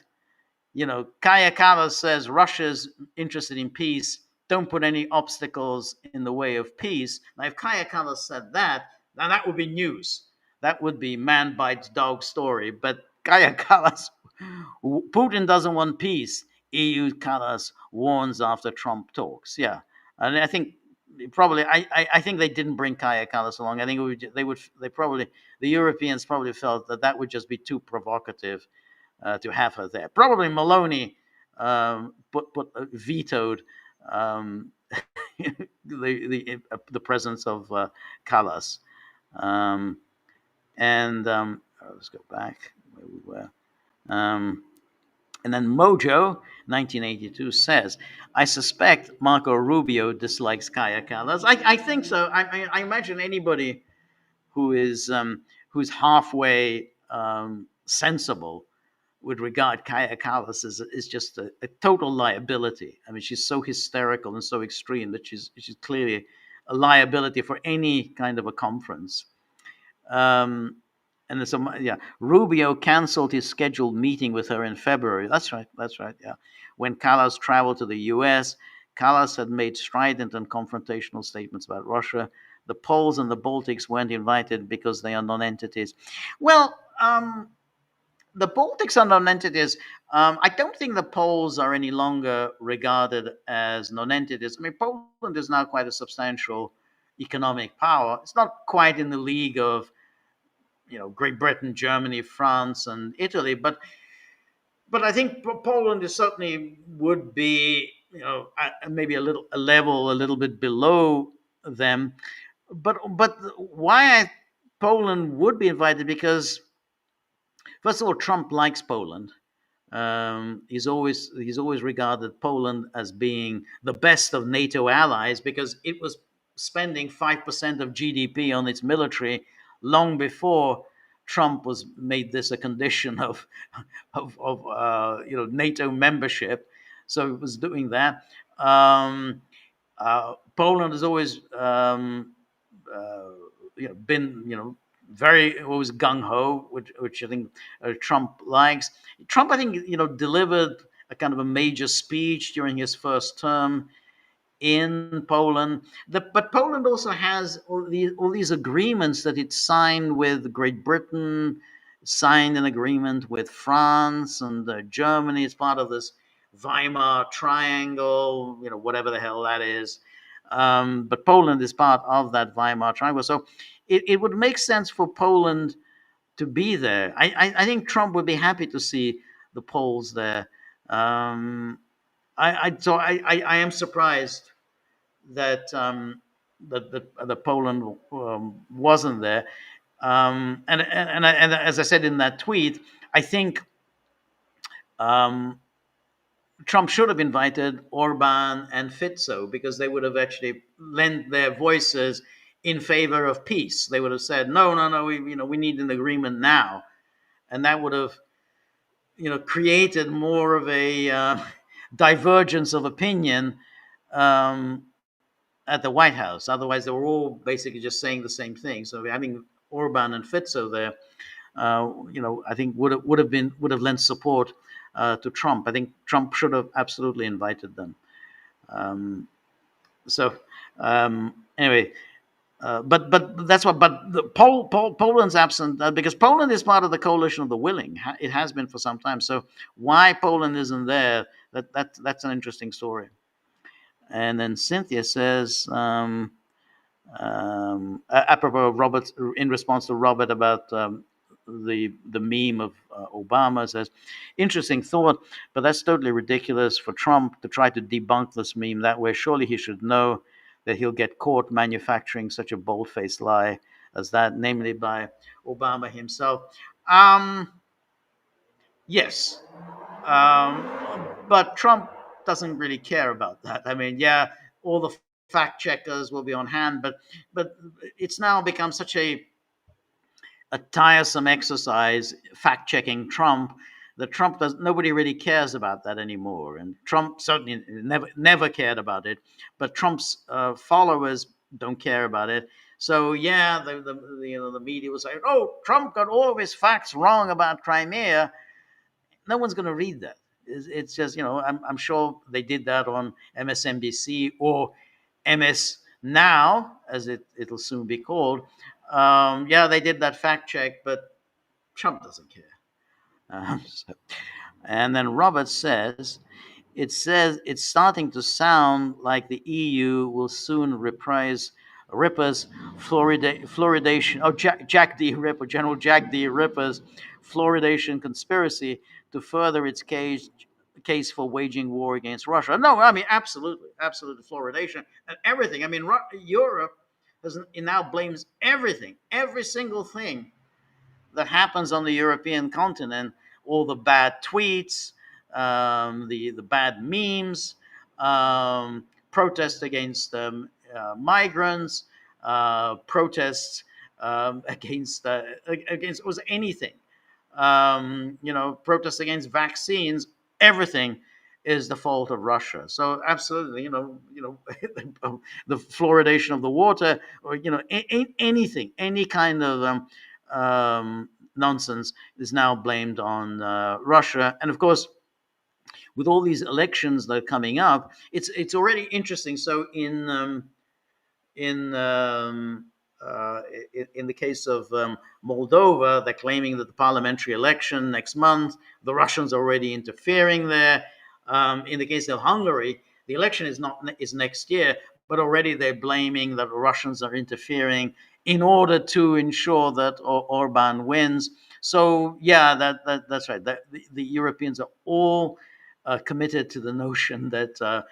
Kaya Kallas says Russia's interested in peace. Don't put any obstacles in the way of peace. Now, if Kaya Kallas said that, now that would be news. That would be man bites dog story. But Kaya Kallas, Putin doesn't want peace. EU Kallas warns after Trump talks. Yeah, and I think probably I think they didn't bring Kaya Kallas along. I think they probably the Europeans probably felt that that would just be too provocative to have her there. Probably Maloney vetoed um, the presence of Callas. Um, and let's go back where we were. And then Mojo, 1982, says, I suspect Marco Rubio dislikes Kaya Callas. I think so. I imagine anybody who's halfway sensible would regard Kaya Kallas as just a total liability. I mean, she's so hysterical and so extreme that she's clearly a liability for any kind of a conference. And so, yeah, Rubio canceled his scheduled meeting with her in February. That's right. Yeah, when Kallas traveled to the U.S., Kallas had made strident and confrontational statements about Russia. The Poles and the Baltics weren't invited because they are non-entities. Well, the Baltics are non-entities. I don't think the Poles are any longer regarded as non-entities. I mean, Poland is now quite a substantial economic power. It's not quite in the league of, Great Britain, Germany, France, and Italy, but I think Poland is certainly would be, maybe a little bit below them. But why Poland would be invited? Because first of all, Trump likes Poland. He's always regarded Poland as being the best of NATO allies because it was spending 5% of GDP on its military long before Trump was made this a condition of NATO membership. So it was doing that. Poland has always been very always gung ho, which I think Trump likes. Trump, I think, delivered a kind of a major speech during his first term in Poland. But Poland also has all these agreements that it signed with Great Britain, signed an agreement with France and Germany as part of this Weimar Triangle, whatever the hell that is. But Poland is part of that Weimar Triangle. So it would make sense for Poland to be there. I think Trump would be happy to see the Poles there. I am surprised that that Poland wasn't there. And as I said in that tweet, I think Trump should have invited Orban and Fico because they would have actually lent their voices in favor of peace. They would have said, no, we need an agreement now, and that would have created more of a divergence of opinion at the White House. Otherwise, they were all basically just saying the same thing. So having Orban and Fico there, I think would have lent support to Trump. I think Trump should have absolutely invited them. Anyway, but that's what. But Poland's absent because Poland is part of the coalition of the willing. It has been for some time. So why Poland isn't there? That's an interesting story. And then Cynthia says, apropos of Robert, in response to Robert about the meme of Obama, says, interesting thought, but that's totally ridiculous for Trump to try to debunk this meme that way. Surely he should know that he'll get caught manufacturing such a bold-faced lie as that, namely by Obama himself. Yes, but Trump doesn't really care about that. I mean, yeah, all the fact checkers will be on hand, but it's now become such a tiresome exercise fact checking Trump that Trump does nobody really cares about that anymore, and Trump certainly never cared about it, but Trump's followers don't care about it. So yeah, the media was saying, "Oh, Trump got all of his facts wrong about Crimea." No one's going to read that. It's just, I'm sure they did that on MSNBC or MS Now, as it'll soon be called. Yeah, they did that fact check, but Trump doesn't care. So, and then Robert says it's starting to sound like the EU will soon reprise Ripper's fluoridation. Oh, Jack D. Ripper, General Jack D. Ripper's fluoridation conspiracy to further its case for waging war against Russia. No, I mean absolutely fluoridation and everything. I mean, Europe now blames everything, every single thing that happens on the European continent, all the bad tweets, the bad memes, protests against migrants, protests against was anything, protests against vaccines, everything is the fault of Russia. So absolutely, the fluoridation of the water, or anything, any kind of nonsense is now blamed on Russia. And of course, with all these elections that are coming up, it's already interesting. So in um, in the case of Moldova, they're claiming that the parliamentary election next month, the Russians are already interfering there. In the case of Hungary, the election is next year, but already they're blaming that the Russians are interfering in order to ensure that Orban wins. So yeah, that's right. The Europeans are all committed to the notion that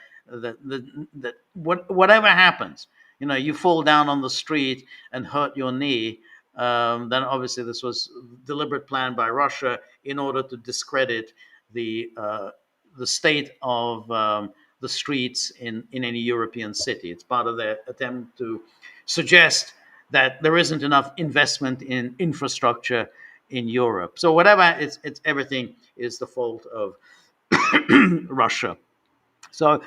whatever happens, you fall down on the street and hurt your knee, then obviously this was deliberate plan by Russia in order to discredit the state of the streets in any European city. It's part of their attempt to suggest that there isn't enough investment in infrastructure in Europe. So whatever, it's everything is the fault of Russia. So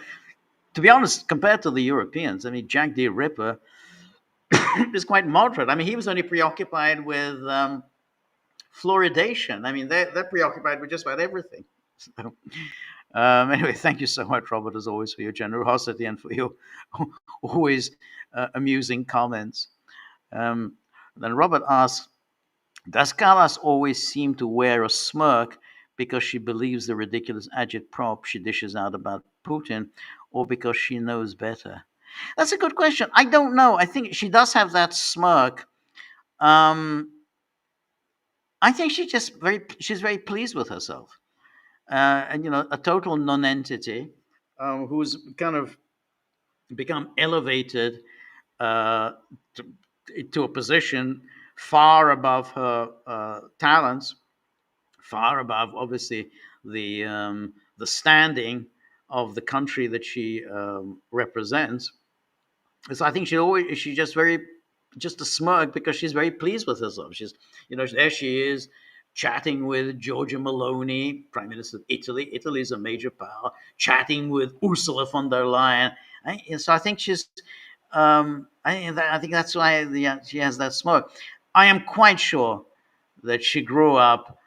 to be honest, compared to the Europeans, I mean, Jack D. Ripper is quite moderate. I mean, he was only preoccupied with fluoridation. I mean, they're preoccupied with just about everything. So, anyway, thank you so much, Robert, as always, for your generosity and for your always amusing comments. Then Robert asks, does Callas always seem to wear a smirk because she believes the ridiculous agitprop she dishes out about Putin, or because she knows better? That's a good question. I don't know. I think she does have that smirk. I think she's very pleased with herself, and a total nonentity who's kind of become elevated uh, to a position far above her talents, far above obviously the standing of the country that she represents. So I think she just a smirk because she's very pleased with herself. She's there she is chatting with Giorgia Meloni, Prime Minister of Italy. Italy is a major power. Chatting with Ursula von der Leyen. So I think I think that's why she has that smirk. I am quite sure that she grew up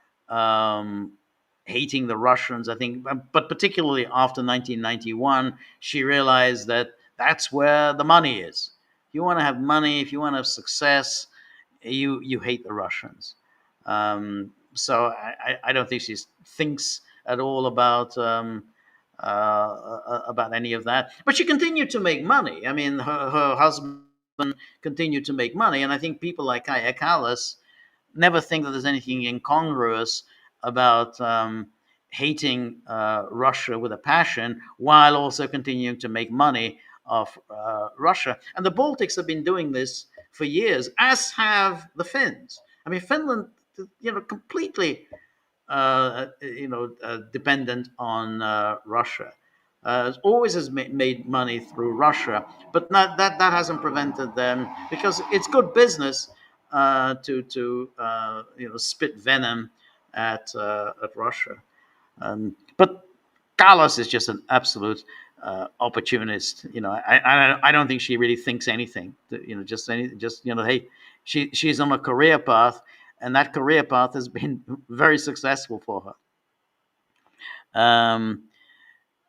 hating the Russians. I think, but particularly after 1991, she realized that that's where the money is. If you want to have money, if you want to have success, you hate the Russians. So I don't think she thinks at all about any of that. But she continued to make money. I mean, her husband continued to make money, and I think people like Kaya Kallas never think that there's anything incongruous about hating Russia with a passion while also continuing to make money off Russia. And the Baltics have been doing this for years, as have the Finns. I mean, Finland, completely, dependent on Russia. always has made money through Russia, but that hasn't prevented them, because it's good business to spit venom at Russia. But Carlos is just an absolute opportunist. I don't think she really thinks anything. Hey, she's on a career path, and that career path has been very successful for her.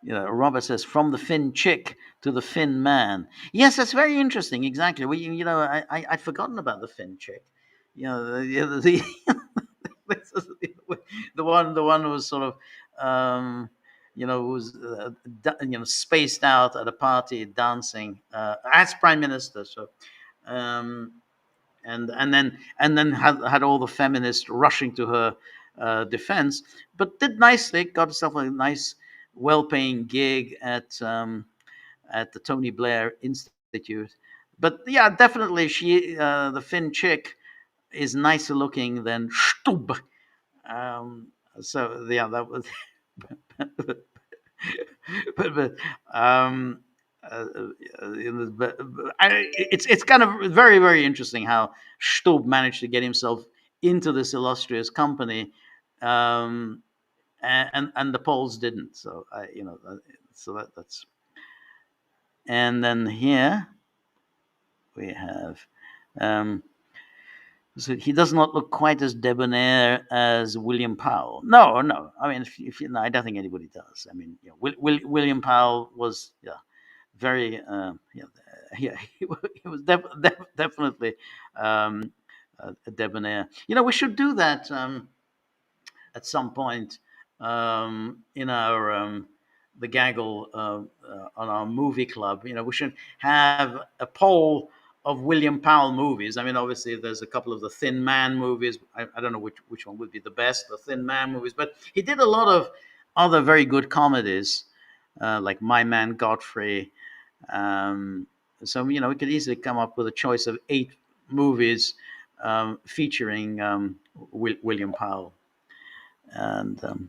Robert says, from the Finn chick to the Finn man. Yes, that's very interesting. Exactly. I'd forgotten about the Finn chick. The one who was sort of, was spaced out at a party dancing as prime minister. So, um, and then had all the feminists rushing to her defense, but did nicely, got herself a nice, well-paying gig at the Tony Blair Institute. But yeah, definitely, the Finn chick is nicer looking than Stubb. So yeah, that was. but uh, it's kind of very, very interesting how Stubb managed to get himself into this illustrious company, and the Poles didn't. So that's. And then here we have. So he does not look quite as debonair as William Powell. No. I mean, no, I don't think anybody does. I mean, William Powell was very he was definitely a debonair. We should do that at some point in our the Gaggle on our movie club. We should have a poll of William Powell movies. I mean, obviously, there's a couple of the Thin Man movies. I don't know which one would be the best, the Thin Man movies, but he did a lot of other very good comedies, like My Man Godfrey. So we could easily come up with a choice of 8 movies featuring William Powell. And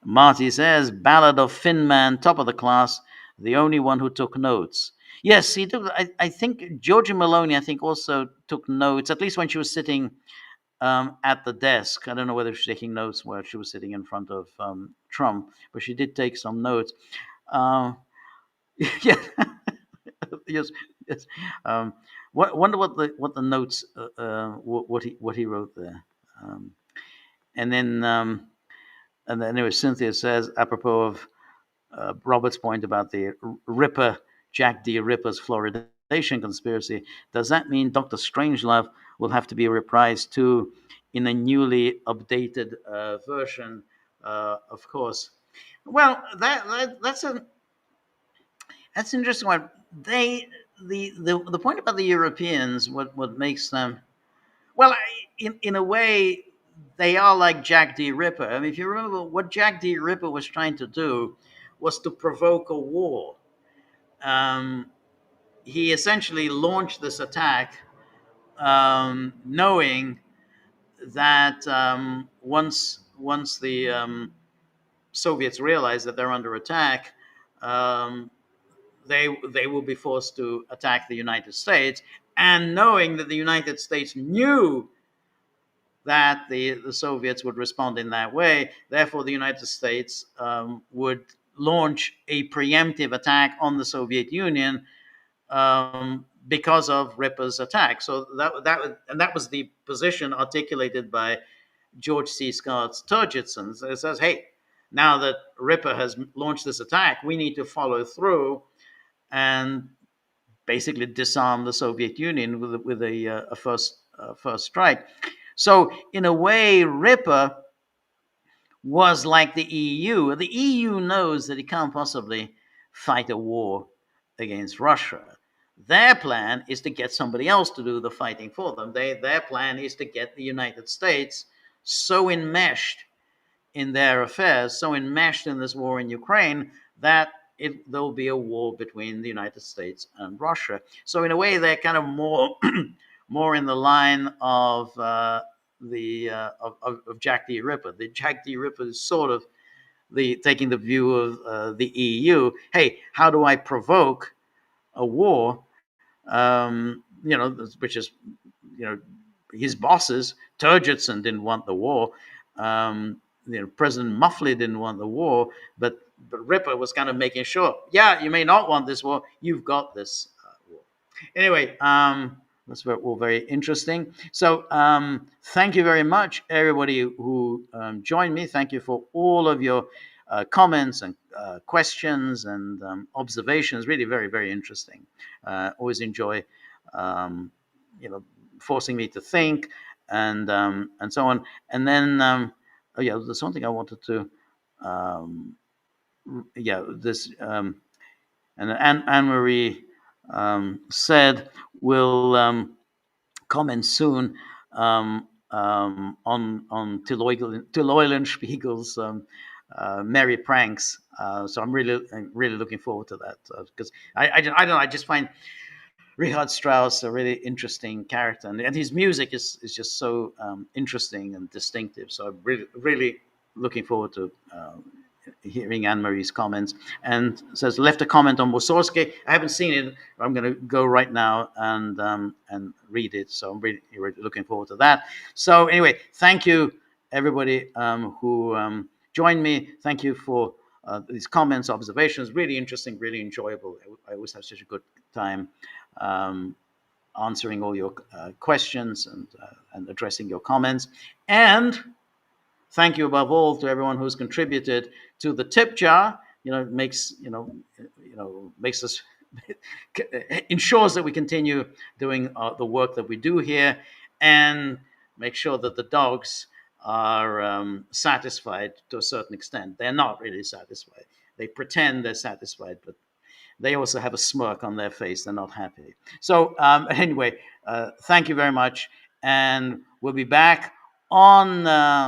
Marty says, Ballad of Finn Man, top of the class, the only one who took notes. Yes, he took. I think Georgia Maloney, I think, also took notes, at least when she was sitting at the desk. I don't know whether she was taking notes while she was sitting in front of Trump, but she did take some notes. Yeah, yes. Wonder what the notes, what he wrote there. And then anyway, Cynthia says, apropos of Robert's point about the Ripper, Jack D. Ripper's fluoridation conspiracy, does that mean Dr. Strangelove will have to be reprised too in a newly updated version? Of course. Well, that's an interesting one. The point about the Europeans, what makes them, well, in a way, they are like Jack D. Ripper. I mean, if you remember, what Jack D. Ripper was trying to do was to provoke a war. He essentially launched this attack, knowing that once the Soviets realize that they're under attack, they will be forced to attack the United States, and knowing that the United States knew that the Soviets would respond in that way, therefore the United States would launch a preemptive attack on the Soviet Union because of Ripper's attack. So that was the position articulated by George C. Scott's Turgidson. It says, hey, now that Ripper has launched this attack, we need to follow through and basically disarm the Soviet Union with a first strike. So in a way, Ripper was like the EU. The EU knows that it can't possibly fight a war against Russia. Their plan is to get somebody else to do the fighting for them. Their plan is to get the United States so enmeshed in their affairs, so enmeshed in this war in Ukraine, that there'll be a war between the United States and Russia. So in a way, they're kind of more in the line of Jack D. Ripper. The Jack D. Ripper is sort of taking the view of the EU. Hey, how do I provoke a war? Which is, his bosses, Turgidson didn't want the war. President Muffley didn't want the war, but Ripper was kind of making sure, yeah, you may not want this war, you've got this war. Anyway, that's all very interesting. So thank you very much, everybody who joined me. Thank you for all of your comments and questions and observations. Really very, very interesting. Always enjoy, forcing me to think and so on. And then, there's something I wanted to, and Anne-Marie said we'll comment soon on Till Eulenspiegel's merry pranks. So I'm really looking forward to that, because I don't know, I just find Richard Strauss a really interesting character, and his music is just so interesting and distinctive. So I'm really looking forward to hearing Anne-Marie's comments. And says, left a comment on Mussorgsky. I haven't seen it. I'm going to go right now and read it. So I'm really looking forward to that. So anyway, thank you, everybody who joined me. Thank you for these comments, observations. Really interesting, really enjoyable. I always have such a good time answering all your questions and addressing your comments. And thank you above all to everyone who's contributed to the tip jar. Makes us ensures that we continue doing the work that we do here, and make sure that the dogs are satisfied to a certain extent. They're not really satisfied. They pretend they're satisfied, but they also have a smirk on their face. They're not happy. So anyway, thank you very much. And we'll be back on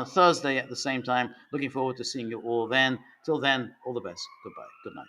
Thursday at the same time. Looking forward to seeing you all then. Till then, all the best. Goodbye. Good night.